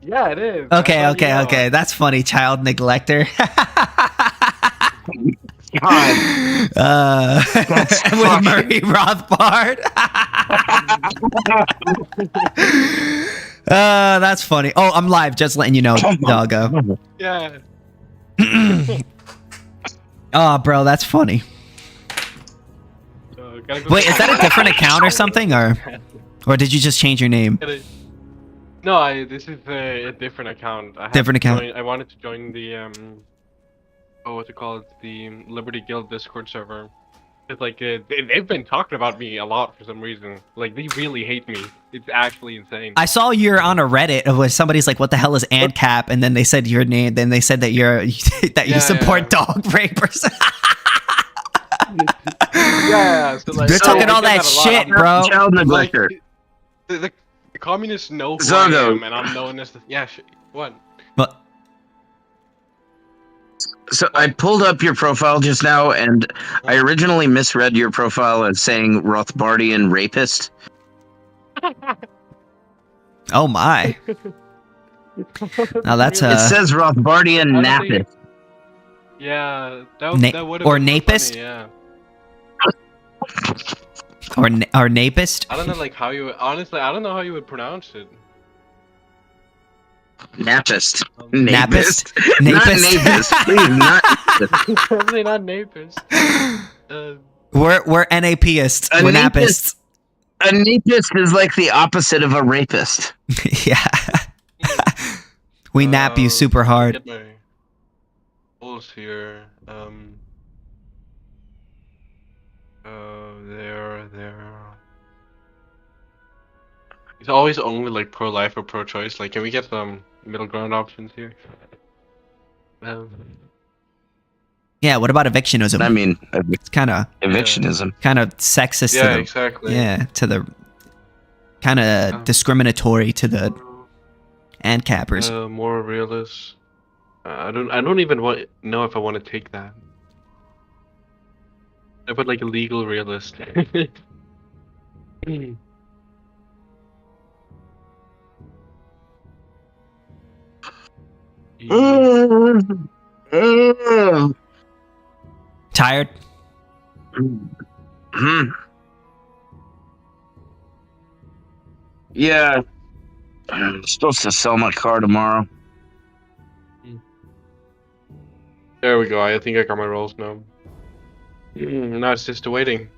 Yeah, it is. Okay. That's funny, child neglector. God, that's with Murray Rothbard. That's funny. Oh, I'm live. Just letting you know, doggo. Yeah. Oh, bro, that's funny. Wait, is that a different account or something, or did you just change your name? No, this is a different account. I wanted to join the what's it called? The Liberty Guild Discord server. It's like they've been talking about me a lot for some reason. Like they really hate me. It's actually insane. I saw you're on a Reddit where somebody's like, "What the hell is Ancap?" And then they said your name. Then they said that you support dog rapers. Yeah, so like, they're talking all that shit, bro. Child neglector. The communists know who Zongo. I am, and I'm known as the what? But So I pulled up your profile just now, and I originally misread your profile as saying Rothbardian rapist. oh my! Now that's It says Rothbardian napist. Yeah, that would have or been napist? funny, yeah. or napist. I don't know, like how you honestly. I don't know how you would pronounce it. Napist. Napist? Not Napist? napist. Please, not napist. Probably not napist. We're NAPists. A We're napist- napists. A napist is like the opposite of a rapist. Yeah. We nap you super hard. Get my goals here. There. It's always only like pro-life or pro-choice. Like, can we get some middle ground options here? Yeah. What about evictionism? I mean, it's kind of evictionism. kind of sexist. Yeah, to the, exactly. Yeah, to the kind of discriminatory to the Ancappers. More realist. I don't even know if I want to take that. I put like a legal realist. Tired? Yeah. I'm supposed to sell my car tomorrow. There we go. I think I got my rolls now. Now it's just waiting.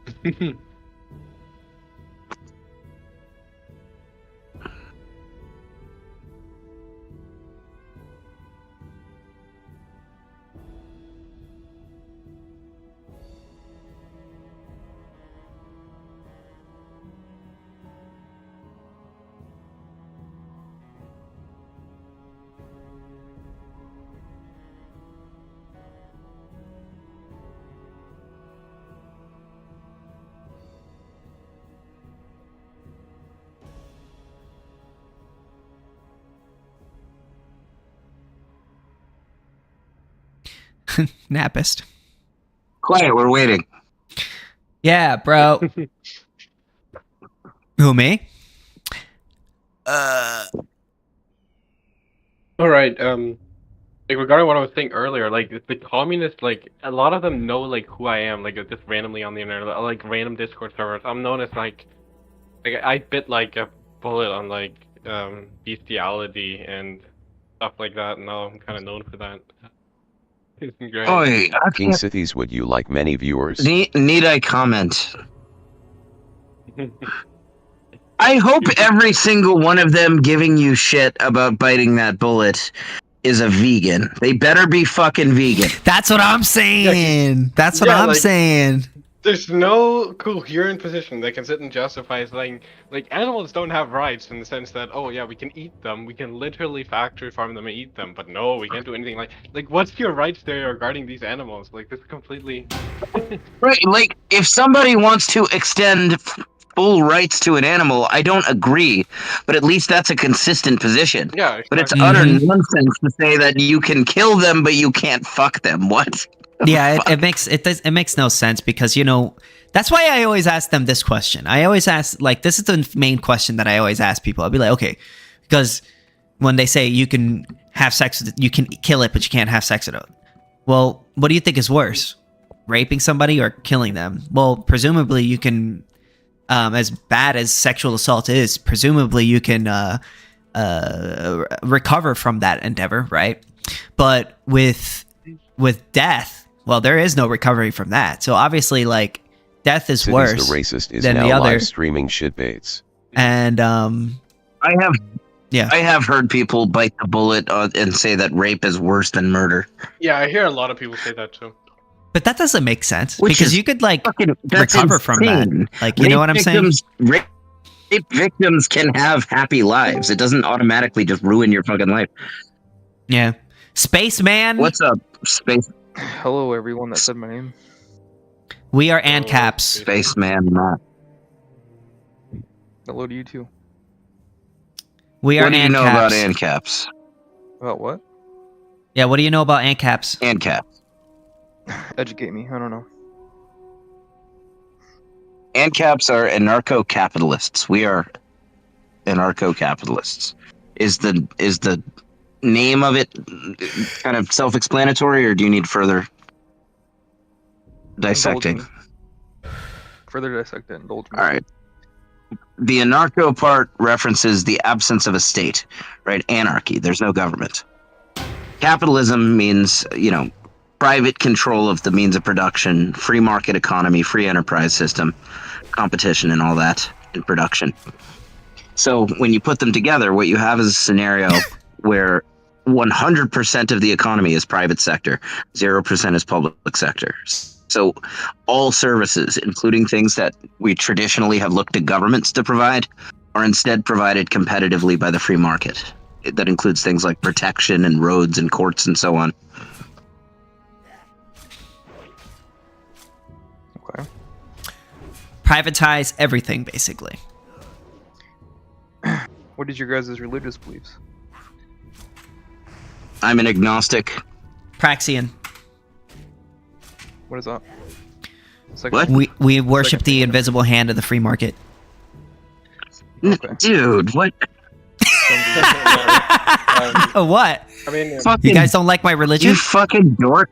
Napist. Quiet, we're waiting. Yeah, bro. Who, me? All right. Like regarding what I was saying earlier, like the communists, like a lot of them know like who I am, like just randomly on the internet, like random Discord servers. I'm known as like I bit like a bullet on like bestiality and stuff like that, and now I'm kind of known for that. It's great. Oh, KingSithis, would you like many viewers? need I comment? I hope every single one of them giving you shit about biting that bullet is a vegan. They better be fucking vegan. That's what I'm saying. That's what I'm saying. There's no coherent position that can sit and justify saying like animals don't have rights in the sense that we can eat them, we can literally factory farm them and eat them, but no, we can't do anything like what's your rights there regarding these animals? Like this is completely Right, like if somebody wants to extend full rights to an animal, I don't agree, but at least that's a consistent position. Yeah, exactly. But it's utter nonsense to say that you can kill them but you can't fuck them. What? Yeah, it makes no sense because that's why I always ask them this question. I always ask, like, this is the main question that I always ask people. I'll be like, okay, because when they say you can have sex with it, you can kill it, but you can't have sex with it. Well, what do you think is worse? Raping somebody or killing them? Well, presumably you can, as bad as sexual assault is, presumably you can recover from that endeavor, right? But with death, well, there is no recovery from that. So obviously, like, death is Cithis worse the racist is than now the other. live streaming shitbaits. And I have heard people bite the bullet and say that rape is worse than murder. Yeah, I hear a lot of people say that too. but that doesn't make sense Which because is you could like That's recover from that. insane. Like, you know what I'm saying? Rape victims can have happy lives. It doesn't automatically just ruin your fucking life. Yeah. Spaceman. What's up, Space Hello, everyone that said my name. We are Ancaps. Spaceman? Hello to you too. We are What do you know about Ancaps. Ancaps? About what? Yeah, what do you know about Ancaps? Ancaps. Educate me. I don't know. Ancaps are anarcho-capitalists. We are anarcho-capitalists. Is the name of it kind of self-explanatory, or do you need further dissecting? Indulge me. Further dissect it. Indulge me. All right. The anarcho part references the absence of a state, right? Anarchy. There's no government. Capitalism means, private control of the means of production, free market economy, free enterprise system, competition, and all that in production. So when you put them together, what you have is a scenario where 100% of the economy is private sector, 0% is public sector. So all services, including things that we traditionally have looked to governments to provide, are instead provided competitively by the free market. That includes things like protection and roads and courts and so on. Okay. Privatize everything, basically. What is your guys' religious beliefs? I'm an agnostic. Praxian. What is that? What? We worship the invisible hand of the free market. Okay. Dude, what? What? I mean, Fucking, You guys don't like my religion? you fucking dork.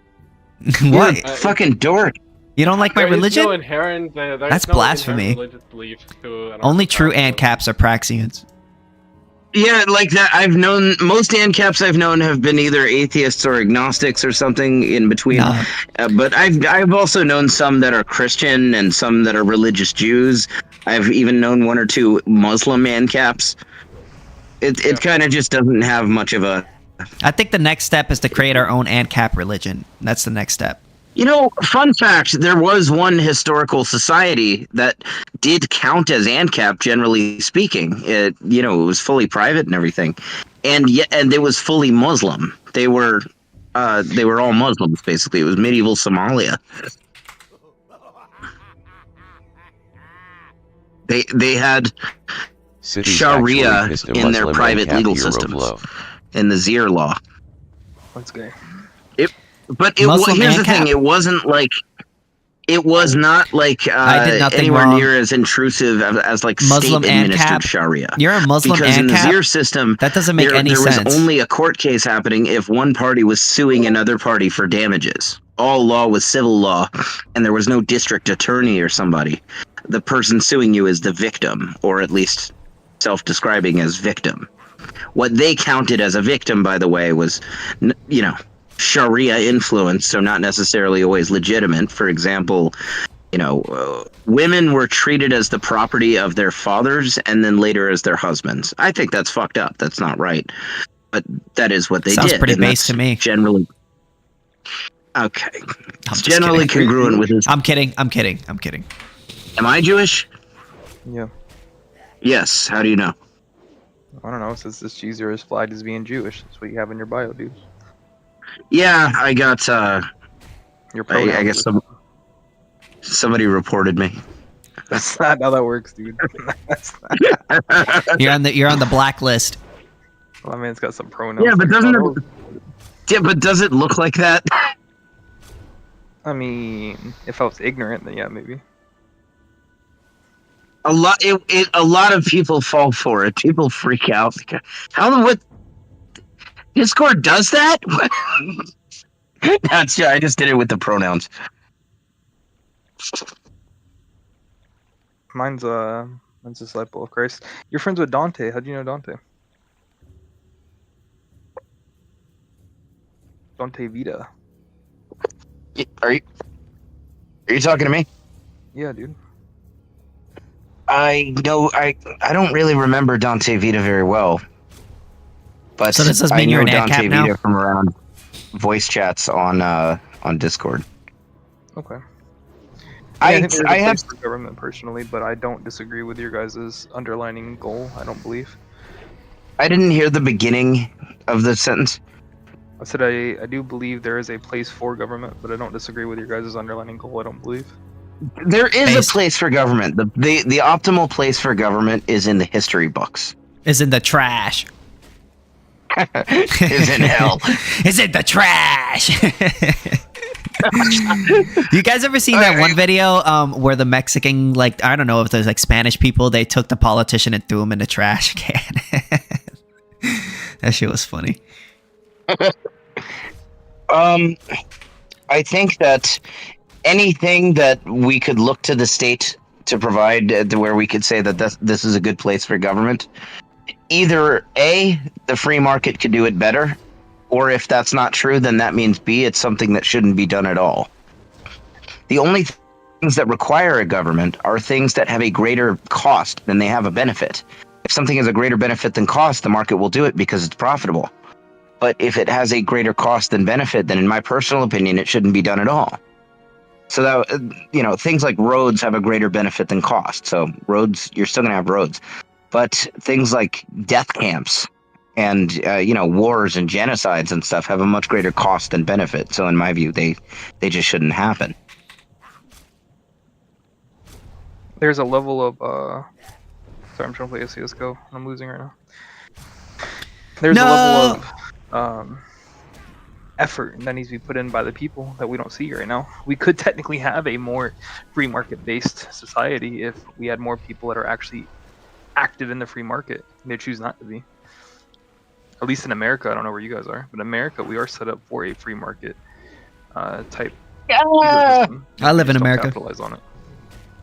What? You fucking dork. You don't like my there is religion? no inherent, there's That's no blasphemy. inherent religious beliefs to an Only true Orthodox. Ancaps are Praxians. Yeah, like that. I've known most Ancaps I've known have been either atheists or agnostics or something in between. Nah. But I've also known some that are Christian and some that are religious Jews. I've even known one or two Muslim Ancaps. It kind of just doesn't have much of a. I think the next step is to create our own Ancap religion. That's the next step. Fun fact, there was one historical society that did count as ANCAP, generally speaking. It was fully private and everything. And it was fully Muslim. They were all Muslims, basically. It was medieval Somalia. They had Cithis Sharia actually pissed a in their Muslim private Ancap legal hero systems. blow. In the Zir law. Let's go. But Muslim here's the ANCAP? thing: it wasn't like, it was not like I did nothing anywhere wrong. near as intrusive as like Muslim state administered ANCAP? Sharia. You're a Muslim Because in the Zir Ancap? system, That doesn't make any there sense. was only a court case happening if one party was suing another party for damages. All law was civil law, and there was no district attorney or somebody. The person suing you is the victim, or at least self-describing as victim. What they counted as a victim, by the way, was, Sharia influence, so not necessarily always legitimate. For example, women were treated as the property of their fathers and then later as their husbands. I think that's fucked up. That's not right. But that is what they Sounds did. pretty and base that's to me. Generally. Okay. I'm It's just generally kidding. congruent with his. I'm kidding. Am I Jewish? Yeah. Yes. How do you know? I don't know. It says this user is flagged as being Jewish. That's what you have in your bio, dude. Yeah, I got. Your pronouns. I guess somebody reported me. That's not how that works, dude. That's not. You're on the blacklist. Well, I mean, it's got some pronouns. Yeah, but like, doesn't oh, it? Yeah, but does it look like that? I mean, if I was ignorant, then yeah, maybe. A lot of people fall for it. People freak out. What? Discord does that? That's I just did it with the pronouns. Mine's a disciple of Christ. You're friends with Dante. How'd you know Dante? Dante Vita. Are you talking to me? Yeah, dude. I don't really remember Dante Vita very well. But So does this I mean know you're an Dante Ancap now? Vita from around voice chats on Discord. Okay. I think there's a I have place for government personally, but I don't disagree with your guys' underlining goal. I don't believe. I didn't hear the beginning of the sentence. I said I do believe there is a place for government, but I don't disagree with your guys' underlining goal. I don't believe. There is Based- a place for government. The optimal place for government is in the history books. Is in the trash. Is in hell. Is in the trash. You guys ever seen that one video where the Mexican, like, I don't know if there's like Spanish people, they took the politician and threw him in the trash can? That shit was funny. I think that anything that we could look to the state to provide, to where we could say that this is a good place for government, either A, the free market could do it better, or if that's not true, then that means B, it's something that shouldn't be done at all. The only things that require a government are things that have a greater cost than they have a benefit. If something has a greater benefit than cost, the market will do it because it's profitable. But if it has a greater cost than benefit, then in my personal opinion, it shouldn't be done at all. So that, things like roads have a greater benefit than cost. So roads, you're still going to have roads. But things like death camps and, wars and genocides and stuff have a much greater cost than benefit. So in my view, they just shouldn't happen. There's a level of sorry, I'm trying to play a CS:GO. I'm losing right now. There's a level of effort that needs to be put in by the people that we don't see right now. We could technically have a more free market based society if we had more people that are actually active in the free market. They choose not to be. At least in America, I don't know where you guys are, but in America, we are set up for a free market type. ecosystem. I live in We just don't America. capitalize on it.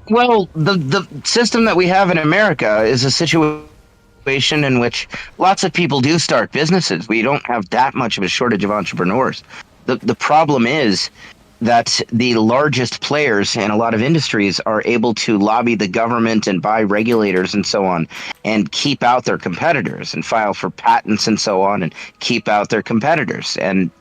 Well, the system that we have in America is a situation in which lots of people do start businesses. We don't have that much of a shortage of entrepreneurs. The problem is that the largest players in a lot of industries are able to lobby the government and buy regulators and so on and keep out their competitors and file for patents and so on and keep out their competitors and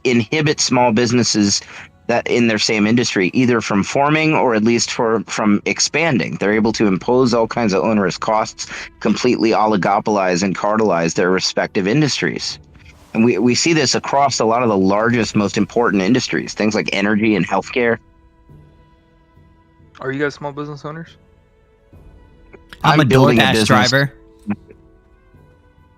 inhibit small businesses that in their same industry either from forming or at least from expanding. They're able to impose all kinds of onerous costs, completely oligopolize and cartelize their respective industries. And we see this across a lot of the largest, most important industries, things like energy and healthcare. Are you guys small business owners? I'm a building DoorDash business. driver.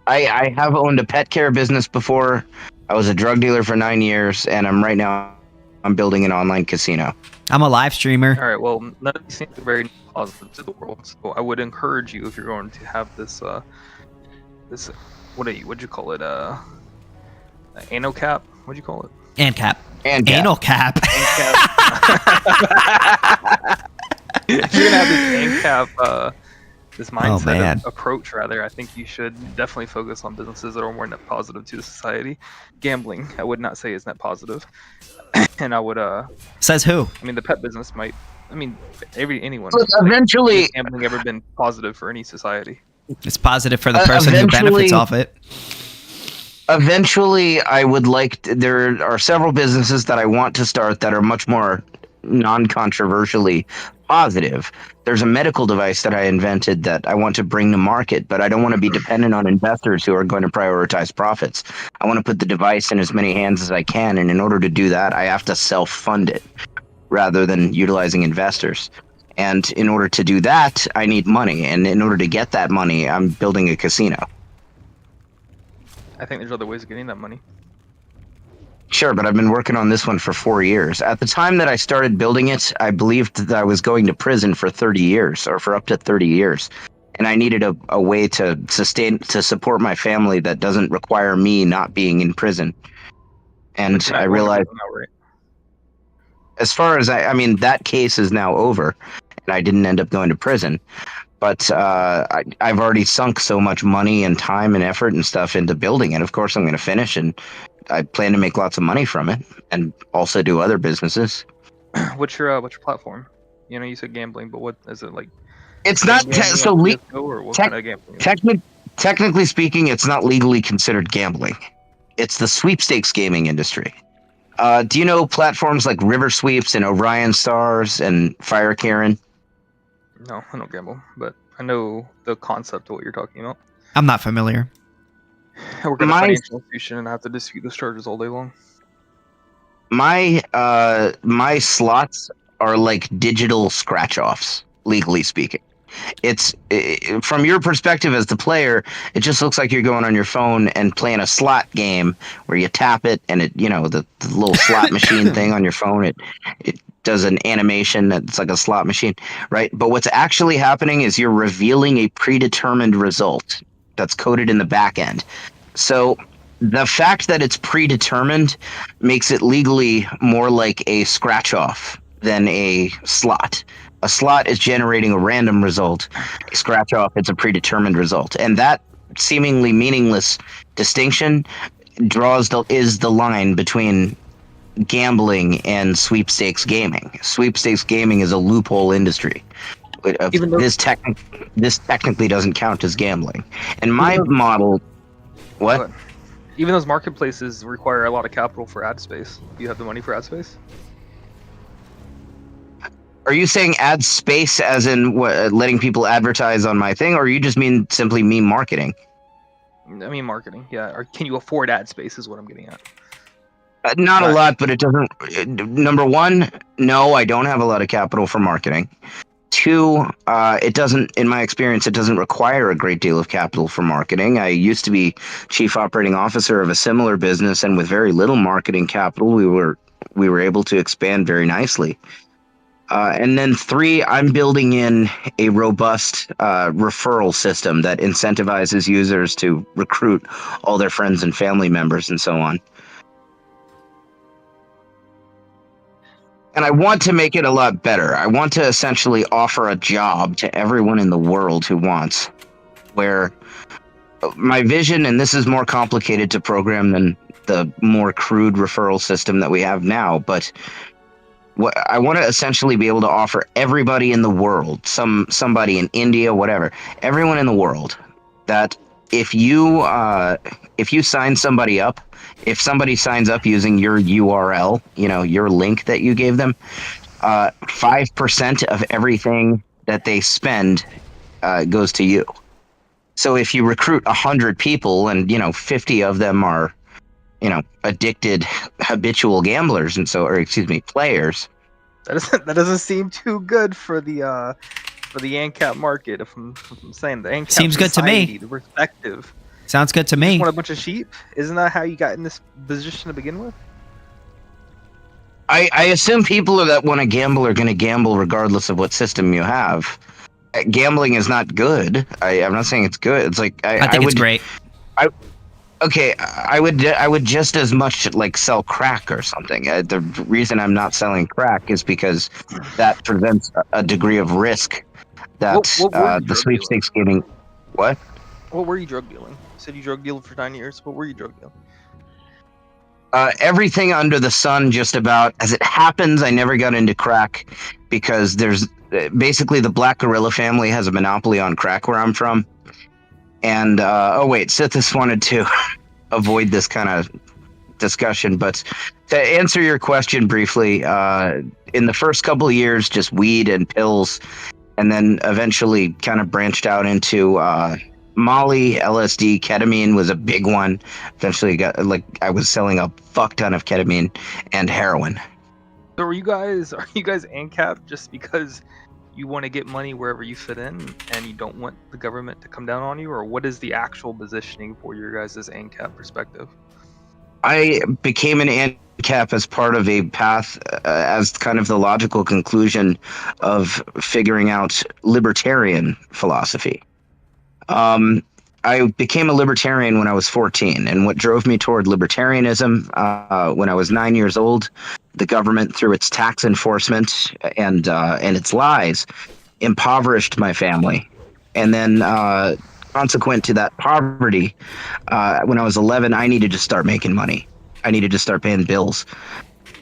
I have owned a pet care business before. I was a drug dealer for 9 years, and I'm building an online casino. I'm a live streamer. All right. Well, none of these things are very positive to the world. So I would encourage you, if you're going to have this, what'd you call it? Anal cap? What'd you call it? Ancap. And Anal cap. If you're gonna have this ANCAP, this mindset man. approach, rather, I think you should definitely focus on businesses that are more net positive to the society. Gambling, I would not say is net positive, and I would Says who? I mean, the pet business might. I mean, anyone. Look, eventually, Has gambling ever been positive for any society? It's positive for the person who benefits off it. Eventually, I would there are several businesses that I want to start that are much more non-controversially positive. There's a medical device that I invented that I want to bring to market, but I don't want to be dependent on investors who are going to prioritize profits. I want to put the device in as many hands as I can, and in order to do that, I have to self-fund it rather than utilizing investors. And in order to do that, I need money, and in order to get that money, I'm building a casino. I think there's other ways of getting that money. Sure, but I've been working on this one for 4 years. At the time that I started building it, I believed that I was going to prison for 30 years, or for up to 30 years. and I needed a way to support my family that doesn't require me not being in prison. And But you're not I going to realized, prison now, right? as far as I mean, that case is now over, and I didn't end up going to prison. But I've already sunk so much money and time and effort and stuff into building it. Of course, I'm going to finish, and I plan to make lots of money from it, and also do other businesses. What's your platform? You know, you said gambling, but what is it like? It's Pen not gambling so like CS:GO, or what kind of gambling? technically speaking, it's not legally considered gambling. It's the sweepstakes gaming industry. Do you know platforms like River Sweeps and Orion Stars and Fire Karen? No, I don't gamble, but I know the concept of what you're talking about. I'm not familiar. I work at a My financial institution and I have to dispute those charges all day long. my slots are like digital scratch offs, legally speaking. From your perspective as the player, it just looks like you're going on your phone and playing a slot game where you tap it and it, the little slot machine thing on your phone, it does an animation that's like a slot machine, right? But what's actually happening is you're revealing a predetermined result that's coded in the back end. So the fact that it's predetermined makes it legally more like a scratch off than a slot. A slot is generating a random result. A scratch off, it's a predetermined result. And that seemingly meaningless distinction is the line between gambling and sweepstakes gaming. Sweepstakes gaming is a loophole industry. Even though- This technically doesn't count as gambling. And my Even though- model, what? But even those marketplaces require a lot of capital for ad space. Do you have the money for ad space? Are you saying ad space as in letting people advertise on my thing, or you just mean simply me marketing? I mean, marketing, yeah. Or can you afford ad space? Is what I'm getting at. Not a Right. lot, but it doesn't. Number one, no, I don't have a lot of capital for marketing. Two, it doesn't, in my experience, it doesn't require a great deal of capital for marketing. I used to be chief operating officer of a similar business, and with very little marketing capital, we were able to expand very nicely. And then three, I'm building in a robust referral system that incentivizes users to recruit all their friends and family members and so on. And I want to make it a lot better. I want to essentially offer a job to everyone in the world who wants, where my vision, and this is more complicated to program than the more crude referral system that we have now, but what I want to essentially be able to offer everybody in the world, somebody in India, whatever, everyone in the world, that if you sign somebody up, if somebody signs up using your URL, your link that you gave them, 5% of everything that they spend goes to you. So if you recruit 100 people and 50 of them are addicted habitual gamblers players. That doesn't seem too good for the Ancap market. If I'm saying the Ancap Seems good to me. society, the perspective. Sounds good to You me. just want a bunch of sheep? Isn't that how you got in this position to begin with? I assume people that want to gamble are going to gamble regardless of what system you have. Gambling is not good. I'm not saying it's good. It's like I think it's great. Okay, I would just as much like sell crack or something. The reason I'm not selling crack is because that presents a degree of risk that What were you the drug sweepstakes gaming. What? What were you drug dealing? You said you drug dealed for 9 years. What were you drug dealing? Everything under the sun, just about. As it happens, I never got into crack because there's basically the Black Gorilla family has a monopoly on crack where I'm from. And Sithis wanted to avoid this kind of discussion, but to answer your question briefly, in the first couple of years, just weed and pills, and then eventually kind of branched out into Molly, LSD, ketamine was a big one. Eventually I was selling a fuck ton of ketamine and heroin. So are you guys ANCAP just because you want to get money wherever you fit in and you don't want the government to come down on you, or what is the actual positioning for your guys' ANCAP perspective? I became an ANCAP as part of a path, as kind of the logical conclusion of figuring out libertarian philosophy. I became a libertarian when I was 14, and what drove me toward libertarianism when I was 9 years old, the government, through its tax enforcement and its lies, impoverished my family, and then consequent to that poverty, when I was 11, I needed to start making money. I needed to start paying bills,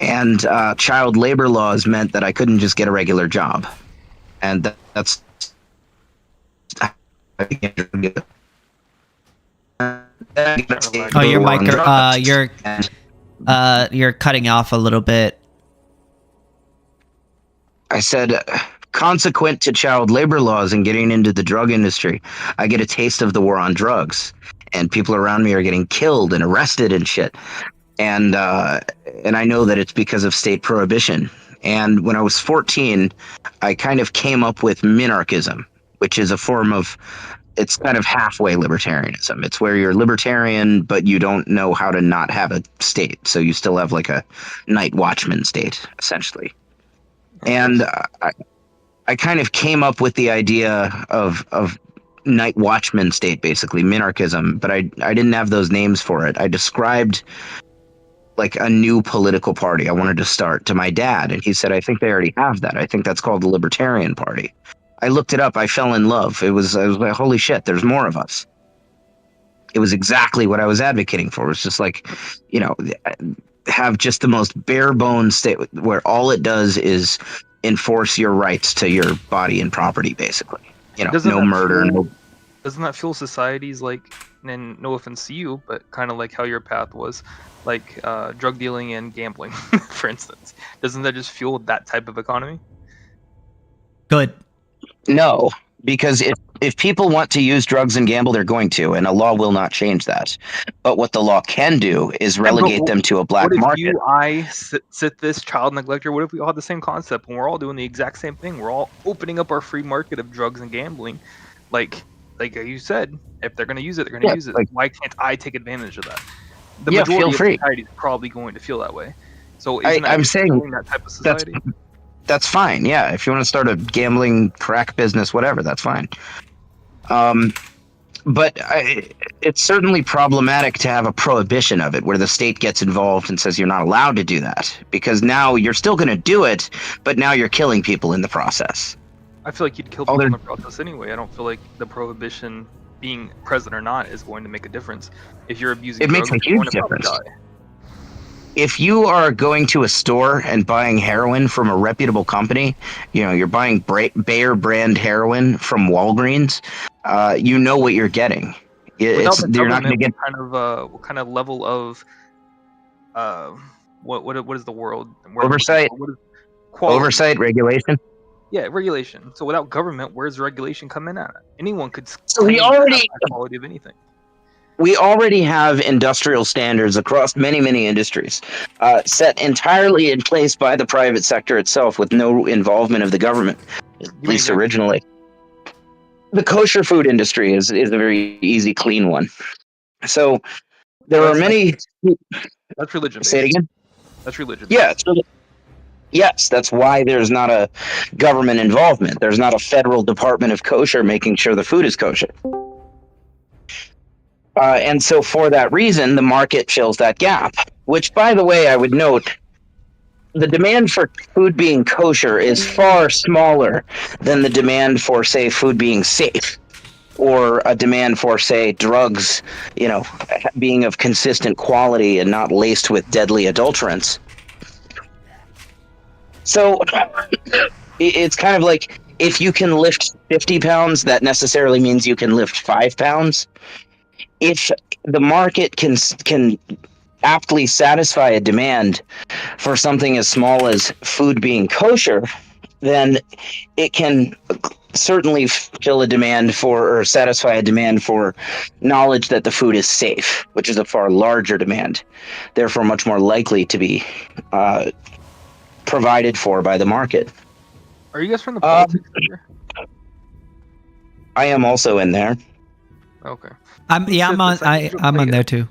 and child labor laws meant that I couldn't just get a regular job, and that's. Oh, your mic, you're cutting off a little bit. I said, consequent to child labor laws and getting into the drug industry, I get a taste of the war on drugs, and people around me are getting killed and arrested and shit. And I know that it's because of state prohibition. And when I was 14, I kind of came up with minarchism, which is a form of, it's kind of halfway libertarianism. It's where you're libertarian, but you don't know how to not have a state. So you still have like a night watchman state, essentially. And I kind of came up with the idea of night watchman state, basically minarchism, but I didn't have those names for it. I described like a new political party I wanted to start to my dad, and he said, I think they already have that. I think that's called the Libertarian Party. I looked it up. I fell in love. I was like, holy shit, there's more of us. It was exactly what I was advocating for. It was just like, you know, have just the most bare bones state where all it does is enforce your rights to your body and property, basically. You know, no murder, no. Doesn't that fuel societies like, and no offense to you, but kind of like how your path was, like drug dealing and gambling, for instance? Doesn't that just fuel that type of economy? Good. No, because if people want to use drugs and gamble, they're going to, and a law will not change that. But what the law can do is relegate them to a black market. What if you, this child neglector, what if we all had the same concept and we're all doing the exact same thing? We're all opening up our free market of drugs and gambling. Like you said, if they're going to use it, they're going to use it. Like, why can't I take advantage of that? The majority of society is probably going to feel that way. So I'm saying that type of society? That's fine. Yeah, if you want to start a gambling crack business, whatever, that's fine. But it's certainly problematic to have a prohibition of it where the state gets involved and says you're not allowed to do that, because now you're still going to do it, but now you're killing people in the process. I feel like you'd kill people in the process anyway. I don't feel like the prohibition, being present or not, is going to make a difference. If you're abusing drugs, it makes a huge difference. If you are going to a store and buying heroin from a reputable company, you know, you're buying Bayer brand heroin from Walgreens, you know what you're getting. You're not going to get what kind of level of what is the world oversight? Oversight, regulation. Yeah, regulation. So without government, where's regulation come in at? Anyone could. So we already quality of anything. We already have industrial standards across many industries, set entirely in place by the private sector itself with no involvement of the government, at least originally. The kosher food industry is a very easy, clean one. So there are many... That's religion. Say it again? That's religion. Yeah, yes, that's why there's not a government involvement. There's not a federal department of kosher making sure the food is kosher. And so for that reason, the market fills that gap, which, by the way, I would note, the demand for food being kosher is far smaller than the demand for, say, food being safe, or a demand for, say, drugs, you know, being of consistent quality and not laced with deadly adulterants. So it's kind of like, if you can lift 50 pounds, that necessarily means you can lift 5 pounds. If the market can aptly satisfy a demand for something as small as food being kosher, then it can certainly fill a demand for, or satisfy a demand for, knowledge that the food is safe, which is a far larger demand, therefore much more likely to be provided for by the market. Are you guys from the politics here? I am also in there. Okay. I'm on there too.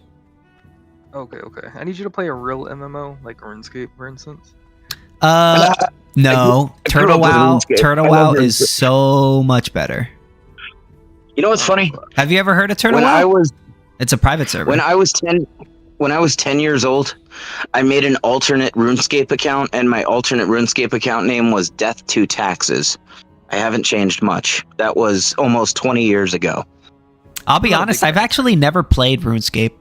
Okay. I need you to play a real MMO, like RuneScape, for instance. No. Turtle WoW is so much better. You know what's funny? Have you ever heard of Turtle When I WoW? was It's a private server. when I was 10 years old, I made an alternate RuneScape account, and my alternate RuneScape account name was Death to Taxes. I haven't changed much. That was almost 20 years ago. I'll be I'm not a honest, big I've fan. actually never played RuneScape.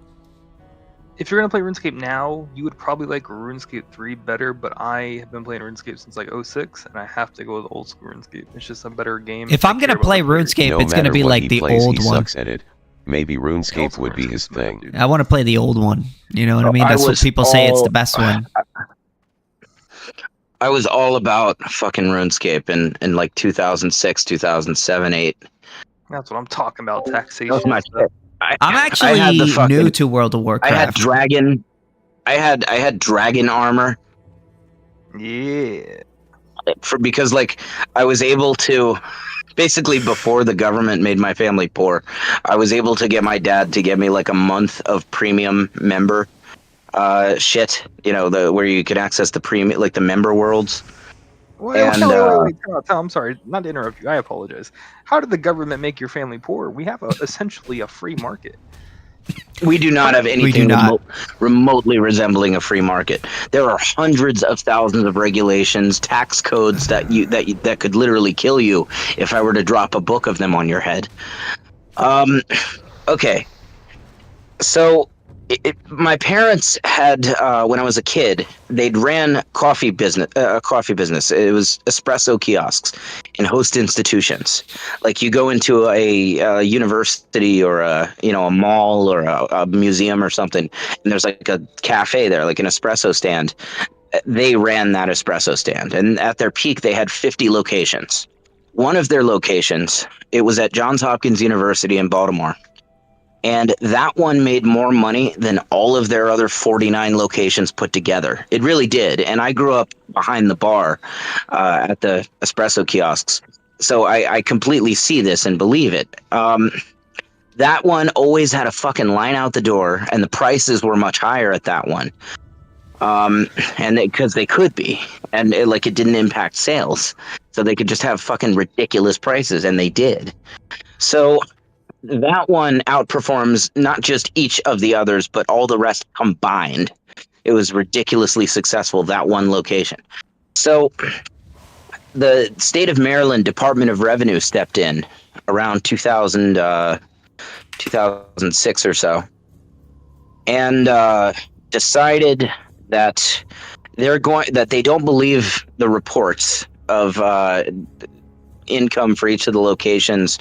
If you're gonna play RuneScape now, you would probably like RuneScape 3 better, but I have been playing RuneScape since like 06, and I have to go with old school RuneScape. It's just a better game. If I I'm gonna care about play the players. RuneScape, No it's gonna matter be what like he the plays, old he one. sucks at it. Maybe RuneScape would be his thing. Dude. I want to play the old one. You know what I mean? I That's what was people say. It's all- the best one. I was all about fucking RuneScape in like 2006, 2007, 8. That's what I'm talking about. Taxation. That was my and stuff. shit. I I'm had actually the fucking, new to World of I Warcraft. had dragon. I had dragon armor Yeah. because like I was able to basically before the government made my family poor, I was able to get my dad to get me like a month of premium member shit, you know, the where you could access the premium like the member worlds. Wait, And, wait. Tom, I'm sorry, not to interrupt you. I apologize. How did the government make your family poor? We have essentially a free market. We do not have do anything not. remotely resembling a free market. There are hundreds of thousands of regulations, tax codes that could literally kill you if I were to drop a book of them on your head. Okay. So my parents had when I was a kid, they'd ran a coffee business. It was espresso kiosks in host institutions. Like you go into a university or a mall or a museum or something, and there's like a cafe there, like an espresso stand. They ran that espresso stand, and at their peak, they had 50 locations. One of their locations, it was at Johns Hopkins University in Baltimore. And that one made more money than all of their other 49 locations put together. It really did. And I grew up behind the bar at the espresso kiosks. So I completely see this and believe it. That one always had a fucking line out the door, and the prices were much higher at that one. And because they could be. And it didn't impact sales. So they could just have fucking ridiculous prices, and they did. So that one outperforms not just each of the others, but all the rest combined. It was ridiculously successful, that one location. So the state of Maryland Department of Revenue stepped in around 2006 or so and decided that they don't believe the reports of income for each of the locations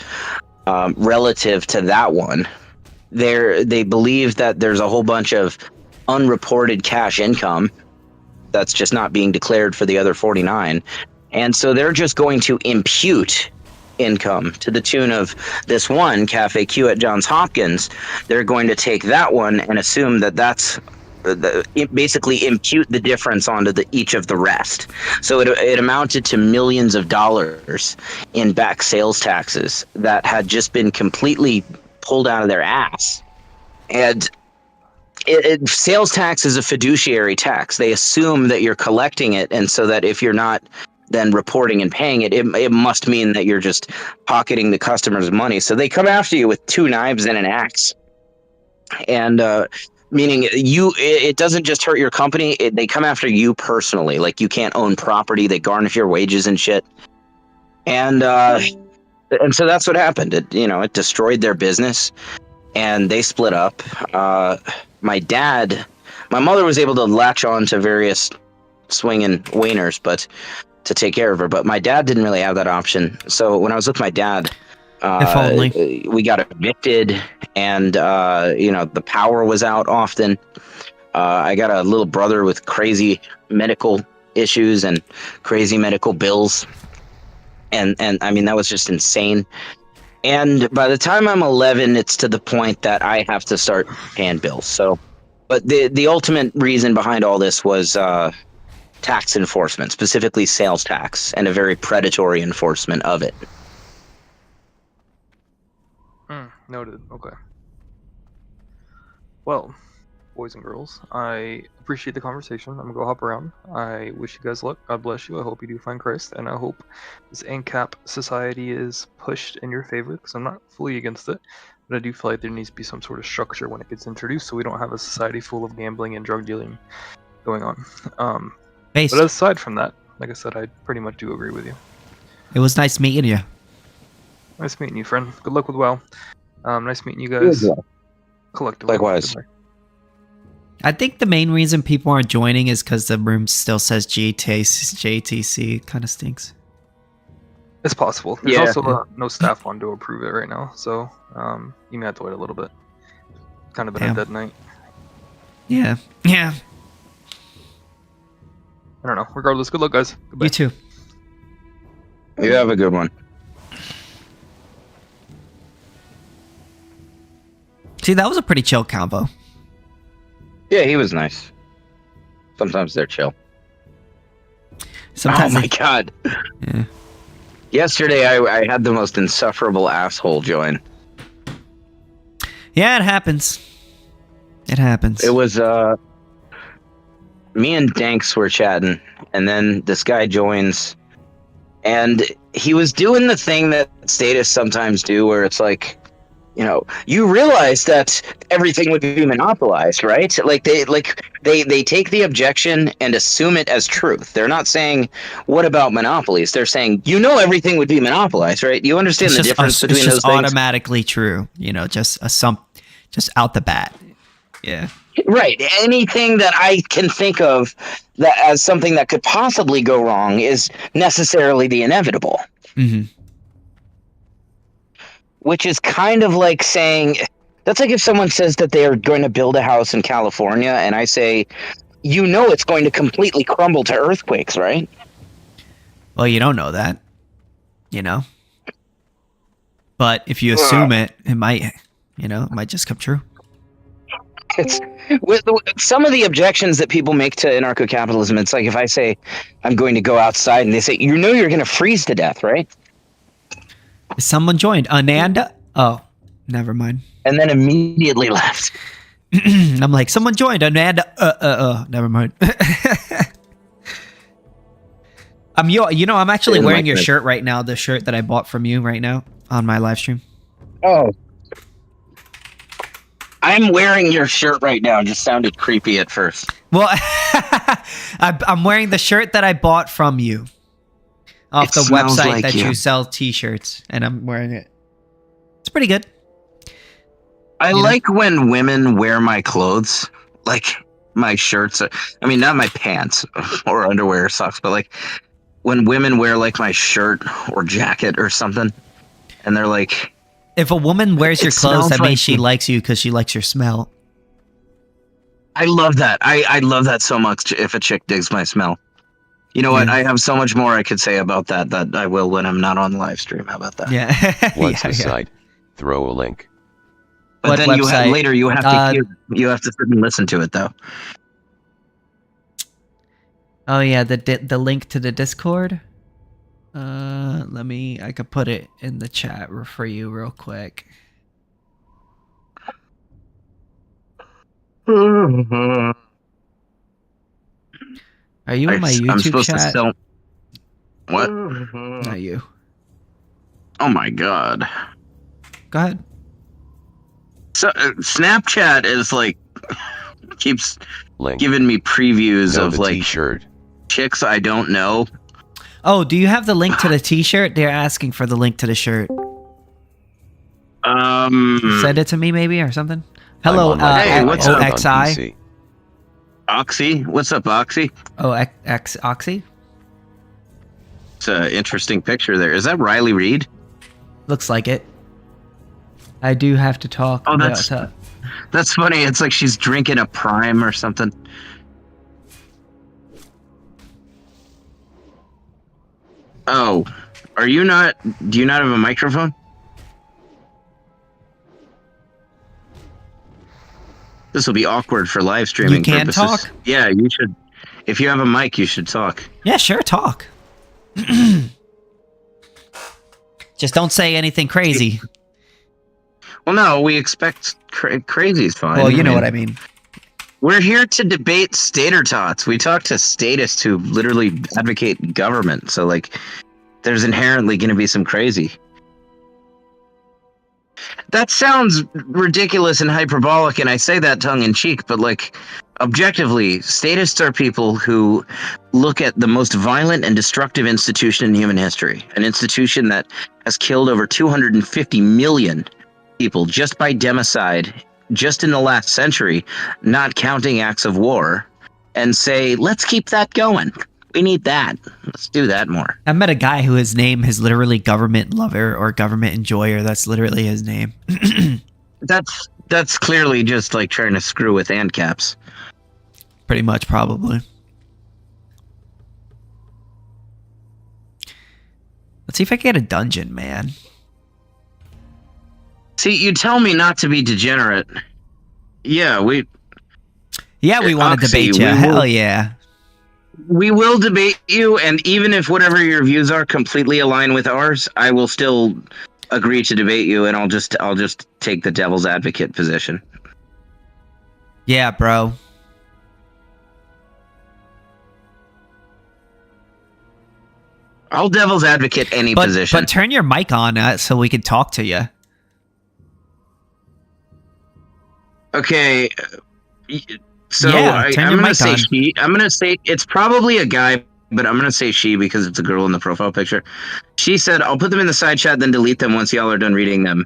relative to that one. They believe that there's a whole bunch of unreported cash income that's just not being declared for the other 49. And so they're just going to impute income to the tune of this one Cafe Q at Johns Hopkins. They're going to take that one and assume that that's basically impute the difference onto each of the rest. So it amounted to millions of dollars in back sales taxes that had just been completely pulled out of their ass. And sales tax is a fiduciary tax. They assume that you're collecting it, and so that if you're not then reporting and paying it, it must mean that you're just pocketing the customer's money. So they come after you with 2 knives and an axe. And meaning it doesn't just hurt your company, they come after you personally. Like, you can't own property, they garnish your wages and shit. And so that's what happened. It destroyed their business, and they split up. My mother was able to latch on to various swinging wieners, but to take care of her. But my dad didn't really have that option. So when I was with my dad, If only. we got evicted, and the power was out often. I got a little brother with crazy medical issues and crazy medical bills, and I mean, that was just insane. And by the time I'm 11, it's to the point that I have to start paying bills. So, but the ultimate reason behind all this was tax enforcement, specifically sales tax, and a very predatory enforcement of it. Noted. Okay. Well, boys and girls. I appreciate the conversation. I'm gonna go hop around. I wish you guys luck. God bless you. I hope you do find Christ, and I hope this Ancap society is pushed in your favor, because I'm not fully against it, but I do feel like there needs to be some sort of structure when it gets introduced, so we don't have a society full of gambling and drug dealing going on. Based. But aside from that, like I said, I pretty much do agree with you. It was nice meeting you. Nice meeting you, friend. Good luck with WoW. Nice meeting you guys. Collectively. Likewise. Goodbye. I think the main reason people aren't joining is because the room still says JTC. Kind of stinks. It's possible. There's Yeah. also no staff on to approve it right now, so you may have to wait a little bit. Kind of been a Damn. dead night. Yeah. Yeah. I don't know. Regardless, good luck, guys. Goodbye. You too. You have a good one. See, that was a pretty chill combo. Yeah, he was nice. Sometimes they're chill. Sometimes oh my god. Yeah. Yesterday I had the most insufferable asshole join. Yeah, it happens. It happens. It was me and Danks were chatting, and then this guy joins, and he was doing the thing that statists sometimes do, where it's like, you know, you realize that everything would be monopolized, right? Like they take the objection and assume it as truth. They're not saying, "What about monopolies?" They're saying, "You know, everything would be monopolized, right?" You understand It's the just difference between it's those just things, automatically true. You know, just out the bat. Yeah. right? Anything that I can think of that as something that could possibly go wrong is necessarily the inevitable. Mm-hmm. Which is kind of like saying, that's like if someone says that they are going to build a house in California, and I say, you know, it's going to completely crumble to earthquakes, right? Well, you don't know that, you know. But if you assume it might, you know, it might just come true. It's with some of the objections that people make to anarcho-capitalism. It's like if I say I'm going to go outside, and they say, you know, you're going to freeze to death, right? Someone joined. Ananda? Oh, never mind. And then immediately left. I'm like, someone joined. Ananda. Never mind. I'm actually Didn't wearing like your that. shirt right now. The shirt that I bought from you right now on my live stream. Oh. I'm wearing your shirt right now. It just sounded creepy at first. Well, I'm wearing the shirt that I bought from you off It the smells website like that you. you sell T-shirts, and I'm wearing it. It's pretty good. I You know? like when women wear my clothes, like my shirts. I mean, not my pants or underwear or socks, but like when women wear like my shirt or jacket or something, and they're like, If a woman wears It your clothes, smells that like means she you. likes you because she likes your smell. I love that. I love that so much if a chick digs my smell. You know what? Yeah. I have so much more I could say about that I will when I'm not on the live stream. How about that? Yeah. Once Yeah, a yeah. site, throw a link. But What then website? later you have to you have to sit and listen to it though. Oh yeah, the link to the Discord. I could put it in the chat for you real quick. Are you in my I'm YouTube supposed to chat? sell. What? Not you. Oh my god. Go ahead. So Snapchat is like keeps Link. giving me previews No, of the like T-shirt. chicks I don't know. Oh, do you have the link to the T-shirt? They're asking for the link to the shirt. Send it to me, maybe, or something. Hello, I'm on my Hey, phone, what's I'm up? on OXI. PC. Oxy? What's up, Oxy? Oh, X Oxy. It's an interesting picture there. Is that Riley Reid? Looks like it. I do have to talk. Oh, that's about, that's funny. It's like she's drinking a Prime or something. Oh, are you not? Do you not have a microphone? This will be awkward for live streaming You can purposes. talk? Yeah, you should. If you have a mic, you should talk. Yeah, sure, talk. Just don't say anything crazy. Well, no, we expect crazy's fine. Well, you know what I mean. We're here to debate stater tots. We talk to statists who literally advocate government. So, like, there's inherently going to be some crazy. That sounds ridiculous and hyperbolic, and I say that tongue in cheek, but, like, objectively, statists are people who look at the most violent and destructive institution in human history, an institution that has killed over 250 million people just by democide, just in the last century, not counting acts of war, and say, let's keep that going. We need that. Let's do that more. I met a guy who his name is literally government lover or government enjoyer. That's literally his name. That's clearly just like trying to screw with Ancaps. Pretty much, probably. Let's see if I can get a dungeon, man. See, you tell me not to be degenerate. Yeah, we want to debate you. Hell yeah. We will debate you, and even if whatever your views are completely align with ours, I will still agree to debate you, and I'll just take the devil's advocate position. Yeah, bro. I'll devil's advocate any position. But turn your mic on so we can talk to you. Okay. So Yeah, turn I'm your gonna mic say on. she. I'm gonna say it's probably a guy, but I'm gonna say she because it's a girl in the profile picture. She said, "I'll put them in the side chat, then delete them once y'all are done reading them."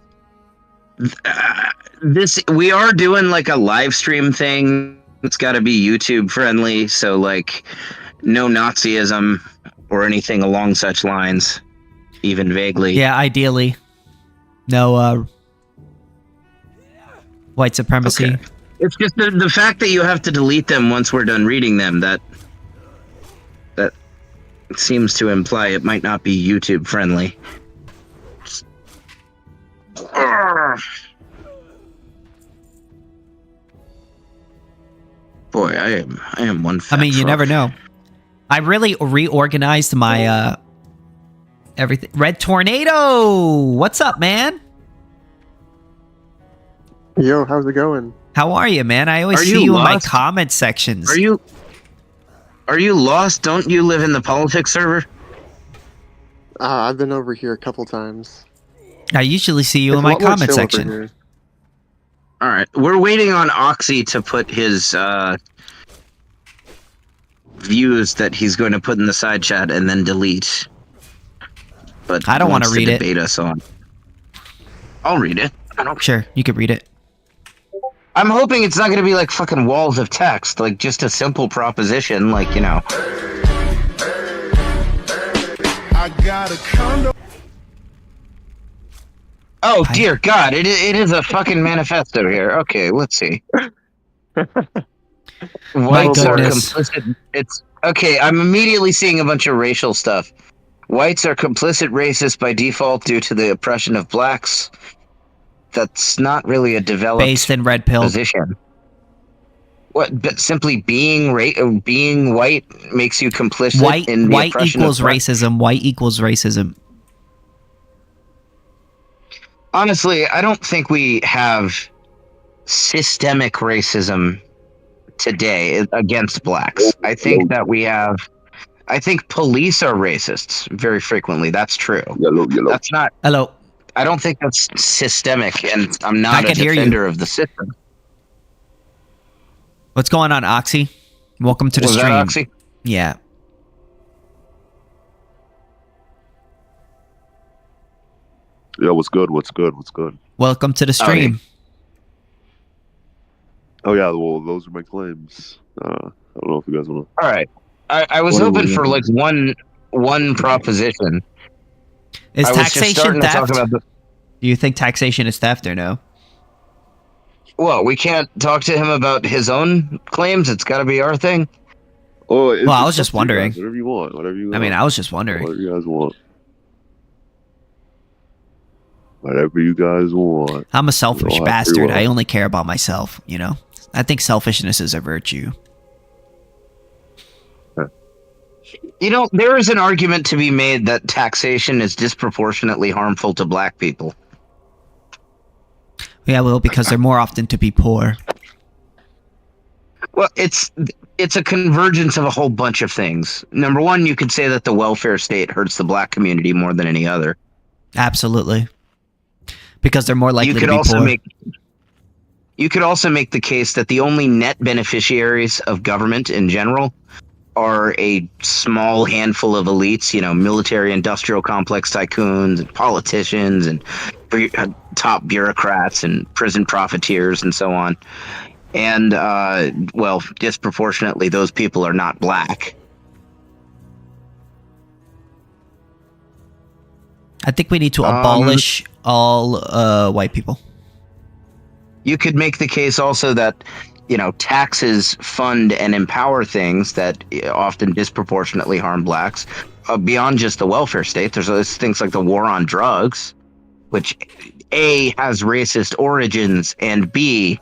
We are doing like a live stream thing. It's got to be YouTube friendly, so like no Nazism or anything along such lines, even vaguely. Yeah, ideally. No white supremacy. Okay. It's just the fact that you have to delete them once we're done reading them that seems to imply it might not be YouTube friendly. Boy, I am one fat I mean, you frog. never know. I really reorganized my everything. Red Tornado! What's up, man? Yo, how's it going? How are you, man? I always Are see you you in my lost? comment sections. Are you lost? Don't you live in the politics server? I've been over here a couple times. I usually see you It's in a my lot more comment chill over section. here. All right, we're waiting on Oxy to put his views that he's going to put in the side chat and then delete. But I don't want to wants read it. debate us on. I'll read it. I don't. Sure, you could read it. I'm hoping it's not going to be like fucking walls of text, like just a simple proposition, like, you know. I got a condo. Oh dear God! It is a fucking manifesto here. Okay, let's see. Whites are goodness. complicit. It's okay. I'm immediately seeing a bunch of racial stuff. Whites are complicit racist by default due to the oppression of blacks. That's not really a developed Based in red pill. position. What? But simply being white makes you complicit in the White oppression equals of blacks? racism. White equals racism. Honestly, I don't think we have systemic racism today against blacks. I think that we have. I think police are racists very frequently. That's true. Yellow. That's not. Hello. I don't think that's systemic, and I'm I not a can hear you. defender of the system. What's going on, Oxy? Welcome to the Was stream. that Oxy? Yeah. Yeah, what's good? Welcome to the stream. Oh yeah, well those are my claims. I don't know if you guys want All right. I was What do hoping we- for like one proposition. Is I was just taxation starting to theft? talk about Do you think taxation is theft or no? Well, we can't talk to him about his own claims. It's got to be our thing. to. Oh, Well, I was just wondering. Whatever you want. Whatever you. I mean, I was just wondering. Whatever you guys want. Whatever you guys want. I'm a selfish You know, bastard. I I only care about myself, you know? I think selfishness is a virtue. You know, there is an argument to be made that taxation is disproportionately harmful to black people. Yeah, well, because they're more often to be poor. Well, it's a convergence of a whole bunch of things. Number one, you could say that the welfare state hurts the black community more than any other. Absolutely. Because they're more likely You to could be also poor. make the case that the only net beneficiaries of government in general are a small handful of elites, military industrial complex tycoons and politicians and top bureaucrats and prison profiteers and so on. And, disproportionately, those people are not black. I think we need to abolish all white people. You could make the case also that, taxes fund and empower things that often disproportionately harm blacks. Beyond just the welfare state, there's things like the war on drugs, which A, has racist origins, and B,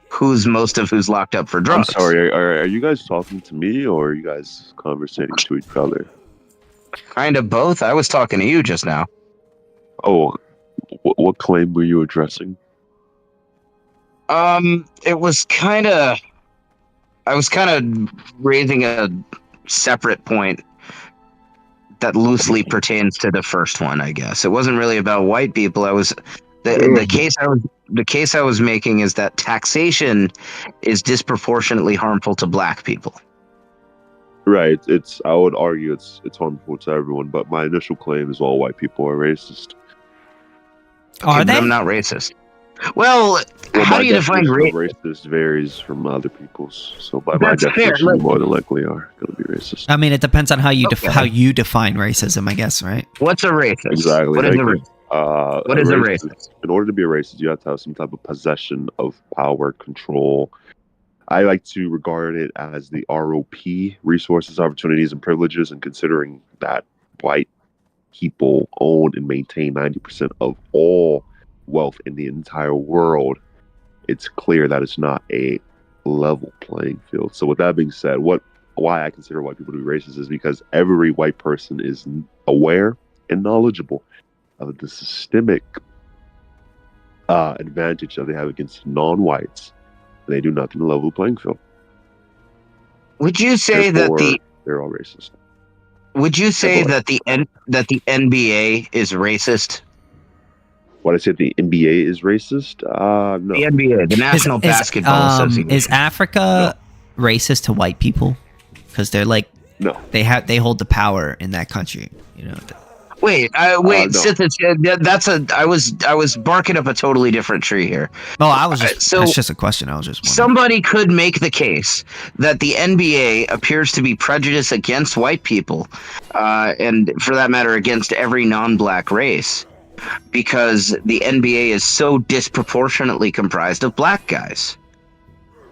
who's locked up for drugs. I'm sorry, are you guys talking to me or are you guys conversating to each other? Kind of both. I was talking to you just now. Oh, what claim were you addressing? It was kind of. I was kind of raising a separate point that loosely pertains to the first one. I guess it wasn't really about white people. The case I was making is that taxation is disproportionately harmful to black people. Right. I would argue it's harmful to everyone, but my initial claim is all white people are racist. Are they? I'm not racist. Well, how do you define racist? Varies from other people's. So by my definition, you more than likely are going to be racist. I mean, it depends on how you define racism, I guess, right? What's a racist? Exactly. What is a racist? What is a racist? In order to be a racist, you have to have some type of possession of power, control. I like to regard it as the ROP, resources, opportunities, and privileges, and considering that white people own and maintain 90% of all wealth in the entire world, it's clear that it's not a level playing field. So with that being said, why I consider white people to be racist is because every white person is aware and knowledgeable of the systemic advantage that they have against non-whites. They do nothing to level the playing field. Would you say Therefore, that they're all racist? Would you say that the NBA is racist? What I said, the NBA is racist? No. The NBA, the National Basketball Association. Is Africa racist to white people? Because they're like, no, they hold the power in that country. Wait, no. Sithis, I was barking up a totally different tree here. Oh, I was just that's just a question. I was just wondering. Somebody could make the case that the NBA appears to be prejudiced against white people, and for that matter, against every non-black race, because the NBA is so disproportionately comprised of black guys.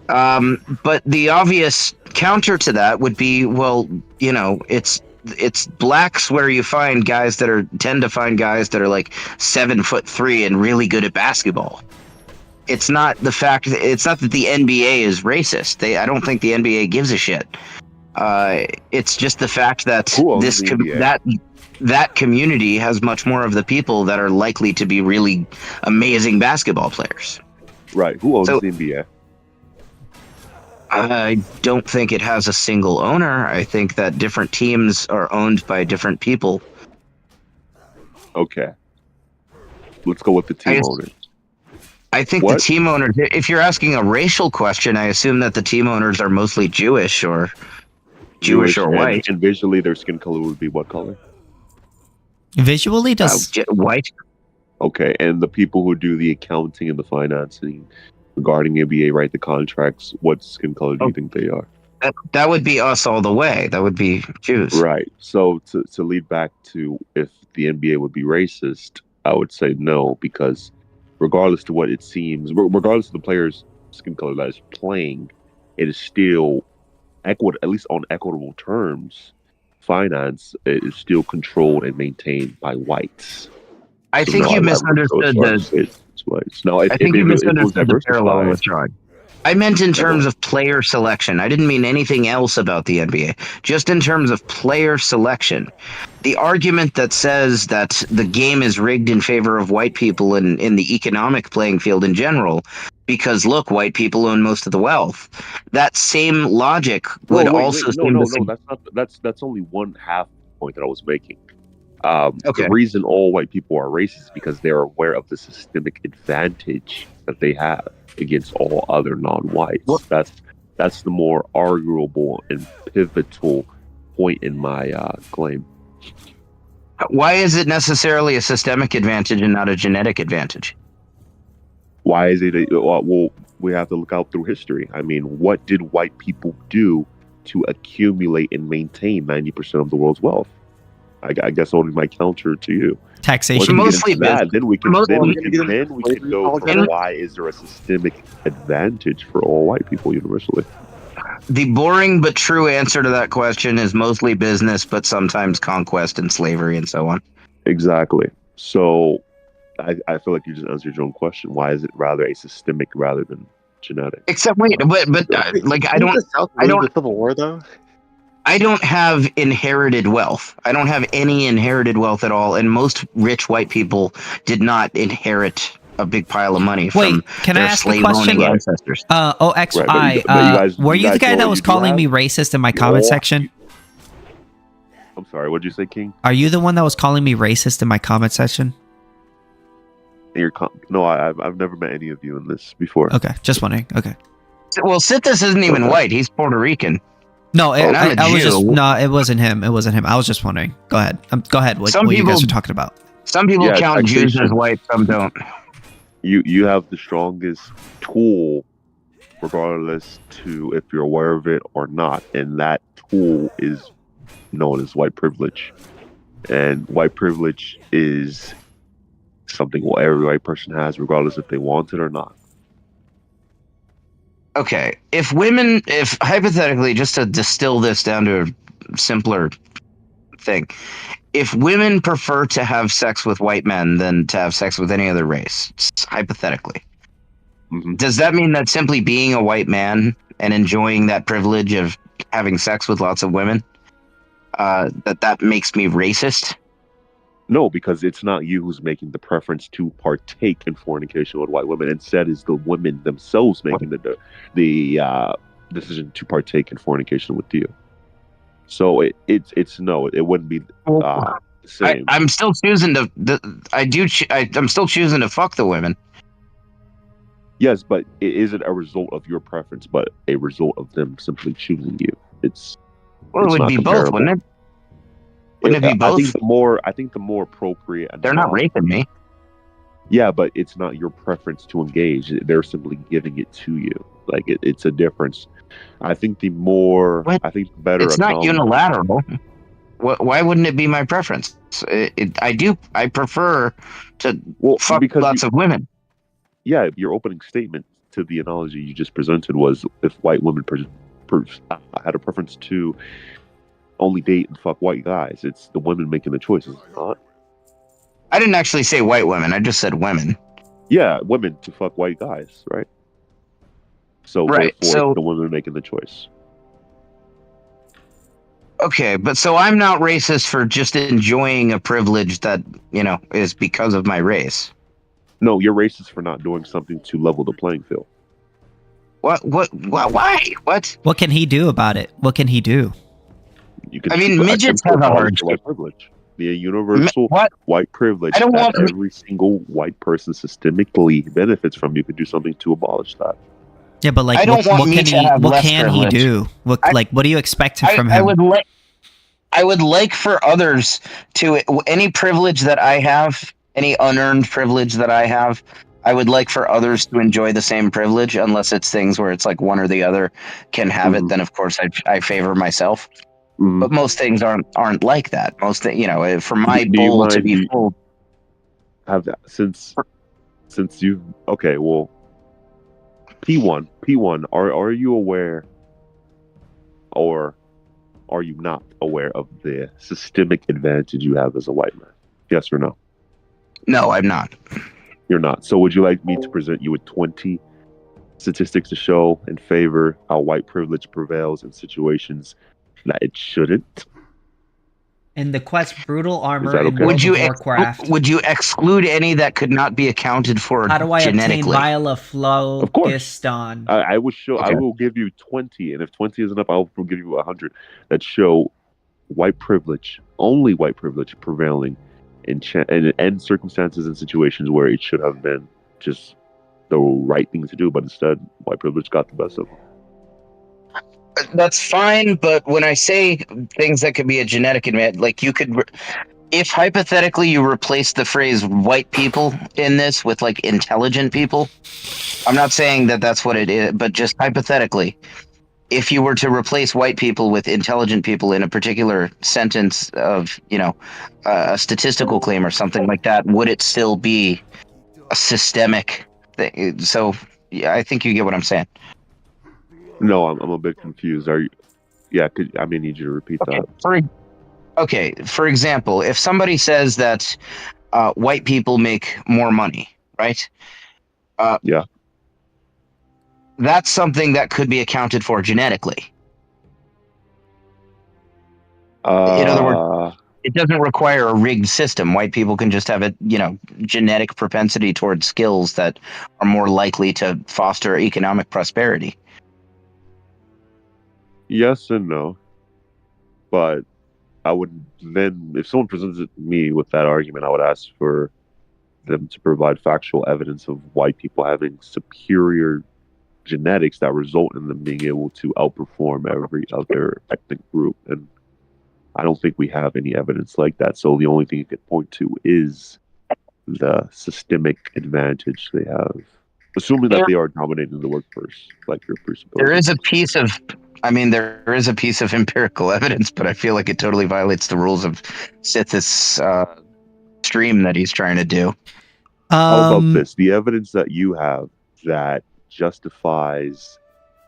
But the obvious counter to that would be, well, it's blacks where you tend to find guys that are like 7'3" and really good at basketball. It's not that the NBA is racist. I don't think the NBA gives a shit. It's just the fact that that community has much more of the people that are likely to be really amazing basketball players. Right. Who owns the NBA? I don't think it has a single owner. I think that different teams are owned by different people. Okay. Let's go with the team owners. I think the team owners, if you're asking a racial question, I assume that the team owners are mostly Jewish or white. And visually, their skin color would be what color? Visually, white. Okay, and the people who do the accounting and the financing regarding NBA, write the contracts, what skin color do you think they are? That would be us all the way. That would be Jews. Right. So to lead back to if the NBA would be racist, I would say no, because regardless to what it seems, regardless of the player's skin color that is playing, it is still at least on equitable terms. Finance is still controlled and maintained by whites. I think you misunderstood the. No, I think you misunderstood the parallel with drawing. I meant in terms of player selection. I didn't mean anything else about the NBA. Just in terms of player selection. The argument that says that the game is rigged in favor of white people in the economic playing field in general, because look, white people own most of the wealth. That same logic would also seem to That's only one half point that I was making. Okay. The reason all white people are racist is because they're aware of the systemic advantage that they have against all other non-whites. Well- That's the more arguable and pivotal point in my claim. Why is it necessarily a systemic advantage and not a genetic advantage? Why is it? Well, we have to look out through history. I mean, what did white people do to accumulate and maintain 90% of the world's wealth? I guess only my counter to you. Taxation. Mostly Then we can go And- from why is there a systemic advantage for all white people universally? The boring but true answer to that question is mostly business, but sometimes conquest and slavery and so on. Exactly. So I feel like you just answered your own question. Why is it rather a systemic rather than genetic? Except wait, but like I Didn't don't the South I win don't- the Civil War though. I don't have inherited wealth. I don't have any inherited wealth at all, and most rich white people did not inherit a big pile of money from Wait, can I their ask a question? slave-owning ancestors. OXI, Right, but you guys- were you you the guys guy know that what was you do calling have? me racist in my comment Or- section? I'm sorry, what did you say, King? Are you the one that was calling me racist in my comment section? No, I've never met any of you in this before. Okay, just wondering. Okay. Well, Sithis isn't even Okay. white. He's Puerto Rican. No, And I'm a I was just Jew. no, it wasn't him. It wasn't him. I was just wondering. Go ahead. Go ahead. What Some you guys people- are talking about? Some people Yeah, count Jews taxation. as white, some don't. You have the strongest tool, regardless to if you're aware of it or not, and that tool is known as white privilege. And white privilege is something every white person has, regardless if they want it or not. Okay, if hypothetically, just to distill this down to a simpler thing, if women prefer to have sex with white men than to have sex with any other race, hypothetically, Mhm. does that mean that simply being a white man and enjoying that privilege of having sex with lots of women, that makes me racist? No, because it's not you who's making the preference to partake in fornication with white women. Instead, is the women themselves making the decision to partake in fornication with you. So it's no, it wouldn't be the same. I'm still choosing to. I'm still choosing to fuck the women. Yes, but it isn't a result of your preference, but a result of them simply choosing you. Well, it It's would not be both, comparable. wouldn't it? Wouldn't it be both? I think the more appropriate. They're not raping me. Yeah, but it's not your preference to engage. They're simply giving it to you. Like it's a difference. I think the more, What? I think the better. It's not acknowledgement- unilateral. Why wouldn't it be my preference? I prefer to Well, fuck because lots of women. yeah, your opening statement to the analogy you just presented was if white women had a preference to only date and fuck white guys, it's the women making the choices, not. I didn't actually say white women. I just said women. Yeah, women to fuck white guys, right? So Right, therefore, so- the women making the choice. Okay, but so I'm not racist for just enjoying a privilege that, is because of my race. No, you're racist for not doing something to level the playing field. Why? What can he do about it? What can he do? You can. I mean, attempt midgets to have a abolish hardship. white privilege. The universal What? white privilege I don't that want- every single white person systemically benefits from. You could do something to abolish that. Yeah, but like, I don't want me to have what less can he privilege. do? What do you expect from I him? would like for others to any privilege that I have, any unearned privilege that I have, I would like for others to enjoy the same privilege, unless it's things where it's like one or the other can have it. Mhm. Then of course I favor myself. Mhm. But most things aren't like that. Most for my Do you bowl to mind- be full. Have that since you've okay. Well, P1. Are you aware, or are you not aware of the systemic advantage you have as a white man? Yes or no? No, I'm not. You're not. So would you like me to present you with 20 statistics to show in favor how white privilege prevails in situations that it shouldn't. In the quest Brutal Armor that in okay? World of Warcraft. Would you exclude any that could not be accounted for How do I obtain genetically? Vial of Of course. Phlogiston? I will show. Okay. I will give you 20, and if 20 isn't enough, I will give you 100 that show white privilege, only white privilege, prevailing in circumstances and situations where it should have been just the right thing to do, but instead, white privilege got the best of them. That's fine, but when I say things that could be a genetic advantage, like you could, if hypothetically you replace the phrase white people in this with like intelligent people, I'm not saying that that's what it is, but just hypothetically, if you were to replace white people with intelligent people in a particular sentence of, a statistical claim or something like that, would it still be a systemic thing? So, yeah, I think you get what I'm saying. No, I'm a bit confused. Are you? Yeah, I may need you to repeat that. For example, if somebody says that white people make more money, right? Yeah. That's something that could be accounted for genetically. In other words, it doesn't require a rigged system. White people can just have a, genetic propensity towards skills that are more likely to foster economic prosperity. Yes and no, but I would then, if someone presented me with that argument, I would ask for them to provide factual evidence of white people having superior genetics that result in them being able to outperform every other ethnic group. And I don't think we have any evidence like that. So the only thing you could point to is the systemic advantage they have, assuming that they are dominating the workforce, like you're presupposing. There is a piece of empirical evidence, but I feel like it totally violates the rules of Sithis stream that he's trying to do. How about this? The evidence that you have that justifies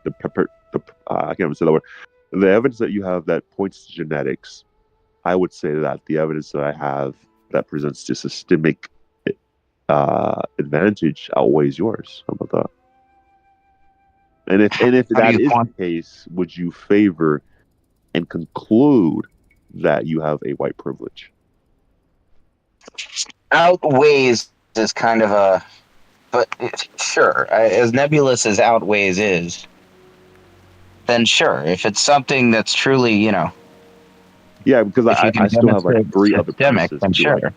I can't even say that word. The evidence that you have that points to genetics, I would say that the evidence that I have that presents to systemic advantage outweighs yours. How about that? And if that is the case, would you favor and conclude that you have a white privilege? Outweighs is kind of a, but sure, as nebulous as outweighs is, then sure. If it's something that's truly, Yeah, because I still have like 3 other premises. Then sure.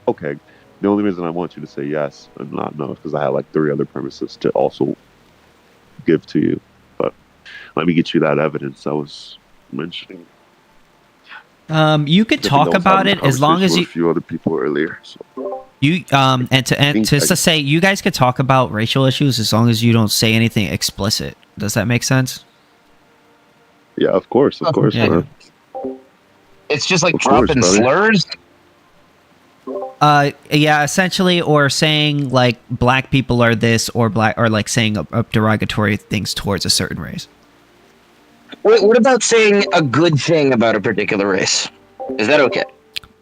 Okay. The only reason I want you to say yes and not no is because I have like 3 other premises to also give to you. But let me get you that evidence I was mentioning. You could talk about it as long as you. With a few other people earlier. So. You and to say you guys could talk about racial issues as long as you don't say anything explicit. Does that make sense? Yeah, of course. Yeah. It's just like dropping slurs. Yeah, essentially, or saying like black people are this, or like saying derogatory things towards a certain race. What about saying a good thing about a particular race? Is that okay?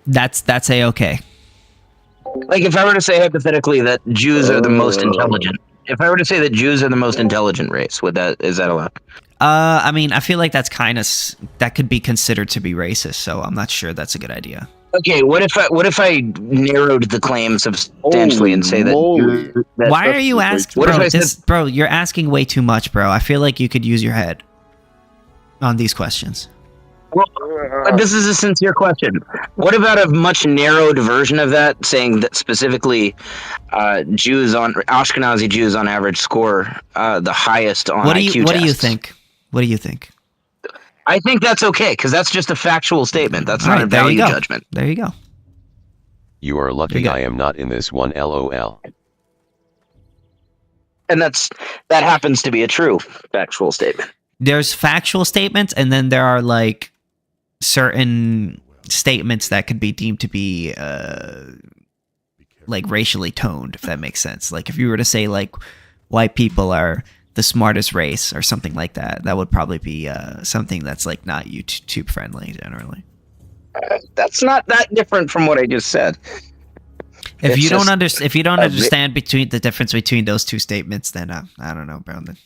That's a-okay. Like if I were to say hypothetically that Jews are the most intelligent. If I were to say that Jews are the most intelligent race, is that allowed? I mean, I feel like that's that could be considered to be racist, so I'm not sure that's a good idea. Okay, what if I narrowed the claim substantially and say that? Why are you asking, bro? You're asking way too much, bro. I feel like you could use your head on these questions. Well, this is a sincere question. What about a much narrowed version of that, saying that specifically Ashkenazi Jews on average score the highest on IQ tests? What do you think? What do you think? I think that's okay, because that's just a factual statement. That's not a value judgment. There you go. You are lucky I am not in this one, LOL. And that happens to be a true factual statement. There's factual statements, and then there are like certain statements that could be deemed to be like racially toned, if that makes sense. Like if you were to say like white people are the smartest race or something like that, that would probably be something that's like not YouTube friendly generally. That's not that different from what I just said. If It's you don't just if you don't a understand between the difference between those two statements, then I don't know, bro. Then.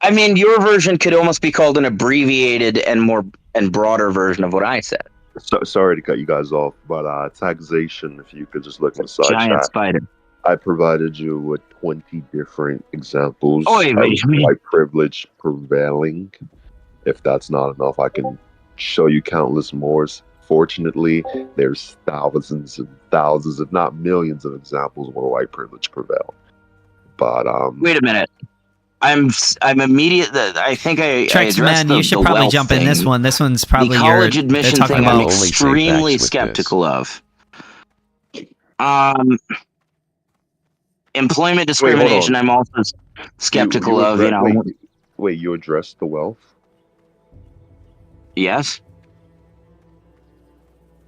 I mean, your version could almost be called an abbreviated and broader version of what I said. So, sorry to cut you guys off, but taxation, if you could just look in the side Giant chat, spider. I provided you with 20 different examples Oh, wait, of wait. white privilege prevailing. If that's not enough, I can show you countless more. Fortunately, there's thousands and thousands, if not millions, of examples where white privilege prevailed. But Wait a minute. I'm immediate. I think I Trex, addressed man, you should the probably wealth jump thing. in this one. This one's The probably college they're admission talking thing. I I'm can about. only say extremely facts with skeptical of. Employment wait, hold discrimination. on. I'm also skeptical of. Wait, you addressed the wealth? Yes.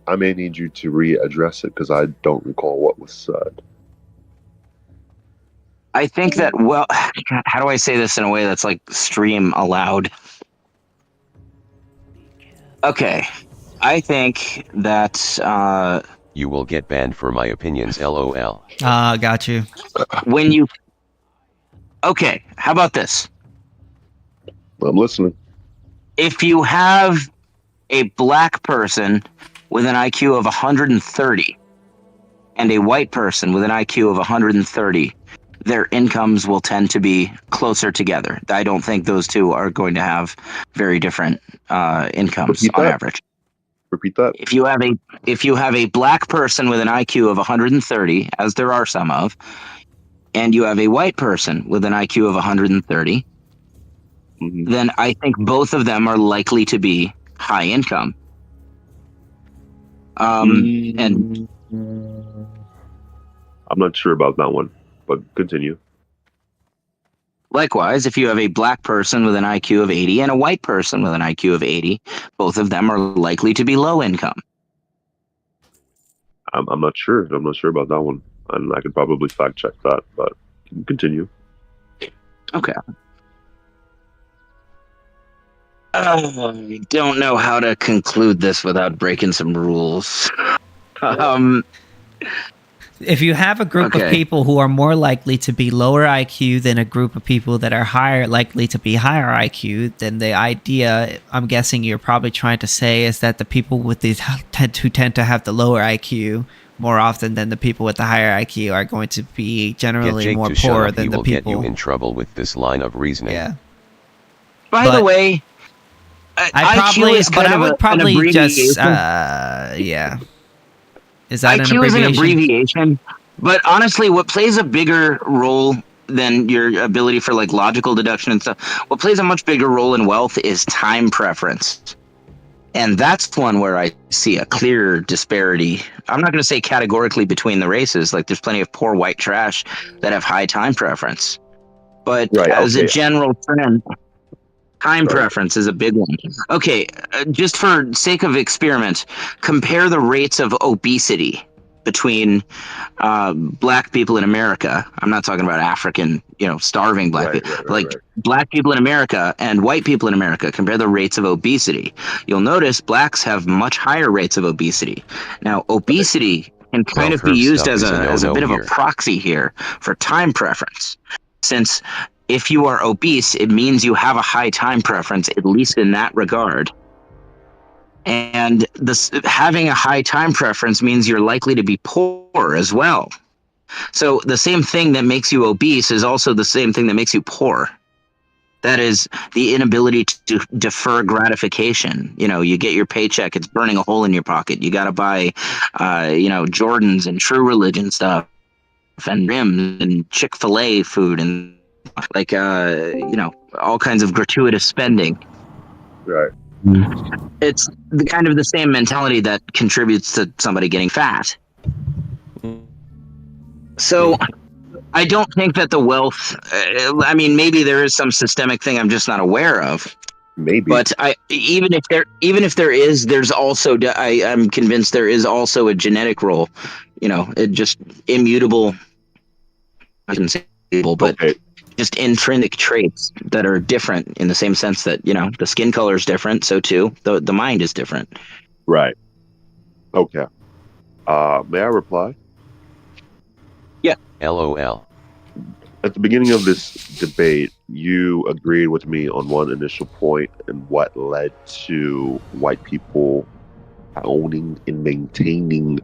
I may need you to readdress it because I don't recall what was said. I think that, well, God, how do I say this in a way that's like stream allowed? Okay. I think that You will get banned for my opinions, lol. Got you. when you. Okay, how about this? I'm listening. If you have a black person with an IQ of 130 and a white person with an IQ of 130, their incomes will tend to be closer together. I don't think those two are going to have very different incomes Repeat on that. average. Repeat that. If you have a black person with an IQ of 130, as there are some of, and you have a white person with an IQ of 130, then I think both of them are likely to be high income. And I'm not sure about that one, but continue. likewise, if you have a black person with an IQ of 80 and a white person with an IQ of 80, both of them are likely to be low income. I'm not sure. I'm not sure about that one, and I could probably fact check that. But continue. Okay. I don't know how to conclude this without breaking some rules. If you have a group of Okay. people who are more likely to be lower IQ than a group of people that are higher likely to be higher IQ, then the idea I'm guessing you're probably trying to say is that the people with these tend to have the lower IQ more often than the people with the higher IQ are going to be Get generally Jake more to shut poor up, he than the will get people. you in trouble with this line of reasoning. Yeah. By But- the way, IQ is kind of an abbreviation. Yeah. Is that IQ an is an abbreviation? abbreviation, but honestly, what plays a bigger role than your ability for like logical deduction and stuff, what plays a much bigger role in wealth is time preference. And that's one where I see a clear disparity. I'm not going to say categorically between the races. Like there's plenty of poor white trash that have high time preference. But Right, as a okay. general trend, time Sorry. preference is a big one. Okay, just for sake of experiment, compare the rates of obesity between black people in America. I'm not talking about African, starving black people. Right. Black people in America and white people in America. Compare the rates of obesity. You'll notice blacks have much higher rates of obesity. Now, obesity can kind of be Well-curved used stuff as is a a no-no bit of a here. proxy here for time preference, since if you are obese, it means you have a high time preference, at least in that regard. And having a high time preference means you're likely to be poor as well. So the same thing that makes you obese is also the same thing that makes you poor. That is the inability to defer gratification. You get your paycheck, it's burning a hole in your pocket. You got to buy, Jordans and True Religion stuff and rims and Chick-fil-A food and all kinds of gratuitous spending. Right. It's the same mentality that contributes to somebody getting fat. So I don't think that the wealth, maybe there is some systemic thing I'm just not aware of. Maybe. But even if there is, there's also, I'm convinced there is also a genetic role. It just immutable. I shouldn't say immutable, but Okay. just intrinsic traits that are different in the same sense that the skin color is different. So too, the mind is different. Right. Okay. May I reply? LOL. At the beginning of this debate, you agreed with me on one initial point and what led to white people owning and maintaining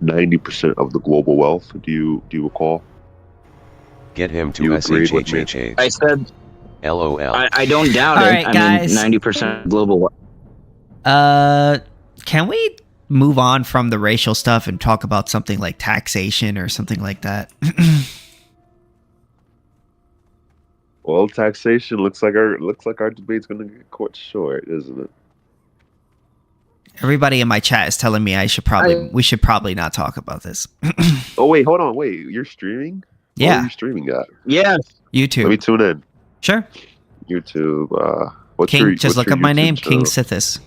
90% of the global wealth. Do you recall? Get him You to agreed with me? SHHH. I said LOL. I don't doubt All it. right, I guys. mean, 90% global. Can we move on from the racial stuff and talk about something like taxation or something like that? Well, taxation looks like our debate's going to get cut short, isn't it? Everybody in my chat is telling me we should probably not talk about this. Oh wait, hold on, wait. You're streaming? Where are Yeah, you streaming at? Yeah. YouTube. Let me tune in. Sure. YouTube. What's King, your just what's look your up my YouTube name, channel? KingSithis.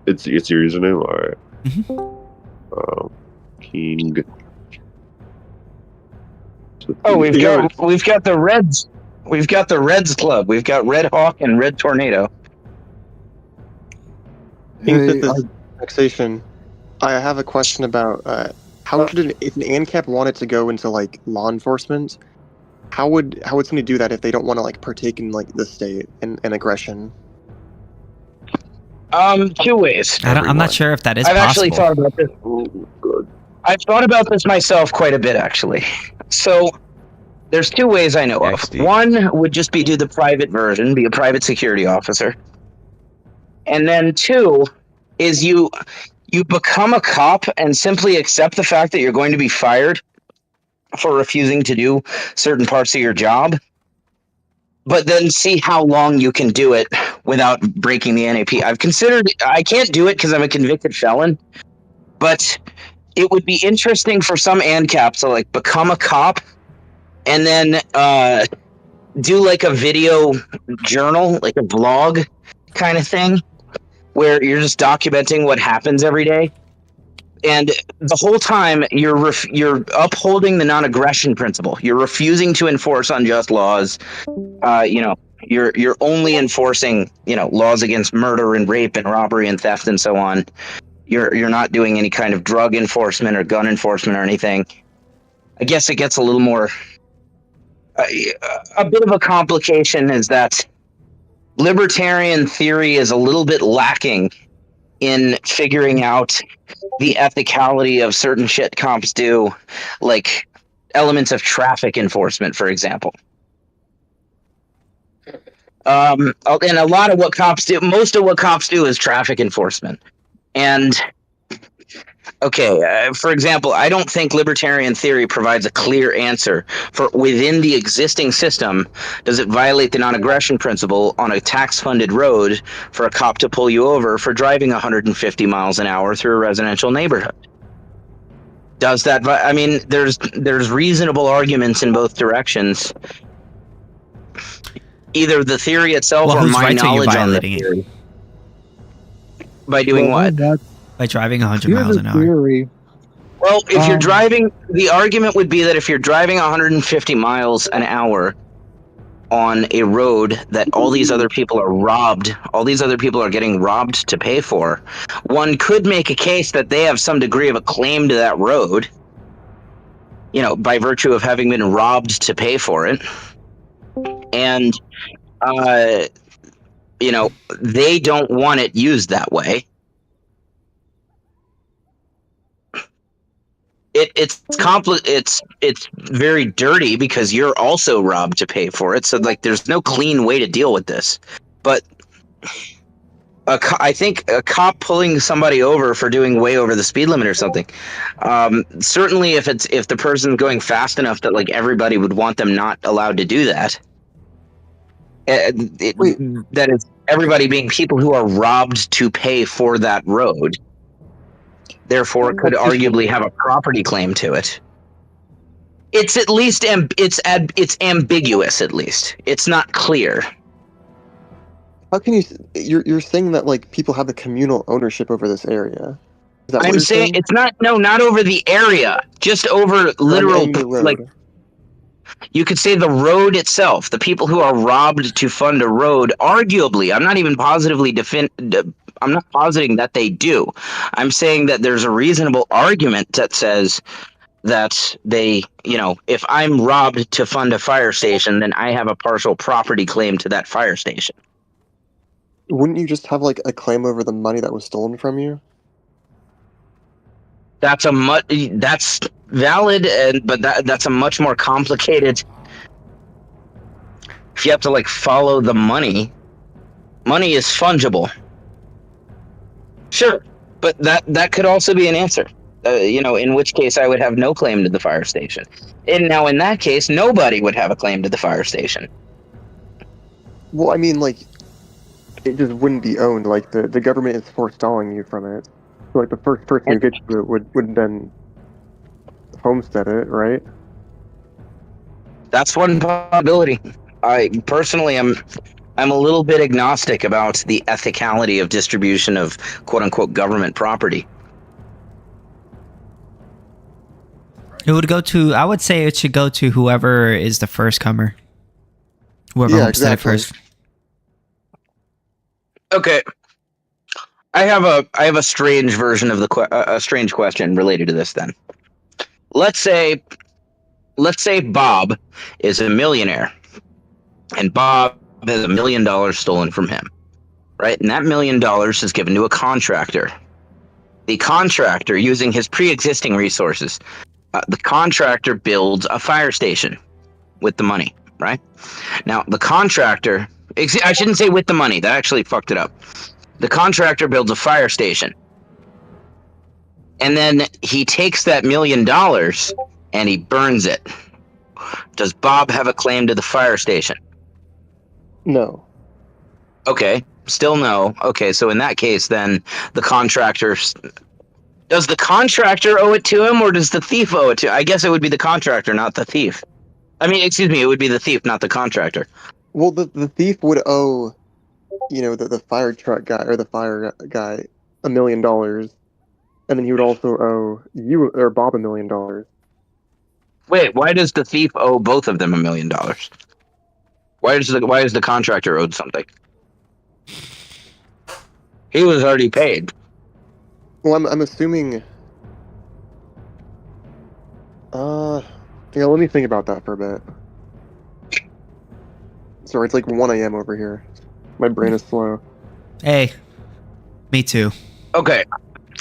It's your username. All right. Mhm. King. Oh, we've got the Reds. We've got the Reds Club. We've got Red Hawk and Red Tornado. Hey, taxation. I have a question about how should if an ANCAP wanted to go into like law enforcement, how would somebody do that if they don't want to like partake in like the state and aggression? Two ways. I'm Everyone. not sure if that is I've possible. actually thought about this. I've thought about this myself quite a bit, actually. So there's two ways I know of. XD. One would just be do the private version, be a private security officer, and then two is you become a cop and simply accept the fact that you're going to be fired for refusing to do certain parts of your job, but then see how long you can do it without breaking the NAP. I can't do it because I'm a convicted felon, but it would be interesting for some ANCAPs to like become a cop and then do like a video journal, like a vlog kind of thing, where you're just documenting what happens every day. And the whole time you're upholding the non-aggression principle. You're refusing to enforce unjust laws. You're only enforcing laws against murder and rape and robbery and theft and so on. You're not doing any kind of drug enforcement or gun enforcement or anything. I guess it gets a little more. A bit of a complication is that libertarian theory is a little bit lacking in figuring out the ethicality of certain shit cops do, like elements of traffic enforcement, for example. And a lot of what cops do, most of what cops do is traffic enforcement. And okay, for example, I don't think libertarian theory provides a clear answer for within the existing system. Does it violate the non-aggression principle on a tax-funded road for a cop to pull you over for driving 150 miles an hour through a residential neighborhood? Does that? I mean, there's reasonable arguments in both directions. Either the theory itself or whose my rights are you knowledge on the violating it? theory. By doing what? By driving 100 Here's miles a an hour. theory. Well, if you're Um, driving, the argument would be that if you're driving 150 miles an hour on a road that all these other people are robbed, all these other people are getting robbed to pay for, one could make a case that they have some degree of a claim to that road, by virtue of having been robbed to pay for it. And, they don't want it used that way. It's very dirty because you're also robbed to pay for it. So like, there's no clean way to deal with this. But I think a cop pulling somebody over for doing way over the speed limit or something, certainly if the person's going fast enough that like everybody would want them not allowed to do that. That is everybody being people who are robbed to pay for that road. Therefore, it could arguably have a property claim to it. It's at least it's ambiguous. At least it's not clear. How can you're saying that like people have the communal ownership over this area? Is that what I'm you're saying it's not over the area, just over literal the road. like. You could say the road itself. The people who are robbed to fund a road, arguably, I'm not even positively I'm not positing that they do. I'm saying that there's a reasonable argument that says that they, if I'm robbed to fund a fire station, then I have a partial property claim to that fire station. Wouldn't you just have like a claim over the money that was stolen from you? That's valid, but that's a much more complicated. If you have to like follow the money is fungible. Sure, but that could also be an answer. In which case I would have no claim to the fire station. And now in that case, nobody would have a claim to the fire station. Well, I mean, like, it just wouldn't be owned. Like, the government is forestalling you from it. So, like, the first person who gets to it would then homestead it, right? That's one possibility. I personally am. I'm a little bit agnostic about the ethicality of distribution of quote-unquote government property. It would go to. I would say it should go to whoever is the first comer. Whoever Yeah, homesteaded exactly. first. Okay, I have a strange version of a strange question related to this. Then, let's say Bob is a millionaire, and Bob has $1 million stolen from him, right? And that $1 million is given to a contractor. The contractor, using his pre-existing resources, the contractor builds a fire station with the money, right? Now, the contractor, I shouldn't say with the money, that actually fucked it up. The contractor builds a fire station. And then he takes that $1 million and he burns it. Does Bob have a claim to the fire station? No. Okay, still no. Okay, so in that case, then the contractor... Does the contractor owe it to him, or does the thief owe it to him? I guess it would be the contractor, not the thief. I mean, excuse me, it would be the thief, not the contractor. Well, the thief would owe, the fire truck guy or the fire guy $1 million, and then he would also owe you or Bob $1 million. Wait, why does the thief owe both of them $1 million? Why is the contractor owed something? He was already paid. Well, I'm assuming. Yeah. Let me think about that for a bit. Sorry, it's like 1 a.m. over here. My brain is slow. Hey, me too. Okay,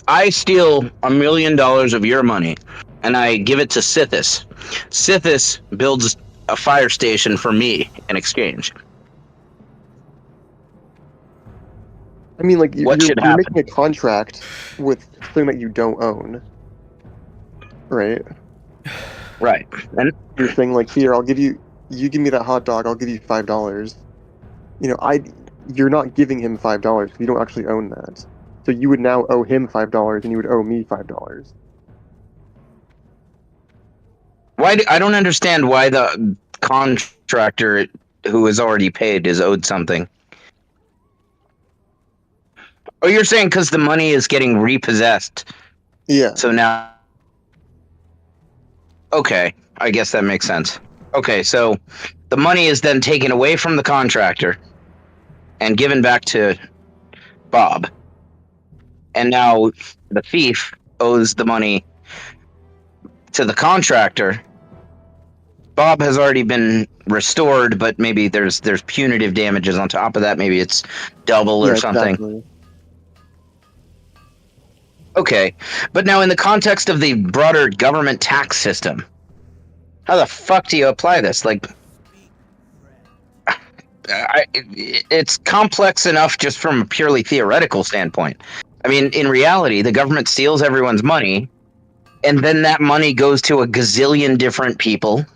I steal $1 million of your money, and I give it to Sithis. Sithis builds a fire station for me in exchange. I mean, like, What should you're happen? making a contract with something that you don't own, right? Right. And You're saying, like, here, you give me that hot dog, I'll give you $5. You're not giving him $5 because you don't actually own that. So you would now owe him $5, and you would owe me $5. I don't understand why the contractor who is already paid is owed something. Oh, you're saying because the money is getting repossessed. Yeah. So now... Okay, I guess that makes sense. Okay, so the money is then taken away from the contractor and given back to Bob. And now the thief owes the money to the contractor. Bob has already been restored, but maybe there's punitive damages on top of that. Maybe it's double or something. Exactly. Okay, but now in the context of the broader government tax system, how the fuck do you apply this? Like, it's complex enough just from a purely theoretical standpoint. I mean, in reality, the government steals everyone's money, and then that money goes to a gazillion different people,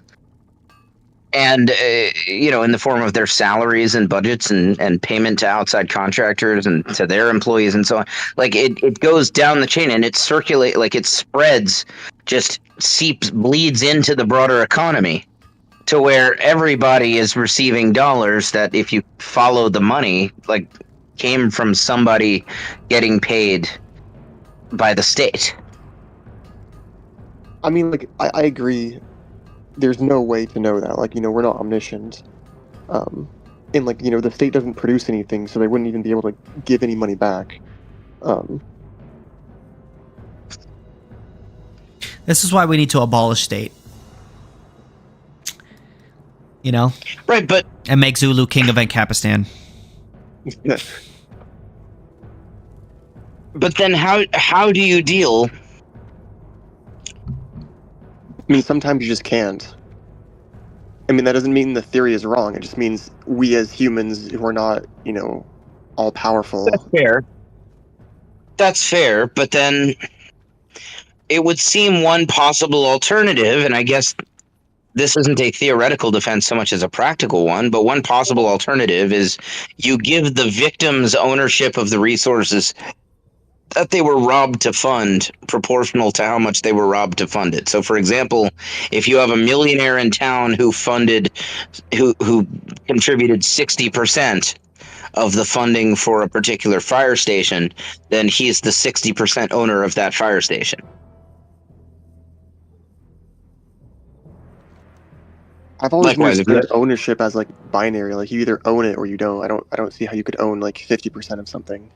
and, in the form of their salaries and budgets and payment to outside contractors and to their employees and so on. Like, it goes down the chain and it spreads, just bleeds into the broader economy to where everybody is receiving dollars that, if you follow the money, like, came from somebody getting paid by the state. I mean, like, I agree. There's no way to know that. Like, we're not omniscient. And, like, the state doesn't produce anything, so they wouldn't even be able to give any money back. This is why we need to abolish state. You know? Right, but And make Zulu king of Ancapistan. but then how do you deal? I mean, sometimes you just can't. I mean, that doesn't mean the theory is wrong. It just means we as humans who are not, all powerful. That's fair. That's fair, but then it would seem one possible alternative, and I guess this isn't a theoretical defense so much as a practical one, but one possible alternative is you give the victims ownership of the resources that they were robbed to fund proportional to how much they were robbed to fund it. So for example, if you have a millionaire in town who contributed 60% of the funding for a particular fire station, then he's the 60% owner of that fire station. I've always Likewise, if understood ownership as like binary. Like you either own it or you don't. I don't see how you could own like 50% of something.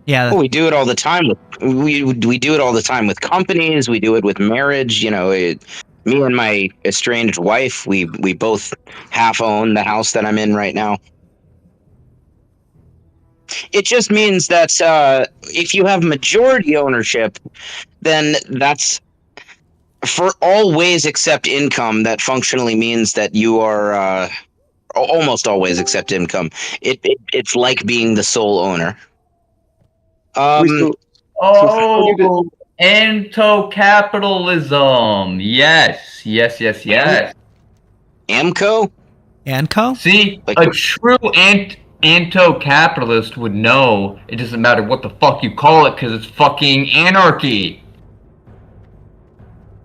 Yeah. well, we do it all the time. We do it all the time with companies. We do it with marriage. Me and my estranged wife, we both half own the house that I'm in right now. It just means that if you have majority ownership, then that's for all ways except income. That functionally means that you are almost always except income. It's like being the sole owner. Wait, so how do you get? Oh, anto-capitalism. Yes. AMCO? Anco? See, Like- a true anto-capitalist would know it doesn't matter what the fuck you call it because it's fucking anarchy.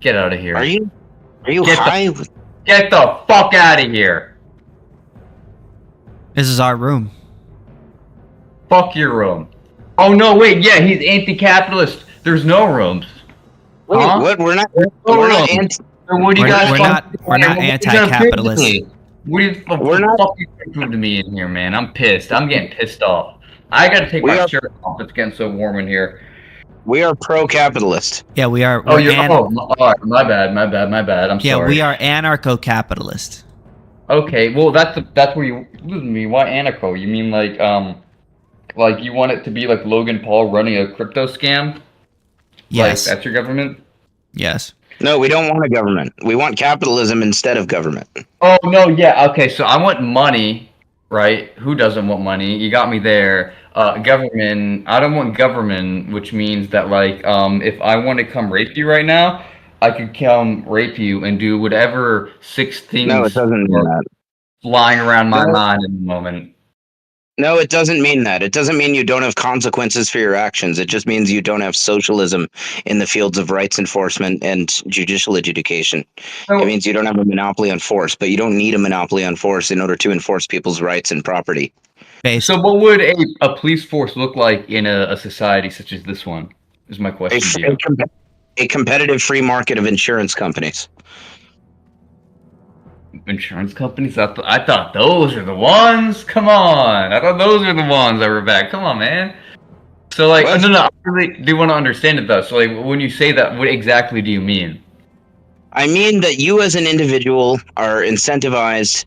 Get out of here. Are you Get high? Get the fuck out of here. This is our room. Fuck your room. Oh no, wait, yeah, he's anti-capitalist. There's no rooms. Wait, Huh? what? We're not rooms. anti. Or what do you We're- guys we're fucking- not what are you gonna anti-capitalist. prove to me? What do you We're not- fuck you gonna prove to me in here, man? I'm pissed. I'm getting pissed off. I gotta take We my are- shirt off. It's getting so warm in here. We are pro-capitalist. Yeah, we are. Oh, we're you're. an- All right, my bad. I'm yeah, sorry. we are anarcho-capitalist. Okay, well that's where you losing me. Why anarcho? You mean like you want it to be like Logan Paul running a crypto scam? Yes. Like that's your government? Yes. No, we don't want a government. We want capitalism instead of government. Oh no, yeah, okay, so I want money, right? Who doesn't want money? You got me there. Government, I don't want government, which means that like if I want to come rape you right now, I could come rape you and do whatever 6 things No, it doesn't mean that. flying around my No. mind in the moment. No, it doesn't mean that. It doesn't mean you don't have consequences for your actions. It just means you don't have socialism in the fields of rights enforcement and judicial adjudication. So, It means you don't have a monopoly on force, but you don't need a monopoly on force in order to enforce people's rights and property. Based. so what would a police force look like in a society such as this one? Is my A, question to a you. com- a competitive free market of insurance companies. Insurance companies? I thought those are the ones. Come on, I thought those are the ones that were back. Come on, man. So like, What? no, I really do want to understand it though. So like, when you say that, what exactly do you mean? I mean that you as an individual are incentivized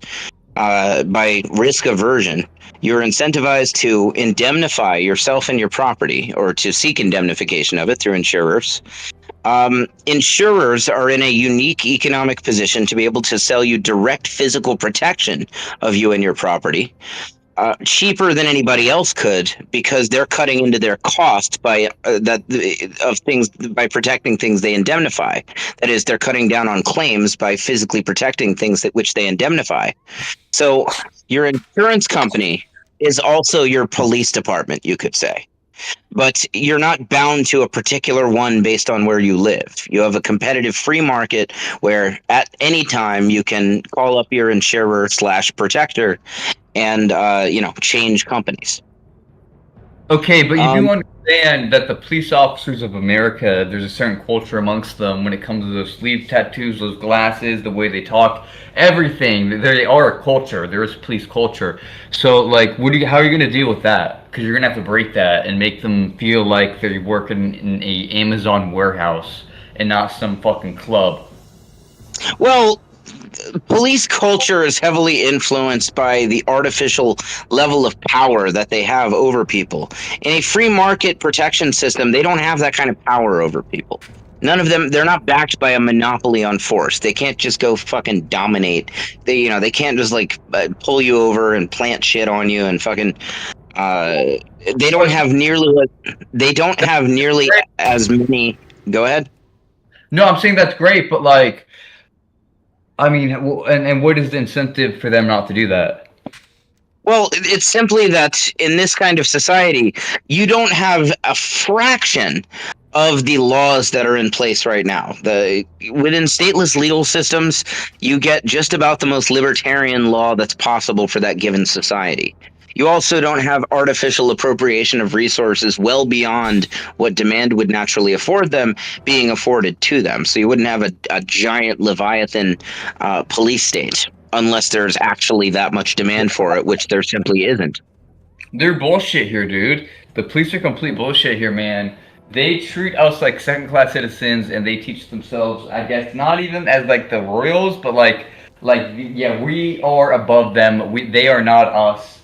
by risk aversion. You're incentivized to indemnify yourself and your property, or to seek indemnification of it through insurers. Insurers are in a unique economic position to be able to sell you direct physical protection of you and your property, cheaper than anybody else could, because they're cutting into their cost by by protecting things they indemnify. That is, they're cutting down on claims by physically protecting things which they indemnify. So your insurance company is also your police department, you could say. But you're not bound to a particular one based on where you live. You have a competitive free market where at any time you can call up your insurer/protector and change companies. Okay, but you do understand that the police officers of America, there's a certain culture amongst them when it comes to those sleeve tattoos, those glasses, the way they talk, everything. They are a culture. There is police culture. So, like, how are you going to deal with that? Because you're going to have to break that and make them feel like they're working in a Amazon warehouse and not some fucking club. Well, police culture is heavily influenced by the artificial level of power that they have over people. In a free market protection system, they don't have that kind of power over people. None of them, they're not backed by a monopoly on force. They can't just go fucking dominate. They can't just like pull you over and plant shit on you and fucking they don't have nearly as many. Go ahead. No, I'm saying that's great, but like, I mean, and what is the incentive for them not to do that? Well, it's simply that in this kind of society, you don't have a fraction of the laws that are in place right now. Within stateless legal systems, you get just about the most libertarian law that's possible for that given society. You also don't have artificial appropriation of resources well beyond what demand would naturally afford them being afforded to them. So you wouldn't have a giant Leviathan police state unless there's actually that much demand for it, which there simply isn't. They're bullshit here, dude. The police are complete bullshit here, man. They treat us like second-class citizens, and they teach themselves, I guess, not even as like the royals, but like yeah, we are above them. They are not us.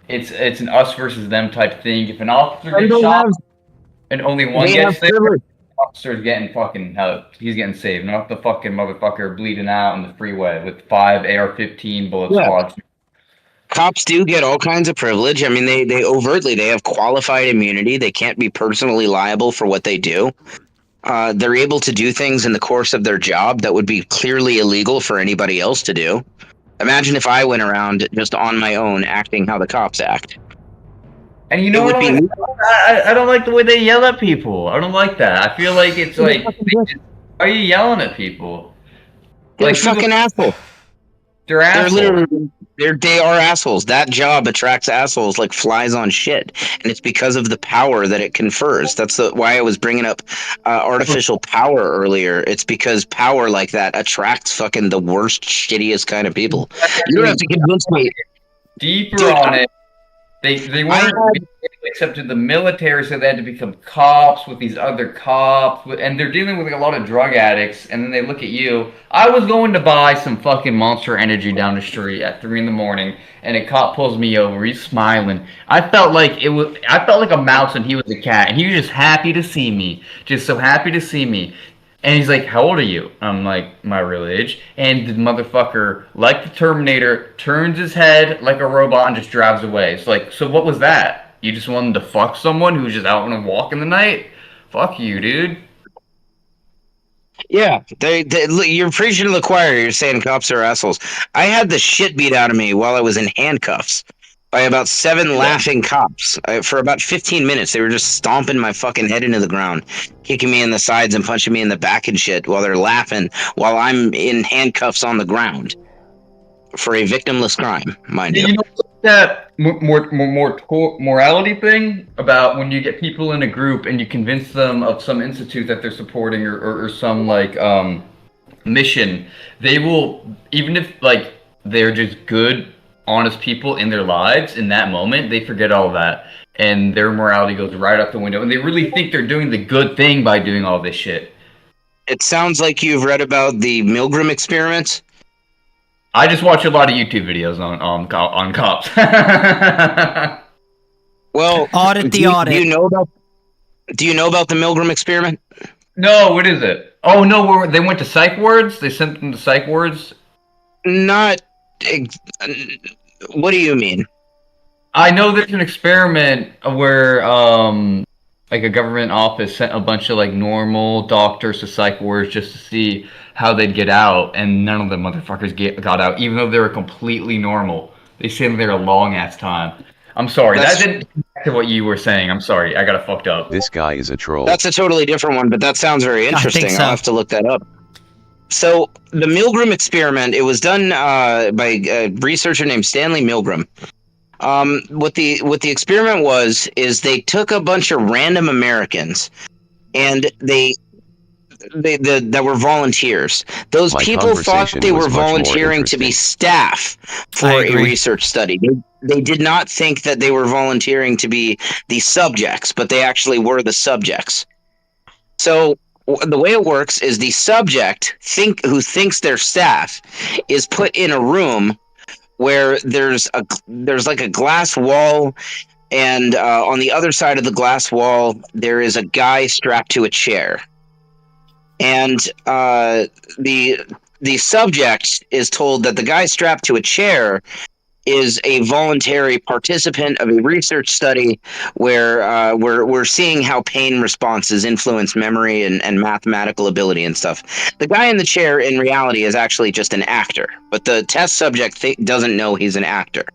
It's an us versus them type thing. If an officer gets shot and only one gets saved, the officer's getting fucking help. He's getting saved, not the fucking motherfucker bleeding out on the freeway with 5 AR-15 bullets lodged. Cops do get all kinds of privilege. I mean, they overtly, they have qualified immunity. They can't be personally liable for what they do. They're able to do things in the course of their job that would be clearly illegal for anybody else to do. Imagine if I went around just on my own acting how the cops act. And you know what? I don't like the way they yell at people. I don't like that. I feel like it's like, why are you yelling at people? They're fucking assholes. They're assholes. They are assholes. That job attracts assholes like flies on shit, and it's because of the power that it confers. That's why I was bringing up artificial power earlier. It's because power like that attracts fucking the worst, shittiest kind of people. You don't have to convince me. Deeper on it. They weren't accepted the military, so they had to become cops with these other cops, and they're dealing with like a lot of drug addicts, and then they look at you. I was going to buy some fucking Monster Energy down the street at 3 in the morning, and a cop pulls me over. He's smiling. I felt like a mouse and he was a cat, and he was just happy to see me, just so happy to see me. And he's like, "How old are you?" I'm like, "My real age." And the motherfucker, like the Terminator, turns his head like a robot and just drives away. It's like, so what was that? You just wanted to fuck someone who was just out on a walk in the night? Fuck you, dude. Yeah, you're preaching to the choir. You're saying cops are assholes. I had the shit beat out of me while I was in handcuffs by about 7 laughing cops. For about 15 minutes, they were just stomping my fucking head into the ground, kicking me in the sides and punching me in the back and shit while they're laughing while I'm in handcuffs on the ground for a victimless crime, mind you. You know that morality thing about when you get people in a group and you convince them of some institute that they're supporting or some like mission, they will, even if like they're just good, honest people in their lives, in that moment they forget all of that and their morality goes right out the window, and they really think they're doing the good thing by doing all this shit. It sounds like you've read about the Milgram experiment. I just watch a lot of YouTube videos on cops. Well, audit. Do you know about the Milgram experiment? No, what is it? Oh no, they went to psych wards. They sent them to psych wards. Not. What do you mean? I know there's an experiment where like a government office sent a bunch of like normal doctors to psych wards just to see how they'd get out, and none of the motherfuckers got out, even though they were completely normal. They stayed there a long ass time. I'm sorry, that didn't connect to what you were saying. I'm sorry, I got it fucked up. This guy is a troll. That's a totally different one, but that sounds very interesting. I'll have to look that up. So the Milgram experiment, it was done by a researcher named Stanley Milgram. What the experiment was is they took a bunch of random Americans, and that were volunteers. Those My people thought conversation they was were much more volunteering to be interesting. staff for I a agree. research study. They did not think that they were volunteering to be the subjects, but they actually were the subjects. So the way it works is the subject who thinks they're staff is put in a room where there's like a glass wall, and on the other side of the glass wall there is a guy strapped to a chair, and the subject is told that the guy strapped to a chair is a voluntary participant of a research study where we're seeing how pain responses influence memory and mathematical ability and stuff. The guy in the chair in reality is actually just an actor, but the test subject doesn't know he's an actor.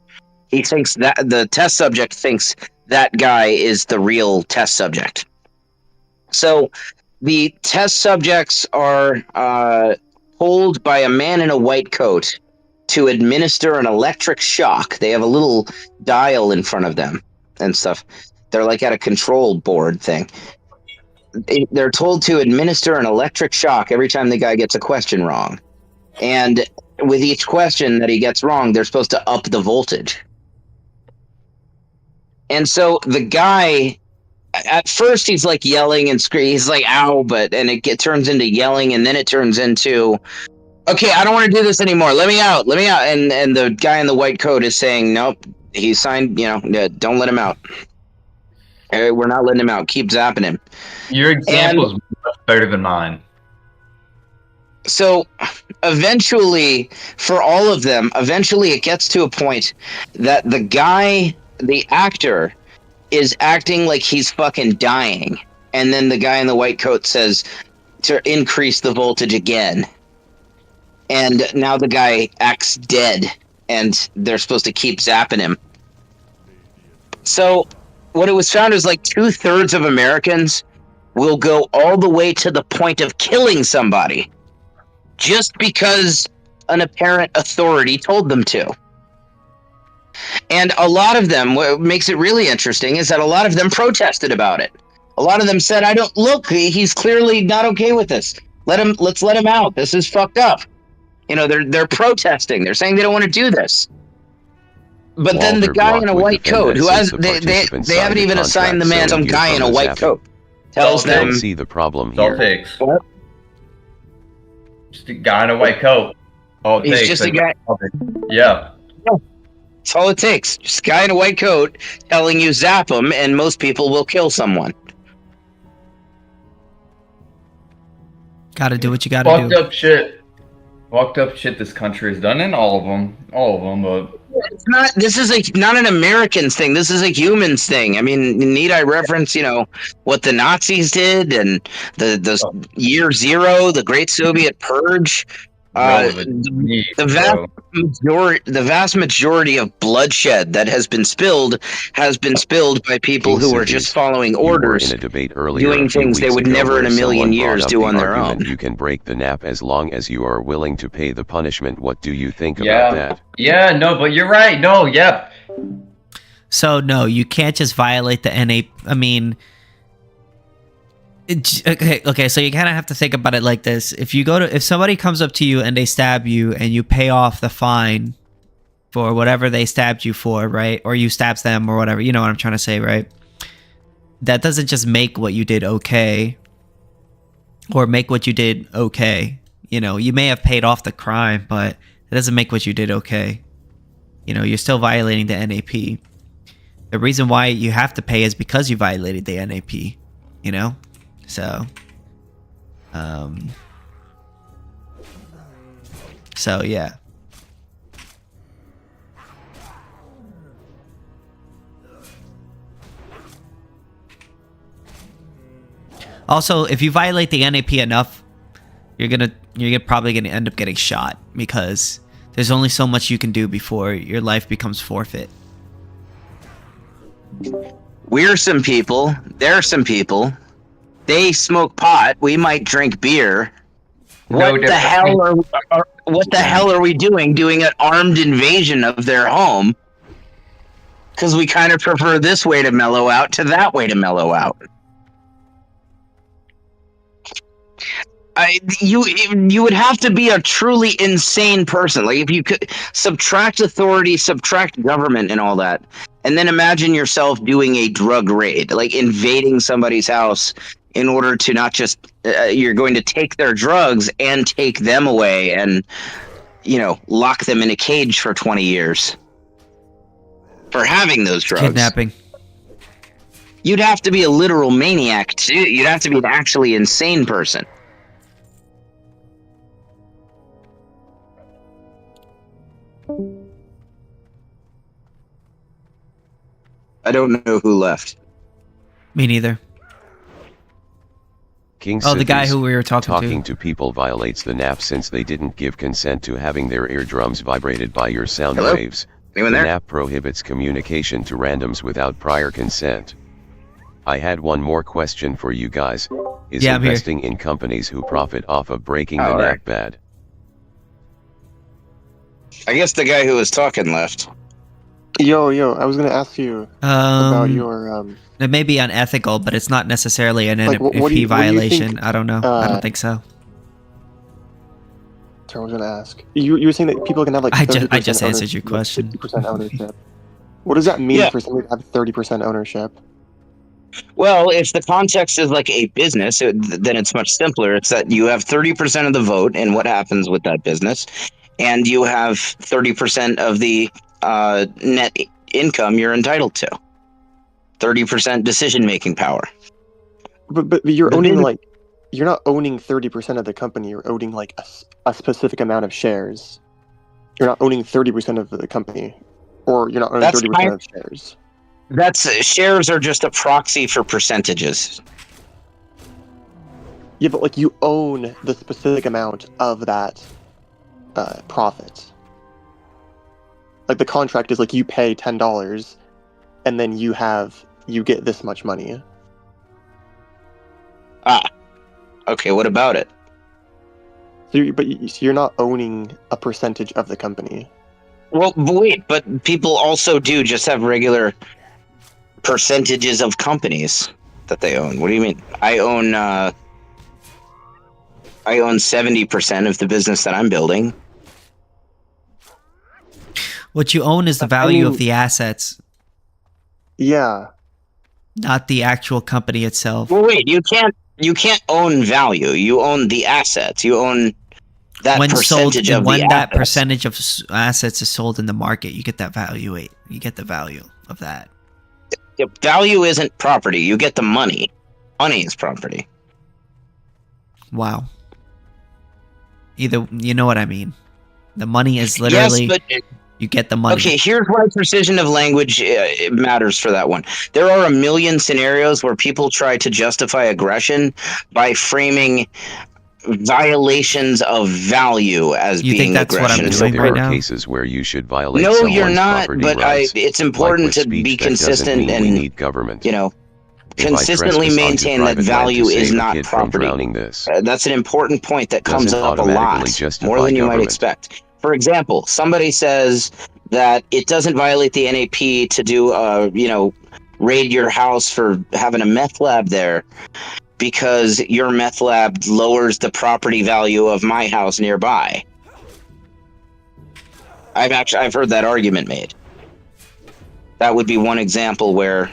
He thinks that the test subject thinks that guy is the real test subject. So the test subjects are told by a man in a white coat to administer an electric shock. They have a little dial in front of them and stuff. They're like at a control board thing. They're told to administer an electric shock every time the guy gets a question wrong. And with each question that he gets wrong, they're supposed to up the voltage. And so the guy, at first he's like yelling and screaming. He's like, ow, and it turns into yelling, and then it turns into, okay, I don't want to do this anymore. Let me out. And the guy in the white coat is saying, nope, he signed, don't let him out. We're not letting him out. Keep zapping him. Your example is much better than mine. So eventually, for all of them, it gets to a point that the guy, the actor, is acting like he's fucking dying. And then the guy in the white coat says to increase the voltage again. And now the guy acts dead, and they're supposed to keep zapping him. So what it was found is like 2/3 of Americans will go all the way to the point of killing somebody just because an apparent authority told them to. And a lot of them, what makes it really interesting is that a lot of them protested about it. A lot of them said, he's clearly not okay with this. Let's let him out. This is fucked up. They're protesting. They're saying they don't want to do this. But then the guy in a white coat, who has they haven't even assigned the man, some guy in a white coat, tells them. I don't see the problem That's all it here. takes. What? Just a guy in a white coat. All it He's takes. just a guy. Yeah. That's all it takes. Just a guy in a white coat telling you zap him, and most people will kill someone. Gotta do what you gotta do. Fucked up shit this country has done, and all of them, but It's not. This is not an Americans thing. This is a humans thing. I mean, need I reference, what the Nazis did and the year zero, the Great Soviet Purge. The vast majority of bloodshed that has been spilled by people who were just following orders, in a debate earlier doing things they would never in a million years do on their own. You can break the nap as long as you are willing to pay the punishment. What do you think about that? Yeah, no, but you're right. No, yeah. So no, you can't just violate the NA. I mean, okay. So you kind of have to think about it like this: if somebody comes up to you and they stab you, and you pay off the fine for whatever they stabbed you for, right? Or you stabs them or whatever. You know what I'm trying to say, right? That doesn't just make what you did okay, or make what you did okay. You may have paid off the crime, but it doesn't make what you did okay. You're still violating the NAP. The reason why you have to pay is because you violated the NAP. So, yeah. Also, if you violate the NAP enough, you're probably gonna end up getting shot, because there's only so much you can do before your life becomes forfeit. We're some people. They're some people. They smoke pot. We might drink beer. What the hell are we doing? Doing an armed invasion of their home? Because we kind of prefer this way to mellow out to that way to mellow out. You would have to be a truly insane person. Like, if you could subtract authority, subtract government and all that, and then imagine yourself doing a drug raid, like invading somebody's house in order to not just you're going to take their drugs and take them away and, you know, lock them in a cage for 20 years for having those drugs. Kidnapping. You'd have to be a literal maniac too. You'd have to be an actually insane person. I don't know who left. Me neither. KingSithis, the guy who we were talking to people violates the NAP since they didn't give consent to having their eardrums vibrated by your sound Hello? waves. Anyone The there? NAP prohibits communication to randoms without prior consent. I had one more question for you guys. Is Yeah, I'm here. investing in companies who profit off of breaking the All right. NAP bad? I guess the guy who was talking left. Yo, I was gonna ask you about your It may be unethical, but it's not necessarily an Like, what do NFP you violation. think, I don't know. I don't think so. I was gonna ask. You were saying that people can have like I 30% just answered your ownership, question. 50% ownership. What does that mean Yeah. for somebody to have 30% ownership? Well, if the context is like a business, then it's much simpler. It's that you have 30% of the vote in what happens with that business, and you have 30% of the net income you're entitled to. 30% decision-making power. But you're The owning business- like you're not owning 30% of the company. You're owning like a specific amount of shares. You're not owning 30% of the company, or you're not owning That's 30% of shares. Shares are just a proxy for percentages. Yeah, but like you own the specific amount of that profit. Like the contract is like you pay $10, and then you get this much money. Okay, what about it? So you're not owning a percentage of the company. Well, wait, but people also do just have regular percentages of companies that they own. What do you mean? I own 70% of the business that I'm building. What you own is the value of the assets, Yeah. not the actual company itself. Well, wait, you can't own value. You own the assets. You own that percentage of the when that assets. percentage of assets is sold in the market, you get that value. You get the value of that. Yeah, value isn't property. You get the money. Money is property. Wow. You know what I mean. The money is literally, Yes, but you get the money. okay, here's why precision of language matters for that one. There are a million scenarios where people try to justify aggression by framing violations of value as You being think that's what I'm aggression. doing There right are now? cases where you should violate No, someone's you're not. property But rights. it's Like important with to speech, be that doesn't consistent mean and we need government. you know, If I consistently trespass onto maintain that private land value to is save a not kid from property. drowning this That's an important point that comes doesn't up a automatically lot, justify more than you might government. expect. For example, somebody says that it doesn't violate the NAP to do, raid your house for having a meth lab there because your meth lab lowers the property value of my house nearby. I've heard that argument made. That would be one example where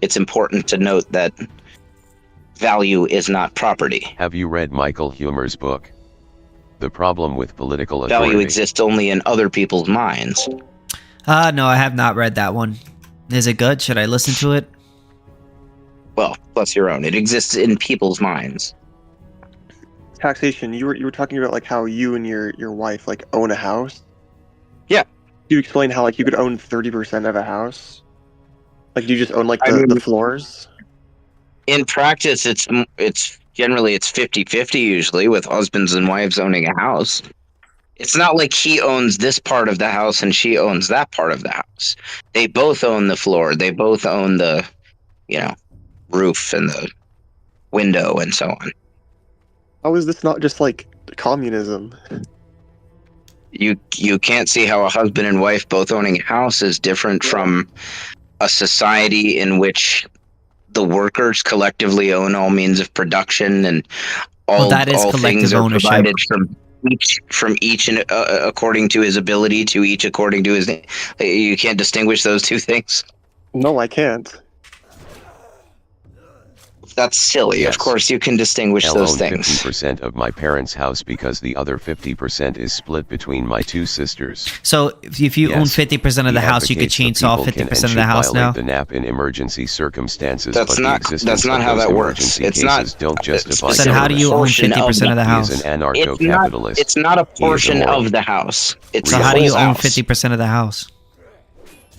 it's important to note that value is not property. Have you read Michael Huemer's book? The Problem with Political Authority. Value exists only in other people's minds. No, I have not read that one. Is it good? Should I listen to it? Well, plus your own. It exists in people's minds. Taxation. You were talking about like how you and your wife like own a house. Yeah. Do you explain how like you could own 30% of a house? Like, do you just own like I mean, the floors? In practice, it's generally 50-50 usually, with husbands and wives owning a house. It's not like he owns this part of the house and she owns that part of the house. They both own the floor. They both own the, roof and the window and so on. How is this not just like communism? You can't see how a husband and wife both owning a house is different from a society in which the workers collectively own all means of production and all, that is all collective things are ownership. provided from each and according to his ability, to each according to his. You can't distinguish those two things. No, I can't. That's silly. Yes. Of course, you can distinguish I'll those own things. 50% of my parents' house because the other 50% is split between my two sisters. So if you own 50% of the house, you could chainsaw 50% of the house now. The NAP in emergency circumstances, That's but not. the existence That's not of how those that works. emergency It's cases not. don't justify. Then how do you own 50% of the He house? is an It's anarcho-capitalist. It's not a He is portion immoral. of the house. It's So the how do whole you own house. 50% of the house?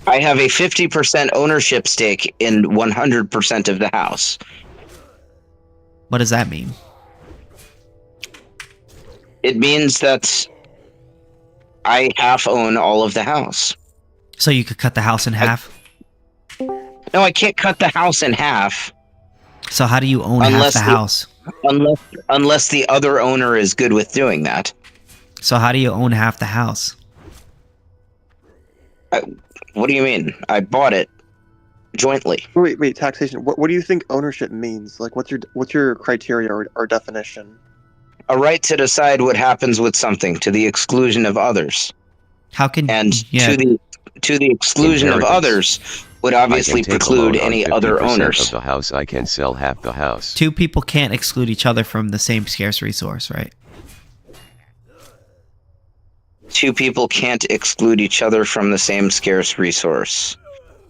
I have a 50% ownership stake in 100% of the house. What does that mean? It means that I half own all of the house. So you could cut the house in half? No, I can't cut the house in half So how do you own half Unless the the- house? unless the other owner is good with doing that. So how do you own half the house? What do you mean? I bought it jointly. Wait, taxation. What do you think ownership means? Like, what's your criteria or definition? A right to decide what happens with something to the exclusion of others. How can And yeah, to the exclusion of Inheritance. others would I obviously can take a preclude loan on any 50% other of owners. the house. I can sell half the house. two people can't exclude each other from the same scarce resource, right? Two people can't exclude each other from the same scarce resource.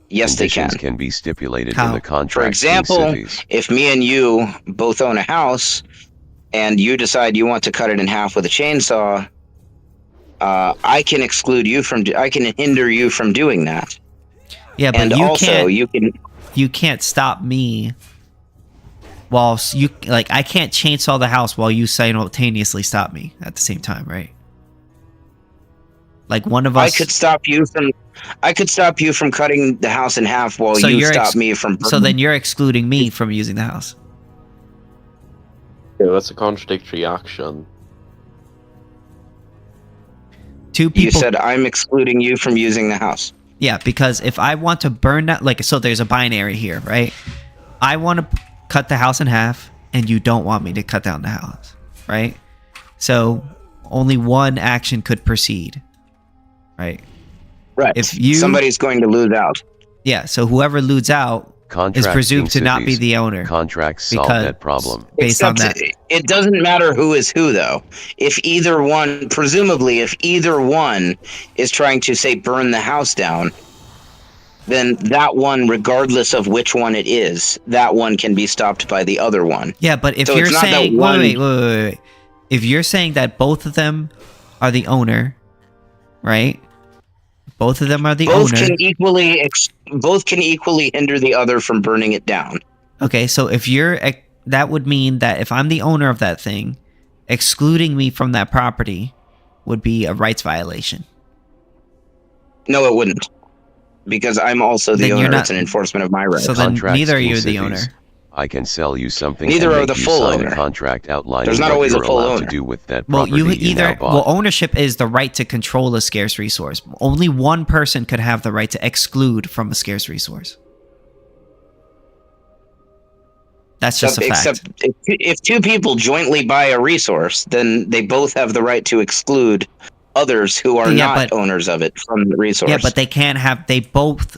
Yes, they can. Conditions can be stipulated How? in the contract. For example, KingSithis. if me and you both own a house, and you decide you want to cut it in half with a chainsaw, I can exclude you from. I can hinder you from doing that. Yeah, but And you also, can't you can. can't stop me whilst you like I can't chainsaw the house while you simultaneously stop me at the same time, right? Like one of us I could stop you from cutting the house in half while So you you're stop me from. So then you're excluding me from using the house. Yeah, that's a contradictory action. Two You people said I'm excluding you from using the house. Yeah, because if I want to burn that, like, so there's a binary here, right? I want to cut the house in half, and you don't want me to cut down the house, right? So only one action could proceed, right? Right. If you- Somebody's going to lose out. Yeah, so whoever loses out is presumed to not be KingSithis. the owner. Contracts solve because- that problem. Based on Except that. it doesn't matter who is who, though. If either one, presumably, if either one is trying to, say, burn the house down, then that one, regardless of which one it is, that one can be stopped by the other one. Yeah, but if So you're it's not that saying one- wait. If you're saying that both of them are the owner, right? Both of them are the Both owner. can equally hinder the other from burning it down. Okay, so if you're that would mean that if I'm the owner of that thing, excluding me from that property would be a rights violation. No, it wouldn't. Because I'm also the Then you're owner. not- It's an enforcement of my rights. So then Contracts neither are you the KingSithis. owner. I can sell you something. Neither and are make the you full sign owner. a contract outlining There's not what always a you're full allowed owner. to do with that Well, property you now either bought. well, ownership is the right to control a scarce resource. Only one person could have the right to exclude from a scarce resource. That's just a fact. Except if two people jointly buy a resource, then they both have the right to exclude others who are Yeah, not but- owners of it from the resource. Yeah, but they both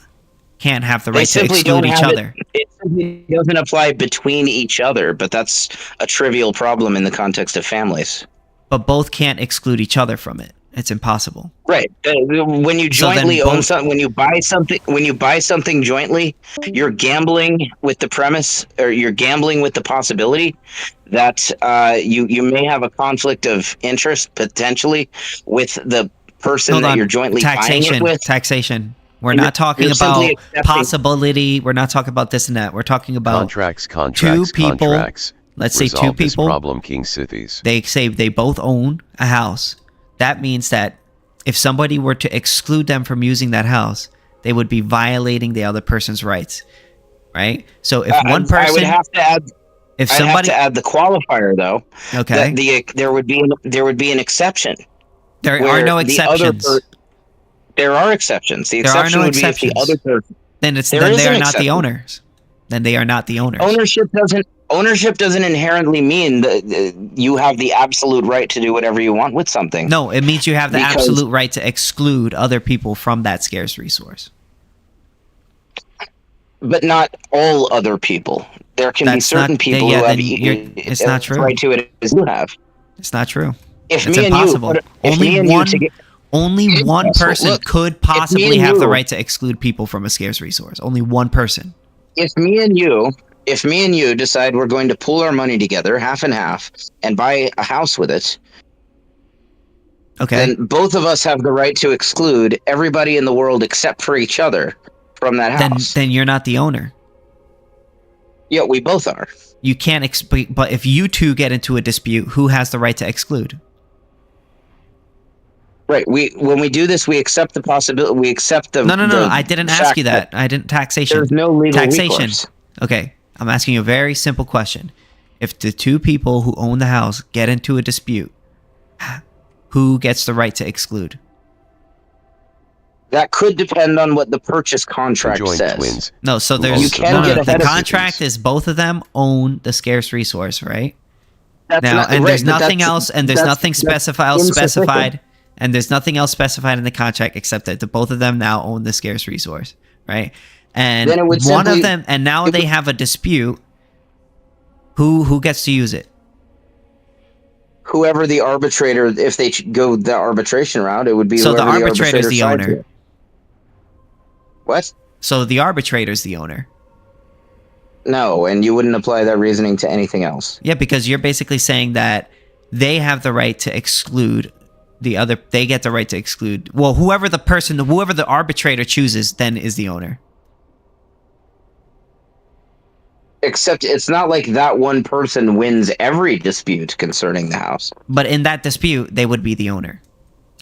can't have the They right to simply exclude don't each have other. It simply doesn't apply between each other, but that's a trivial problem in the context of families. But both can't exclude each other from it. It's impossible. Right. When you So then jointly own both- something, when you buy something jointly, you're gambling with the premise, or you're gambling with the possibility that you may have a conflict of interest potentially with the person Hold that on. you're jointly buying it with. Taxation. We're And not talking you're about simply accepting- possibility. We're not talking about this and that. We're talking about Contracts. two people. Contracts. Let's say Resolve two this people. problem, KingSithis. They say they both own a house. That means that if somebody were to exclude them from using that house, they would be violating the other person's rights, right? So if one person, I would have to add. if I'd somebody, have to add the qualifier though. okay, That there would be an exception. There where are no the other exceptions. there are exceptions. The There are exception no would be if exceptions. the other person Then There they is are an not the exception. owners. Then they are not the owners. ownership doesn't inherently mean that you have the absolute right to do whatever you want with something. No, it means you have the Because- absolute right to exclude other people from that scarce resource. But not all other people. There can be That's certain not- people yeah, who have then you're- it's not true. right to it as you have. It's not true. If It's me impossible. and you, if only me and one, you together, only one impossible. person Look, could possibly and have the you- right to exclude people from a scarce resource. Only one person. if me and you decide we're going to pool our money together, half and half, and buy a house with it, Okay. then both of us have the right to exclude everybody in the world except for each other from that house. Then you're not the owner. Yeah, we both are. You can't but if you two get into a dispute, who has the right to exclude? Right. When we do this, we accept the possibility. We accept the. No. the I didn't ask fact you that. I didn't taxation. There's no legal taxation. recourse. Okay, I'm asking you a very simple question. If the two people who own the house get into a dispute, who gets the right to exclude? That could depend on what the purchase contract Conjoined says. twins. No, so Who there's You can no, get the ahead of contract is both of them own the scarce resource, right? That's Now, not, and right, there's but nothing that's- else, and there's that's- nothing that's specified, insufficient. and there's nothing else specified in the contract except that the both of them now own the scarce resource, right? And Then it would one of simply- them, and now it they would- have a dispute. Who gets to use it? Whoever the arbitrator, if they go the arbitration route, it would be So the whoever arbitrator's arbitrator the sides owner. with. What? So the arbitrator's the owner. No, and you wouldn't apply that reasoning to anything else. Yeah, because you're basically saying that they have the right to exclude the other. They get the right to exclude. Well, whoever the arbitrator chooses, then is the owner. Except it's not like that one person wins every dispute concerning the house. But in that dispute, they would be the owner,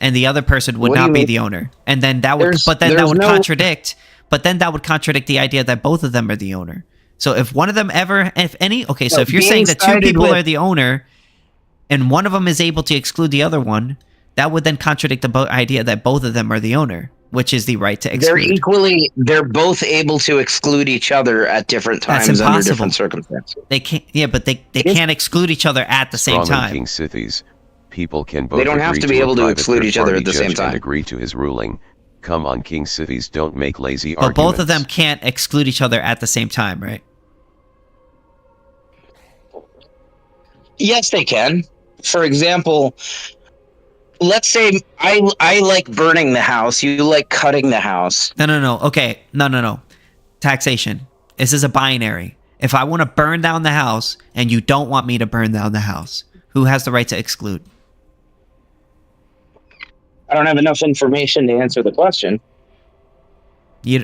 and the other person would What do not you be mean? the owner. And then that would, There's- but then that there's would no- contradict. But then that would contradict the idea that both of them are the owner. So if one of them okay, so No, if you're being saying that two sided people with- are the owner, and one of them is able to exclude the other one, that would then contradict the idea that both of them are the owner, which is the right to exclude. They're both able to exclude each other at different That's times under impossible. different circumstances. They can't. Yeah, but they If- can't exclude each other at the same Strong on time. KingSithis. People can both They don't have agree to be a able to private exclude each other third-party at the same judge and time. agree to his ruling. Come on, KingSithis, don't make lazy But arguments. both of them can't exclude each other at the same time, right? Yes, they can. For example, let's say I like burning the house, you like cutting the house. No. Okay, no. Taxation. This is a binary. If I want to burn down the house and you don't want me to burn down the house, who has the right to exclude? I don't have enough information to answer the question.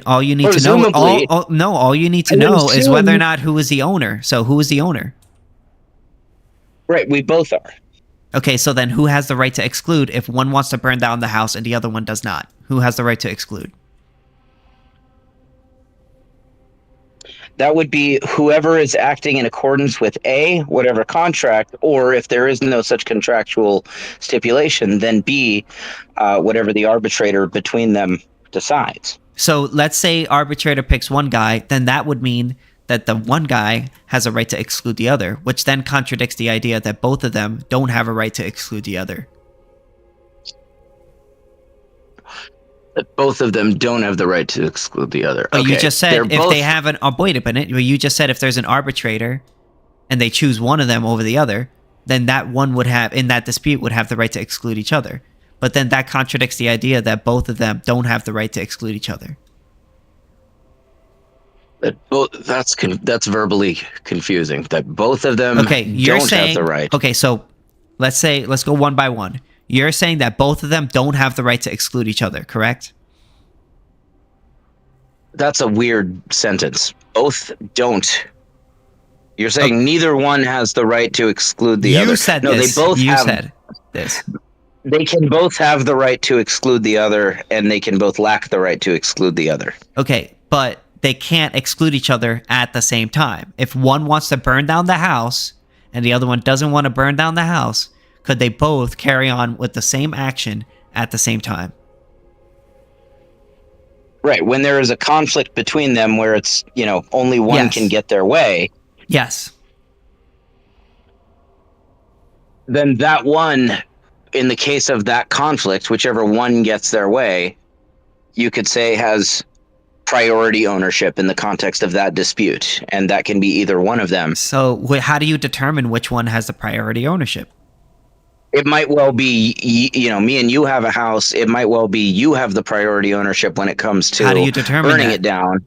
All you need to know. Presumably- All you need to I would know is whether or assume- not who is the owner. So who is the owner? Right, we both are. Okay, so then who has the right to exclude if one wants to burn down the house and the other one does not? Who has the right to exclude? That would be whoever is acting in accordance with A, whatever contract, or if there is no such contractual stipulation, then B, whatever the arbitrator between them decides. So let's say arbitrator picks one guy, then that would mean that the one guy has a right to exclude the other, which then contradicts the idea that both of them don't have a right to exclude the other. That both of them don't have the right to exclude the other. But you just said they're if both- they have an wait a minute, you just said if there's an arbitrator and they choose one of them over the other, then that one would have in that dispute would have the right to exclude each other. But then that contradicts the idea that both of them don't have the right to exclude each other. That's verbally confusing. That both of them Okay, you're don't saying have the right. Okay, so let's go one by one. You're saying that both of them don't have the right to exclude each other, correct? That's a weird sentence. Both don't. You're saying neither one has the right to exclude the other. You said no, this. they both you have. said this. They can both have the right to exclude the other, and they can both lack the right to exclude the other. Okay, but they can't exclude each other at the same time. If one wants to burn down the house and the other one doesn't want to burn down the house, could they both carry on with the same action at the same time? Right. When there is a conflict between them where it's, only one Yes. can get their way, Yes. then that one, in the case of that conflict, whichever one gets their way, you could say has priority ownership in the context of that dispute. And that can be either one of them. So how do you determine which one has the priority ownership? It might well be, me and you have a house. It might well be you have the priority ownership when it comes to How do you determine burning that? it down.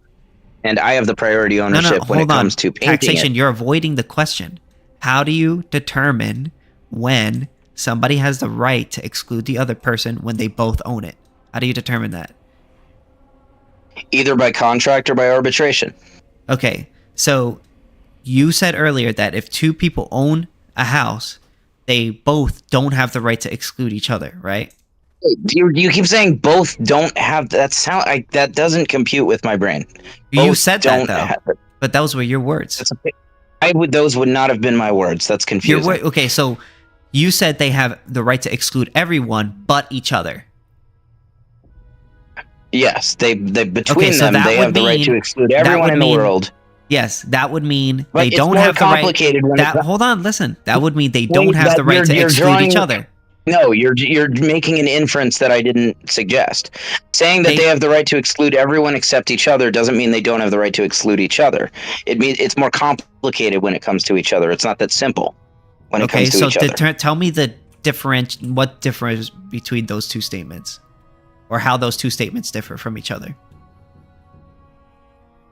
And I have the priority No, ownership when it hold on. comes to painting Taxation, it. you're avoiding the question. How do you determine when somebody has the right to exclude the other person when they both own it? How do you determine that? Either by contract or by arbitration. Okay, so you said earlier that if two people own a house, they both don't have the right to exclude each other, right? You keep saying both don't have that doesn't compute with my brain. You Both said that don't though, have it. but those were your words. Those would not have been my words. That's confusing. Okay, so you said they have the right to exclude everyone but each other. Yes, they between Okay, so them that they would have the right mean- to exclude that everyone would in the mean- world. Yes, that would mean But they it's don't more have the right. complicated when it- Hold on, listen. That would mean they Well, don't have that the right to you're exclude each drawing- other. No, you're making an inference that I didn't suggest. Saying that They- they have the right to exclude everyone except each other doesn't mean they don't have the right to exclude each other. It means it's more complicated when it comes to each other. It's not that simple when it Okay, comes to so each other. tell me what difference between those two statements, or how those two statements differ from each other.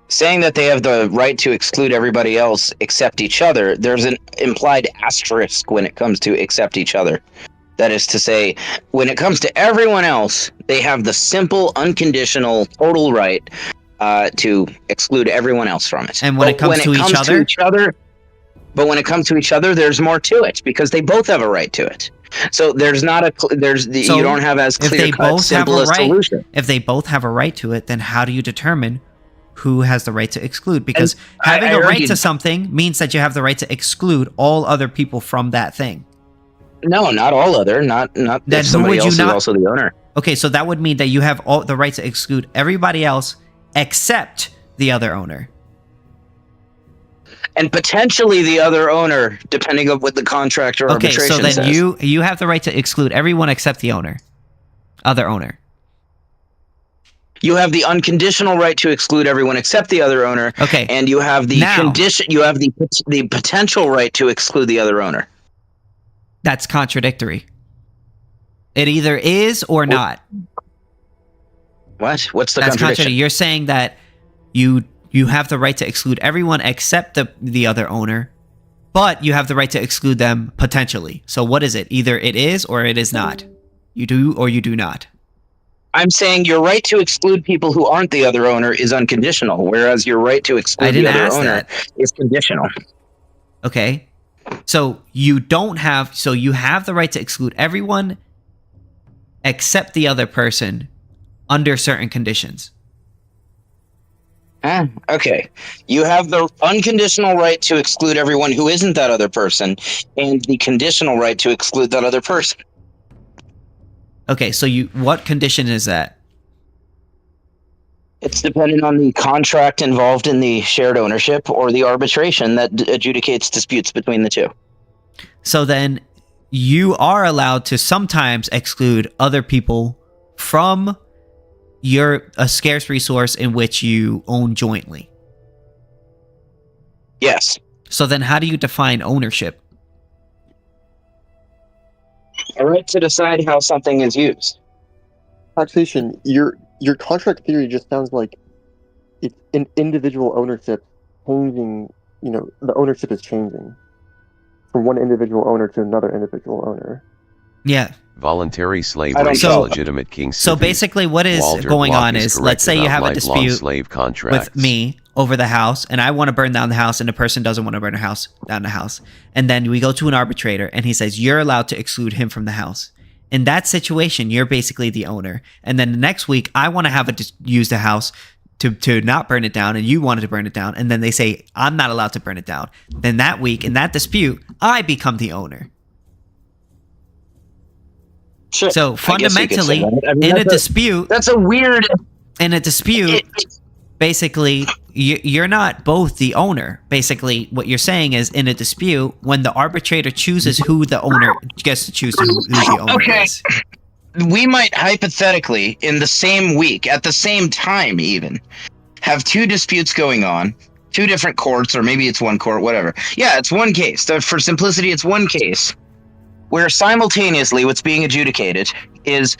Saying that they have the right to exclude everybody else except each other, there's an implied asterisk when it comes to except each other. That is to say, when it comes to everyone else, they have the simple, unconditional, total right to exclude everyone else from it. And when it comes to each other? But when it comes to each other, there's more to it because they both have a right to it. So there's not So you don't have as if they clear cut, both have simple a a right, solution. if they both have a right to it, then how do you determine who has the right to exclude? Because having I a right argued- to something means that you have the right to exclude all other people from that thing. No, not all other, not Then if who somebody would you else is not- also the owner. Okay, so that would mean that you have all the right to exclude everybody else except the other owner. And potentially the other owner, depending on what the contract or Okay, arbitration so then says. you have the right to exclude everyone except the other owner. You have the unconditional right to exclude everyone except the other owner. Okay. And you have the Now- condition. You have the potential right to exclude the other owner. That's contradictory. It either is or not. What? What's the That's contradiction? contradictory. You're saying that you have the right to exclude everyone except the other owner, but you have the right to exclude them potentially. So what is it? Either it is or it is not. You do or you do not. I'm saying your right to exclude people who aren't the other owner is unconditional, whereas your right to I exclude the didn't other ask owner that. is conditional. Okay. So you have the right to exclude everyone except the other person under certain conditions. Okay. You have the unconditional right to exclude everyone who isn't that other person, and the conditional right to exclude that other person. Okay, so what condition is that? It's dependent on the contract involved in the shared ownership or the arbitration that adjudicates disputes between the two. So then you are allowed to sometimes exclude other people from a scarce resource in which you own jointly. Yes. So then how do you define ownership? A right to decide how something is used. Taxation, your contract theory just sounds like it's an individual ownership changing, the ownership is changing from one individual owner to another individual owner. Yeah. Voluntary I slavery don't is know. legitimate KingSithis. So basically what is Walter going Block on is, correct let's say you about have a lifelong dispute slave contracts. with me over the house, and I want to burn down the house, and the person doesn't want to burn down the house. And then we go to an arbitrator, and he says, you're allowed to exclude him from the house. In that situation, you're basically the owner. And then the next week, I want to use the house to not burn it down, and you wanted to burn it down. And then they say, I'm not allowed to burn it down. Then that week, in that dispute, I become the owner. Sure. So I guess you could say fundamentally, that. I mean, in a that's dispute, that's a weird. basically, you're not both the owner. Basically, what you're saying is, in a dispute, when the arbitrator chooses who the owner gets to choose who the owner Okay. is. We might hypothetically, in the same week, at the same time, even have two disputes going on, two different courts, or maybe it's one court, whatever. Yeah, it's one case. For simplicity, it's one case where simultaneously what's being adjudicated is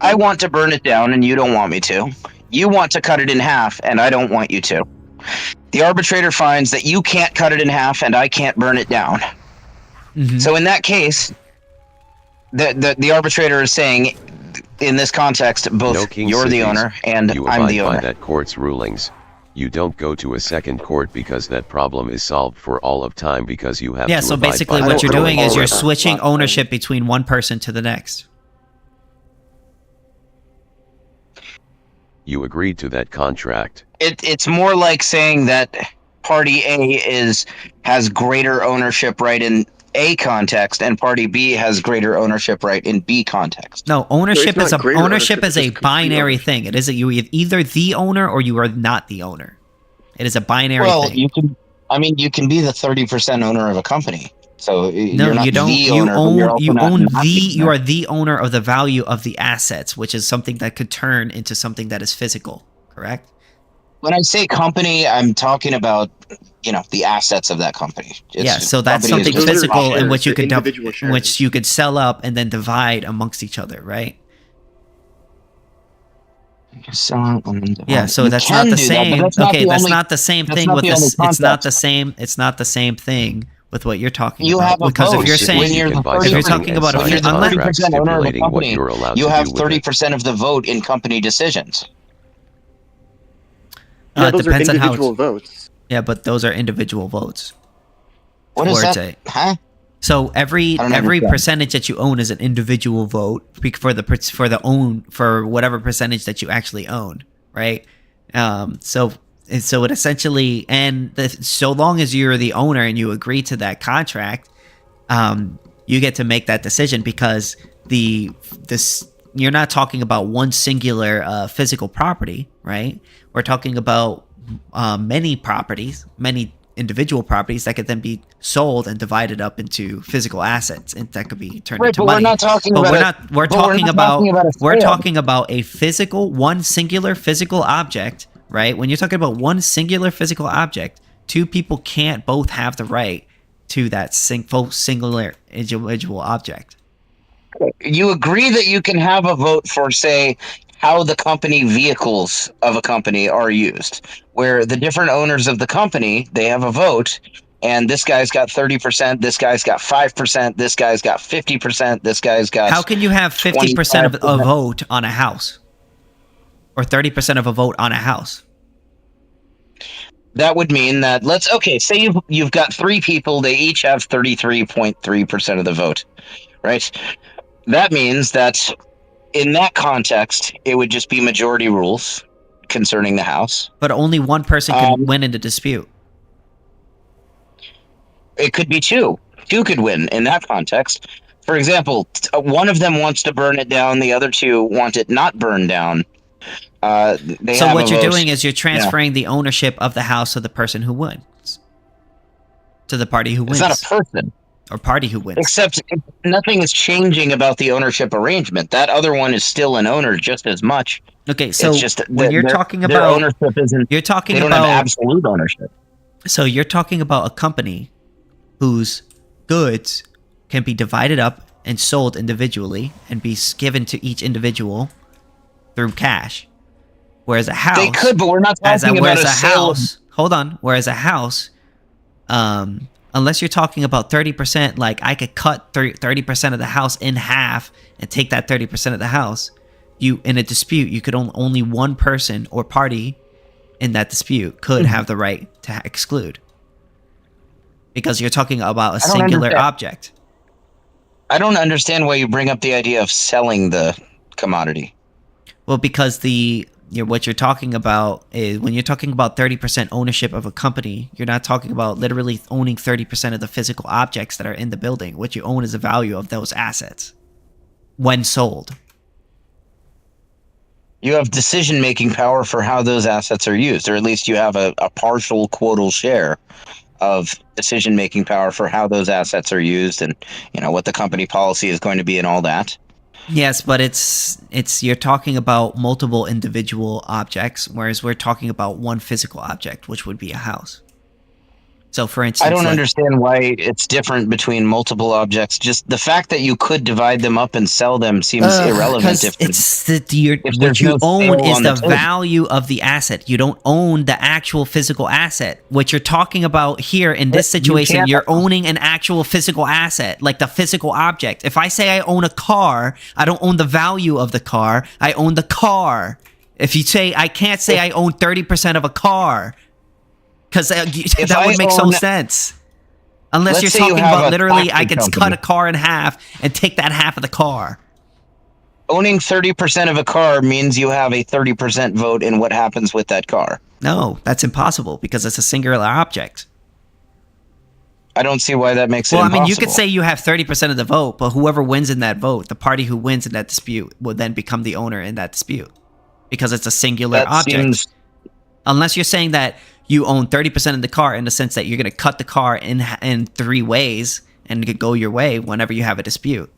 I want to burn it down and you don't want me to. You want to cut it in half and I don't want you to. The arbitrator finds that you can't cut it in half and I can't burn it down. Mm-hmm. So in that case, the arbitrator is saying, in this context, both No, King you're the Cithis, owner and you I'm abide the by owner. that court's rulings. You don't go to a second court because that problem is solved for all of time because you have Yeah, to so abide basically by what that you're doing ruling. is you're Alright. switching ownership between one person to the next. You agreed to that contract. It's more like saying that party A has greater ownership right in A context and party B has greater ownership right in B context. No, ownership not is a greater ownership ownership, is it's a just complete binary ownership. thing. It is you are either the owner or you are not the owner. It is a binary Well, thing. you can be the 30% owner of a company. So No, you're not you don't. the You owner, but you're own. also You not own not the. the You owner. are the owner of the value of the assets, which is something that could turn into something that is physical. Correct. When I say company, I'm talking about, the assets of that company. Yeah. So that's company is something Those just are physical in shares, which you they're could individual shares. which you could sell up and then divide amongst each other, right? Yeah, so You that's can not the do that, but same. that's not Okay, the that's only- not the same that's thing not with the only this. It's not context. the same. It's not the same thing with what you're talking You about. have a Because vote if you're when saying you're the buy 30%, if you're something talking and about sign if you're a unless contract 30% owner of a stipulating what company, you're allowed you to have do with it. 30% of the vote in company decisions. Yeah, it those are depends on how individual it's, votes. yeah, but those are individual votes. What is Or that? it's Huh? So every don't understand. percentage that you own is an individual vote for whatever percentage that you actually own, right? So it essentially so long as you're the owner and you agree to that contract, you get to make that decision because you're not talking about one singular physical property, right? We're talking about many properties, many individual properties that could then be sold and divided up into physical assets, and that could be turned into But money. we're not talking But about we're talking about a sale. a physical, one singular physical object, right? When you're talking about one singular physical object, two people can't both have the right to that singular individual object. You agree that you can have a vote for, say, how the company vehicles of a company are used, where the different owners of the company, they have a vote, and this guy's got 30%, this guy's got 5%, this guy's got 50%, this guy's got... How can you have 50% of a 25%. vote on a house? Or 30% of a vote on a house? That would mean that say you've got three people, they each have 33.3% of the vote, right? That means that in that context, it would just be majority rules concerning the house. But only one person can win in the dispute. It could be two. Two could win in that context. For example, one of them wants to burn it down, the other two want it not burned down. So what you're doing is you're transferring the ownership of the house to the person who wins. To the party who wins. It's not a person. Or party who wins. Except nothing is changing about the ownership arrangement. That other one is still an owner just as much. Okay, so it's just when you're talking their about ownership isn't, you're talking they don't about have absolute ownership. So you're talking about a company whose goods can be divided up and sold individually and be given to each individual through cash. Whereas a house They could, but we're not talking about a sale. Hold on. Whereas a house, unless you're talking about 30%, like I could cut 30% of the house in half and take that 30% of the house. In a dispute, you could only one person or party in that dispute could have the right to exclude. Because you're talking about a singular object. I don't understand why you bring up the idea of selling the commodity. Well, because what you're talking about is when you're talking about 30% ownership of a company, you're not talking about literally owning 30% of the physical objects that are in the building. What you own is the value of those assets. when sold. You have decision-making power for how those assets are used, or at least you have a partial quotal share of decision-making power for how those assets are used, and what the company policy is going to be and all that. Yes, but it's you're talking about multiple individual objects, whereas we're talking about one physical object, which would be a house. So, for instance, I don't understand why it's different between multiple objects. Just the fact that you could divide them up and sell them seems irrelevant. Because If what there's you no own sale is on the the table. value of the asset. You don't own the actual physical asset. What you're talking about here in this situation, you're owning an actual physical asset, like the physical object. If I say I own a car, I don't own the value of the car. I own the car. If you say, I can't say I own 30% of a car, because that would make some sense. Unless you're talking about literally, I could cut a car in half and take that half of the car. Owning 30% of a car means you have a 30% vote in what happens with that car. No, that's impossible because it's a singular object. I don't see why that makes it impossible. Well, I mean, you could say you have 30% of the vote, but whoever wins in that vote, the party who wins in that dispute, will then become the owner in that dispute because it's a singular object. Unless you're saying that you own 30% of the car in the sense that you're going to cut the car in 3 ways and you go your way whenever you have a dispute.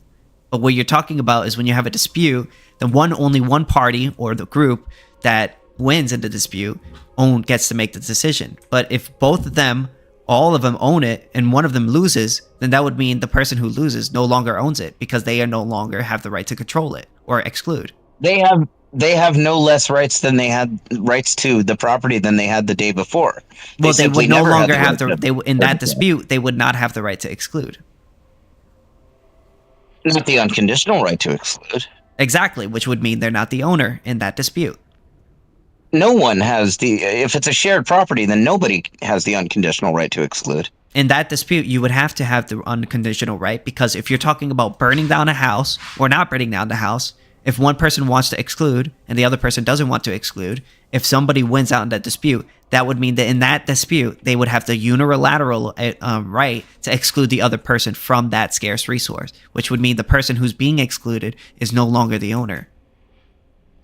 But what you're talking about is when you have a dispute, then only one party or the group that wins in the dispute gets to make the decision. But if both of them, all of them own it and one of them loses, then that would mean the person who loses no longer owns it because they no longer have the right to control it or exclude. They have no less rights than they had rights to the property than they had the day before. Well, they would no longer have in that dispute, they would not have the right to exclude. Not the unconditional right to exclude. Exactly, which would mean they're not the owner in that dispute. No one has if it's a shared property, then nobody has the unconditional right to exclude. In that dispute, you would have to have the unconditional right because if you're talking about burning down a house or not burning down the house, if one person wants to exclude and the other person doesn't want to exclude, if somebody wins out in that dispute, that would mean that in that dispute, they would have the unilateral right to exclude the other person from that scarce resource, which would mean the person who's being excluded is no longer the owner.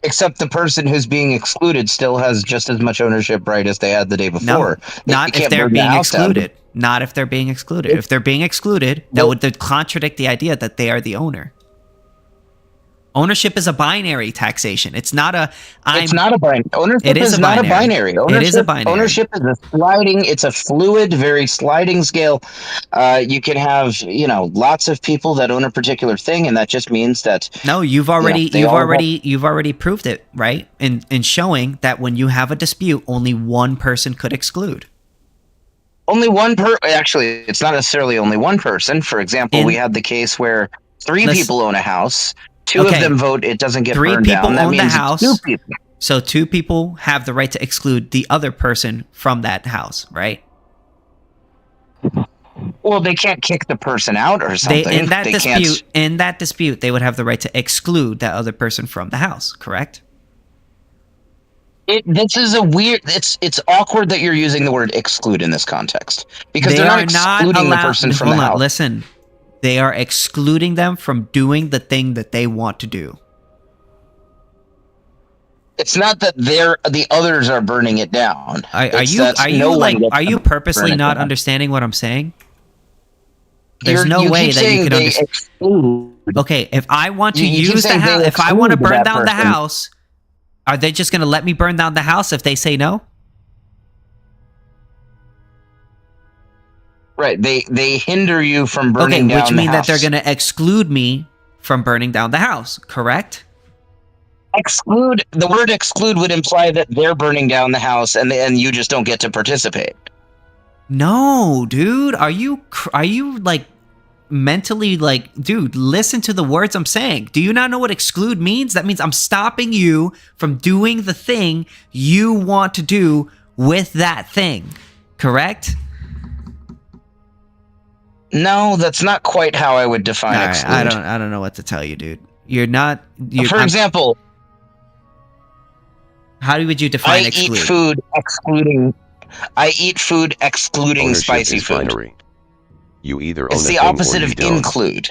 Except the person who's being excluded still has just as much ownership right as they had the day before. No, not if they're being excluded. Not if they're being excluded. If they're being excluded, that would contradict the idea that they are the owner. Ownership is a binary taxation. It's not a. It's not a binary. Ownership is not a binary. It is a binary. Ownership is a sliding. It's a fluid, very sliding scale. You can have lots of people that own a particular thing, and that just means that. No, you've already proved it, right? In showing that when you have a dispute, only one person could exclude. Only one actually, it's not necessarily only one person. For example, we had the case where 3 people own a house. 2 of them vote it doesn't get burned down. 3 people own the means house. 2 people. So 2 people have the right to exclude the other person from that house, right? Well, they can't kick the person out or something. In that dispute, they would have the right to exclude that other person from the house, correct? This is a weird. It's awkward that you're using the word exclude in this context because they're not excluding the person from the house. Listen. They are excluding them from doing the thing that they want to do. It's not that the others are burning it down. Are you purposely not understanding what I'm saying? There's no way that you can understand. Okay, if I want to use the house, if I want to burn down the house, are they just going to let me burn down the house if they say no? Right, they hinder you from burning down the house. Which means that they're going to exclude me from burning down the house, correct? Exclude. The word exclude would imply that they're burning down the house and you just don't get to participate. No, dude. Are you like mentally like, dude, listen to the words I'm saying. Do you not know what exclude means? That means I'm stopping you from doing the thing you want to do with that thing, correct? No, that's not quite how I would define exclude. I don't know what to tell you, dude. For example, how would you define exclude? I eat food excluding Ownership spicy is food. binary. You either own it's the a thing opposite or of you don't. include.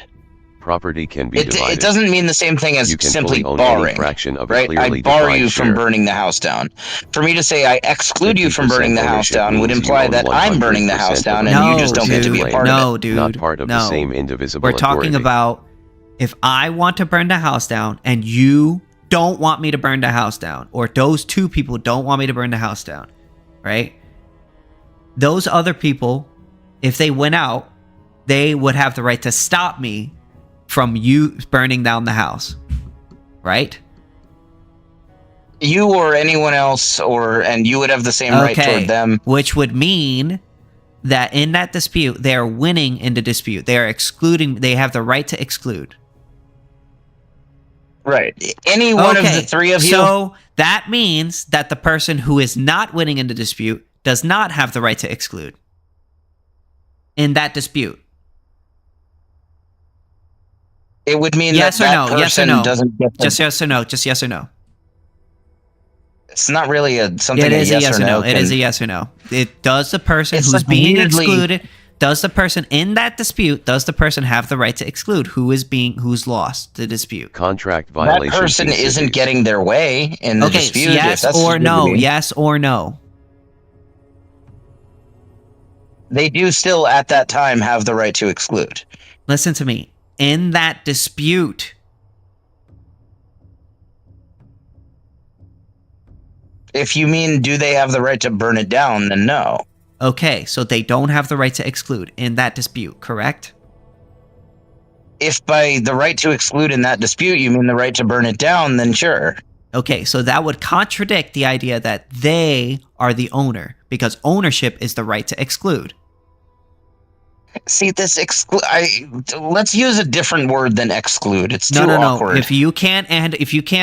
property can be It divided. doesn't mean the same thing as You can simply fully own any barring. fraction of a Right? clearly I bar defined you from share. burning the house down. For me to say I exclude you from 50% burning the house ownership down would means you imply own that I'm burning the 100% house of down a and you No, just don't get to be a dude. part of No, it. dude. not part of no. the same indivisible We're talking authority. about if I want to burn the house down and you don't want me to burn the house down, or those two people don't want me to burn the house down, right? Those other people, if they went out, they would have the right to stop me from you burning down the house, right? You or anyone else, and you would have the same right toward them. Which would mean that in that dispute, they are winning in the dispute. They are excluding. They have the right to exclude. Right. Any one of the three of you. So that means that the person who is not winning in the dispute does not have the right to exclude in that dispute. It would mean Yes that or that no? person Yes or no? doesn't get Just yes or no? Just yes or no? It's not really something It is a yes or no. It is a yes or no. It does the person It's who's like being weirdly- excluded. Does the person in that dispute? Does the person have the right to exclude who's lost the dispute? Contract That violation. person isn't KingSithis. getting their way in the Okay, dispute. yes if that's or what you no? mean. Yes or no? They do still at that time have the right to exclude. Listen to me. In that dispute, If you mean do they have the right to burn it down, then no. okay, so they don't have the right to exclude in that dispute, correct? If by the right to exclude in that dispute you mean the right to burn it down, then sure. Okay, so that would contradict the idea that they are the owner, because ownership is the right to exclude. See, this let's use a different word than exclude. It's too No. awkward. If you can't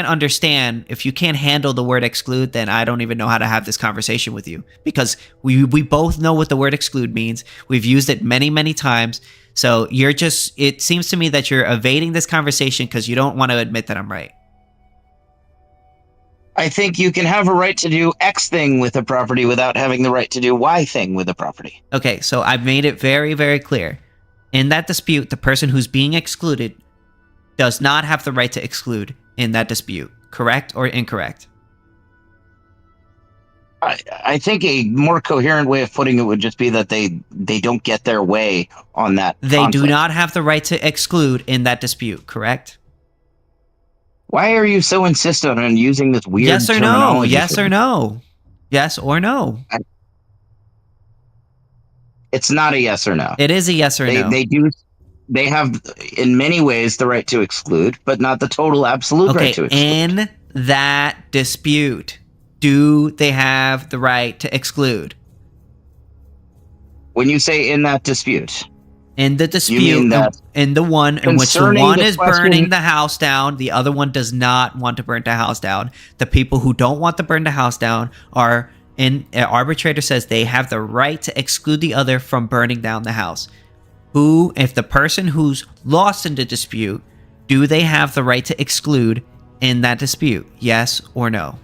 understand, if you can't handle the word exclude, then I don't even know how to have this conversation with you, because we both know what the word exclude means. We've used it many, many times. So it seems to me that you're evading this conversation because you don't want to admit that I'm right. I think you can have a right to do X thing with a property without having the right to do Y thing with a property. Okay, so I've made it very, very clear. In that dispute, the person who's being excluded does not have the right to exclude in that dispute. Correct or incorrect? I think a more coherent way of putting it would just be that they don't get their way on that. They do conflict. not have the right to exclude in that dispute, correct? Why are you so insistent on using this weird Yes or no? terminology? Yes or no? Yes or no? It's not a yes or no. It is a yes or no. They have in many ways the right to exclude, but not the total absolute right to exclude. In that dispute, do they have the right to exclude? When you say in that dispute, In the dispute, in the one in which the concerning one the is question- burning the house down, the other one does not want to burn the house down. The people who don't want to burn the house down are arbitrator says they have the right to exclude the other from burning down the house. If the person who's lost in the dispute, do they have the right to exclude in that dispute? Yes or no?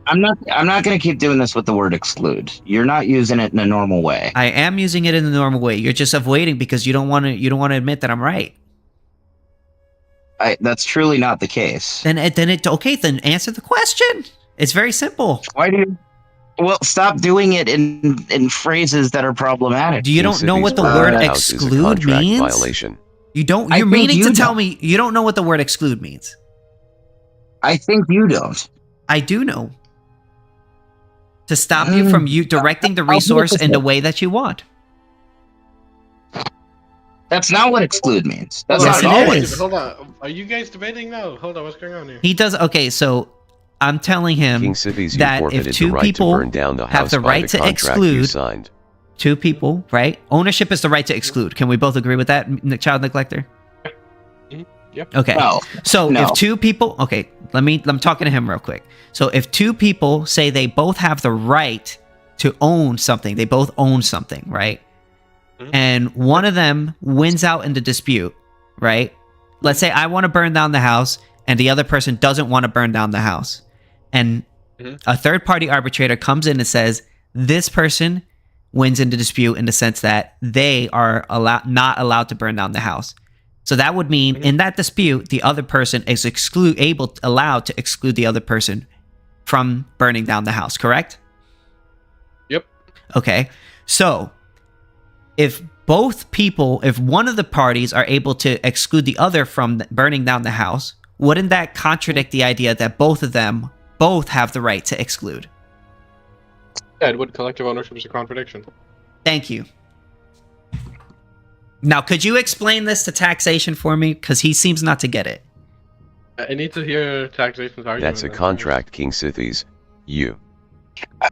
I'm not going to keep doing this with the word exclude. You're not using it in a normal way. I am using it in the normal way. You're just avoiding because you don't want to admit that I'm right. That's truly not the case. Then answer the question. It's very simple. Why do you? Well, stop doing it in phrases that are problematic. You don't know what the word exclude means? Violation. You don't. I You're think meaning you to tell don't. me you don't know what the word exclude means. I think you don't. I do know. To stop you from directing the I'll put it resource this in the way. way that you want. That's not what exclude means. That's Yes, not it always. is. Hold on. Are you guys debating now? Hold on. What's going on here? He does. Okay, so I'm telling him KingSithis, you that forfeited if two the right people to burn down the have house the by right the to contract you exclude signed. two people, right? Ownership is the right to exclude. Can we both agree with that, child neglector? Yep. Okay. No. So No. if two people, okay, I'm talking to him real quick. So if two people say they both have the right to own something, they both own something, right? Mhm. And one of them wins out in the dispute, right? Let's say I want to burn down the house and the other person doesn't want to burn down the house. And Mhm. a third party arbitrator comes in and says, this person wins in the dispute in the sense that they are not allowed to burn down the house. So that would mean in that dispute, the other person is allowed to exclude the other person from burning down the house, correct? Yep. Okay. So if one of the parties are able to exclude the other from burning down the house, wouldn't that contradict the idea that both of them have the right to exclude? Yeah, it would. Collective ownership is a contradiction. Thank you. Now, could you explain this to taxation for me? Because he seems not to get it. I need to hear taxation's argument. That's a contract, KingSithis. You.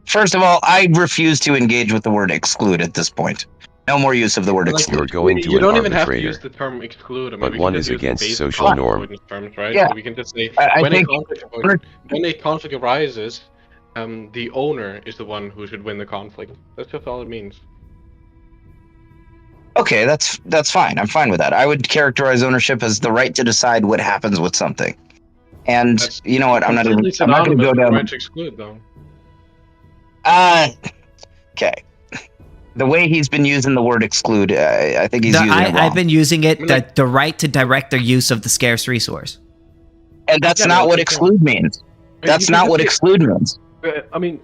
First of all, I refuse to engage with the word exclude at this point. No more use of the word exclude. You're going to you an don't even have to arbitrator. use the term exclude. I mean, But we one can is just use against basic social conflict norm. avoidance terms, right? Yeah. So we can just say I when think a conflict arises, the owner is the one who should win the conflict. That's just all it means. Okay, that's fine. I'm fine with that. I would characterize ownership as the right to decide what happens with something. And That's you know what? I'm not going completely to synonymous go with the down. right to exclude, though. Okay. The way he's been using the word exclude, I think he's using it wrong. I've been using it, I mean, like- the right to direct their use of the scarce resource. And that's Yeah, not no, what it's exclude means. You That's can not just what say- exclude means. I mean,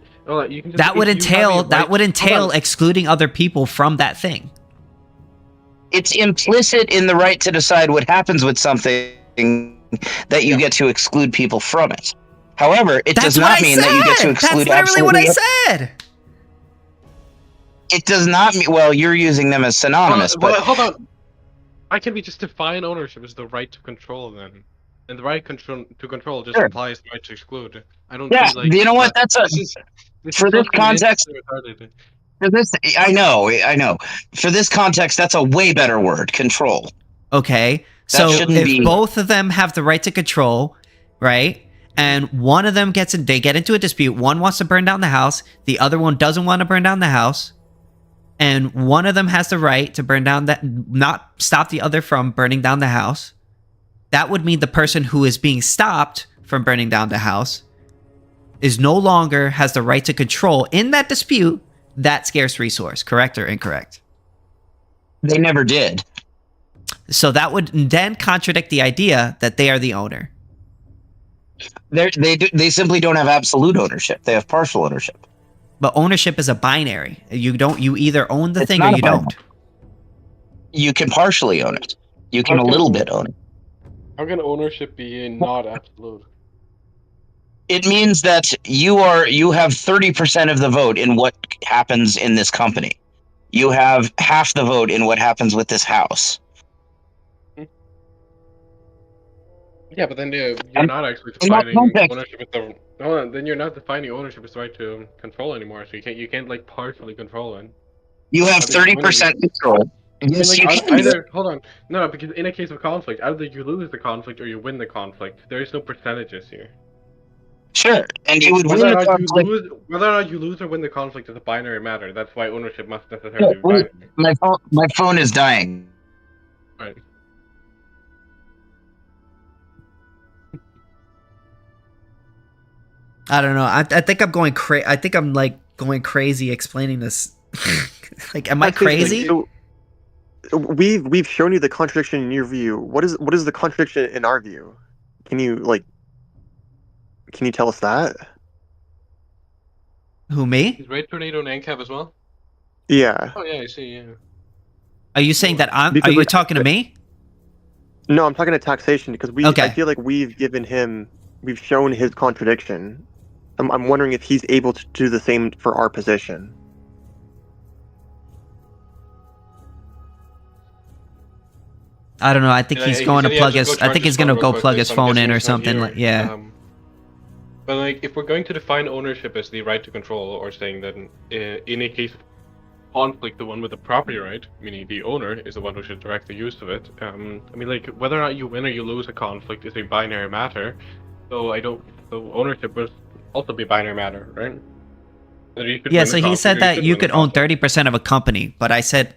you can just, That would if you have a entail right- Hold on. excluding other people from that thing. It's implicit in the right to decide what happens with something that you get to exclude people from it. However, it does not mean that you get to exclude That's literally what I absolutely. said. It does not mean. Well, you're using them as synonymous, but hold on. I can we just define ownership as the right to control then? And the right to control just Sure. implies the right to exclude. I don't yeah, see like you know what? That's a for this something context. retarded. For this, I know. For this context, that's a way better word. Control. Okay, so shouldn't if be- both of them have the right to control, right, and one of them they get into a dispute, one wants to burn down the house, the other one doesn't want to burn down the house, and one of them has the right to burn down not stop the other from burning down the house, that would mean the person who is being stopped from burning down the house is no longer has the right to control in that dispute that scarce resource, correct or incorrect? They never did. So that would then contradict the idea that they are the owner. They simply don't have absolute ownership. They have partial ownership. But ownership is a binary. You either own the It's thing not or a you binary. don't. You can partially own it. You can a little bit own it. How can ownership be not absolute? It means that you have 30% of the vote in what happens in this company. You have half the vote in what happens with this house. Yeah, but then you're And not actually in that defining context- ownership as the. Hold on, then you're not defining ownership as the right to control anymore. So you can't like partially control it. You have I mean, 30% control. Yes, I you mean, like, can do that. either hold on, no, because in a case of conflict, either you lose the conflict or you win the conflict. There is no percentages here. Sure, and you would win Whether or the not you conflict. whether or not you lose or win the conflict is a binary matter. That's why ownership must necessarily be Wait, binary. my phone is dying. Right. I don't know. I think I'm going crazy. I think I'm like going crazy explaining this. Like, am I crazy? So, we've shown you the contradiction in your view. What is the contradiction in our view? Can you tell us that? Who, me? Is Raid Tornado and Ancap as well? Yeah. Oh yeah, I see. Yeah. Are you saying that are Because, you like, talking to me? No, I'm talking to taxation because Okay. I feel like we've shown his contradiction. I'm wondering if he's able to do the same for our position. I don't know. I think Yeah, he's he going said to he plug has to his. go I charge think his he's going to phone go real plug quickly, his so I'm phone guessing in or he's not something. here. Like, yeah. But like, if we're going to define ownership as the right to control, or saying that in a case of conflict, the one with the property right, meaning the owner, is the one who should direct the use of it. I mean, like, whether or not you win or you lose a conflict is a binary matter. So ownership would also be binary matter, right? That you could Yeah. win So the he conflict said or that could you win the could own conflict. 30% of a company, but I said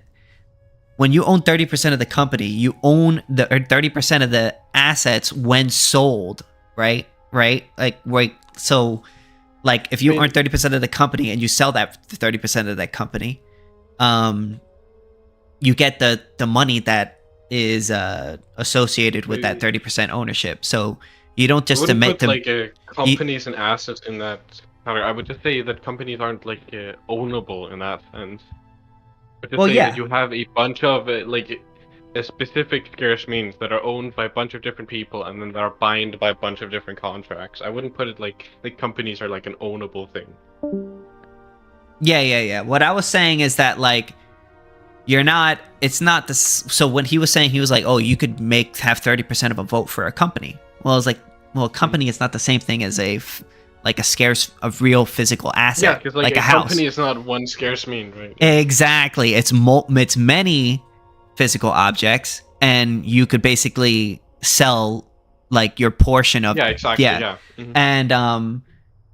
when you own 30% of the company, you own the 30% of the assets when sold, right? Right? Like, wait. So, like, if you I mean- own 30% of the company and you sell that 30% of that company, you get the money that is associated with that 30% ownership. So you don't I just wouldn't admit put to like companies and assets in that. I would just say that companies aren't like ownable in that sense. I would just Well, say yeah. that you have a bunch of like a specific scarce means that are owned by a bunch of different people and then that are bound by a bunch of different contracts. I wouldn't put it like companies are like an ownable thing. Yeah. What I was saying is that like you're not. It's not this. So when he was saying, he was like, "Oh, you could have 30% of a vote for a company." Well, I was like, "Well, a company is not the same thing as a scarce, a real physical asset, Yeah, because like a house." company is not one scarce mean, right? Exactly. It's many physical objects, and you could basically sell like your portion of. Yeah, exactly. Yeah. Mhm. And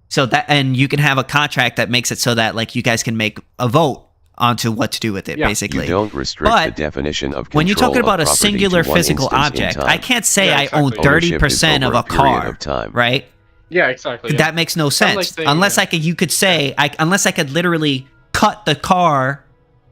so that, and you can have a contract that makes it so that like you guys can make a vote onto what to do with it, Yeah. basically. You don't restrict But the definition of control when you're talking of about a property singular to one physical instance in object, time. I can't say Yeah, I own exactly. 30% of Ownership a is over a period car, of time. right? Yeah, exactly. Yeah. That makes no Kinda like sense. saying, Unless I could, you could say, unless I could literally cut the car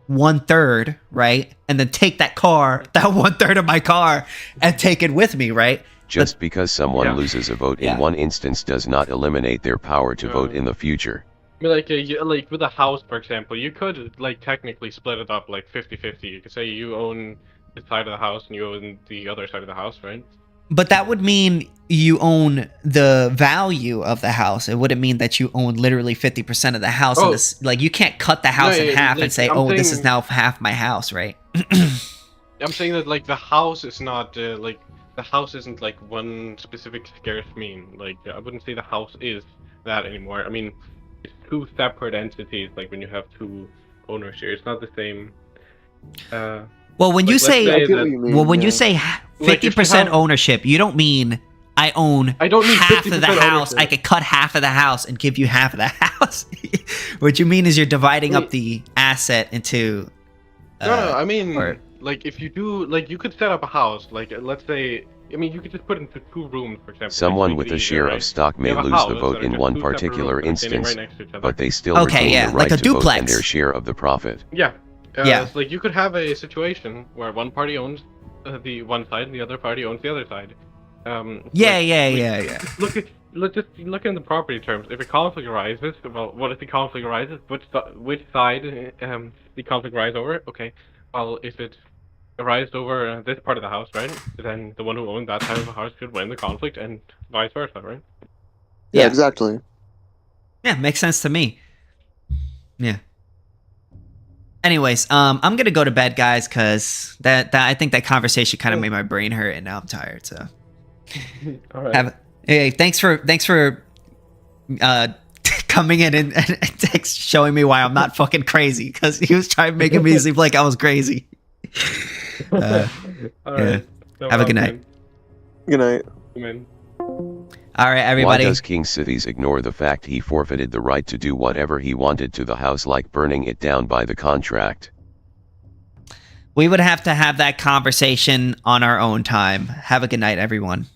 1/3, right? And then take that 1/3 of my car, and take it with me, right? Just because someone Yeah. loses a vote Yeah. in one instance does not eliminate their power to vote in the future. I mean, like, like with a house, for example, you could like technically split it up like 50-50. You could say you own this side of the house and you own the other side of the house, right? But that would mean you own the value of the house. It wouldn't mean that you own literally 50% of the house. Oh. Like you can't cut the house No, in half like, and say, I'm "Oh, this is saying- now half my house," right? I'm saying that like the house is not like the house isn't like one specific scarce mean. Like I wouldn't say the house is that anymore. I mean, it's two separate entities. Like when you have two owners here, it's not the same. Well, when Like, you let's say, say I get that- what you mean. well, when yeah. you say Like, if you 50% have- ownership, you don't mean I own I don't mean half of the 50% house. ownership. I could cut half of the house and give you half of the house. What you mean is you're dividing up Wait. the asset into. No, I mean, or- like if you do, like you could set up a house. Like let's say, I mean, you could just put it into 2 rooms, for example. Someone like, with make it a easier, share right? of stock may You have a lose the house vote that are in just one 2 separate particular rooms standing instance, right next to each other. but they still Okay, retain yeah, the like right a to vote duplex. and their share of the profit. Yeah. Yeah. So, like you could have a situation where one party owns the one side and the other party owns the other side. Yeah. Let's just look in the property terms. If a conflict arises, well, what if the conflict arises? Which side the conflict arises over? Okay. Well, if it arises over this part of the house, right? Then the one who owned that side of the house could win the conflict, and vice versa, right? Yeah, Yeah. exactly. Yeah, makes sense to me. Yeah. Anyways, I'm gonna go to bed, guys, because that I think that conversation kind of made my brain hurt, and now I'm tired. So, All right. hey, thanks for coming in and showing me why I'm not fucking crazy, because he was trying making me seem like I was crazy. All right. No Have a good problem, night. Good night. man. All right, Why everybody. does KingSithis ignore the fact he forfeited the right to do whatever he wanted to the house, like burning it down by the contract? We would have to have that conversation on our own time. Have a good night, everyone.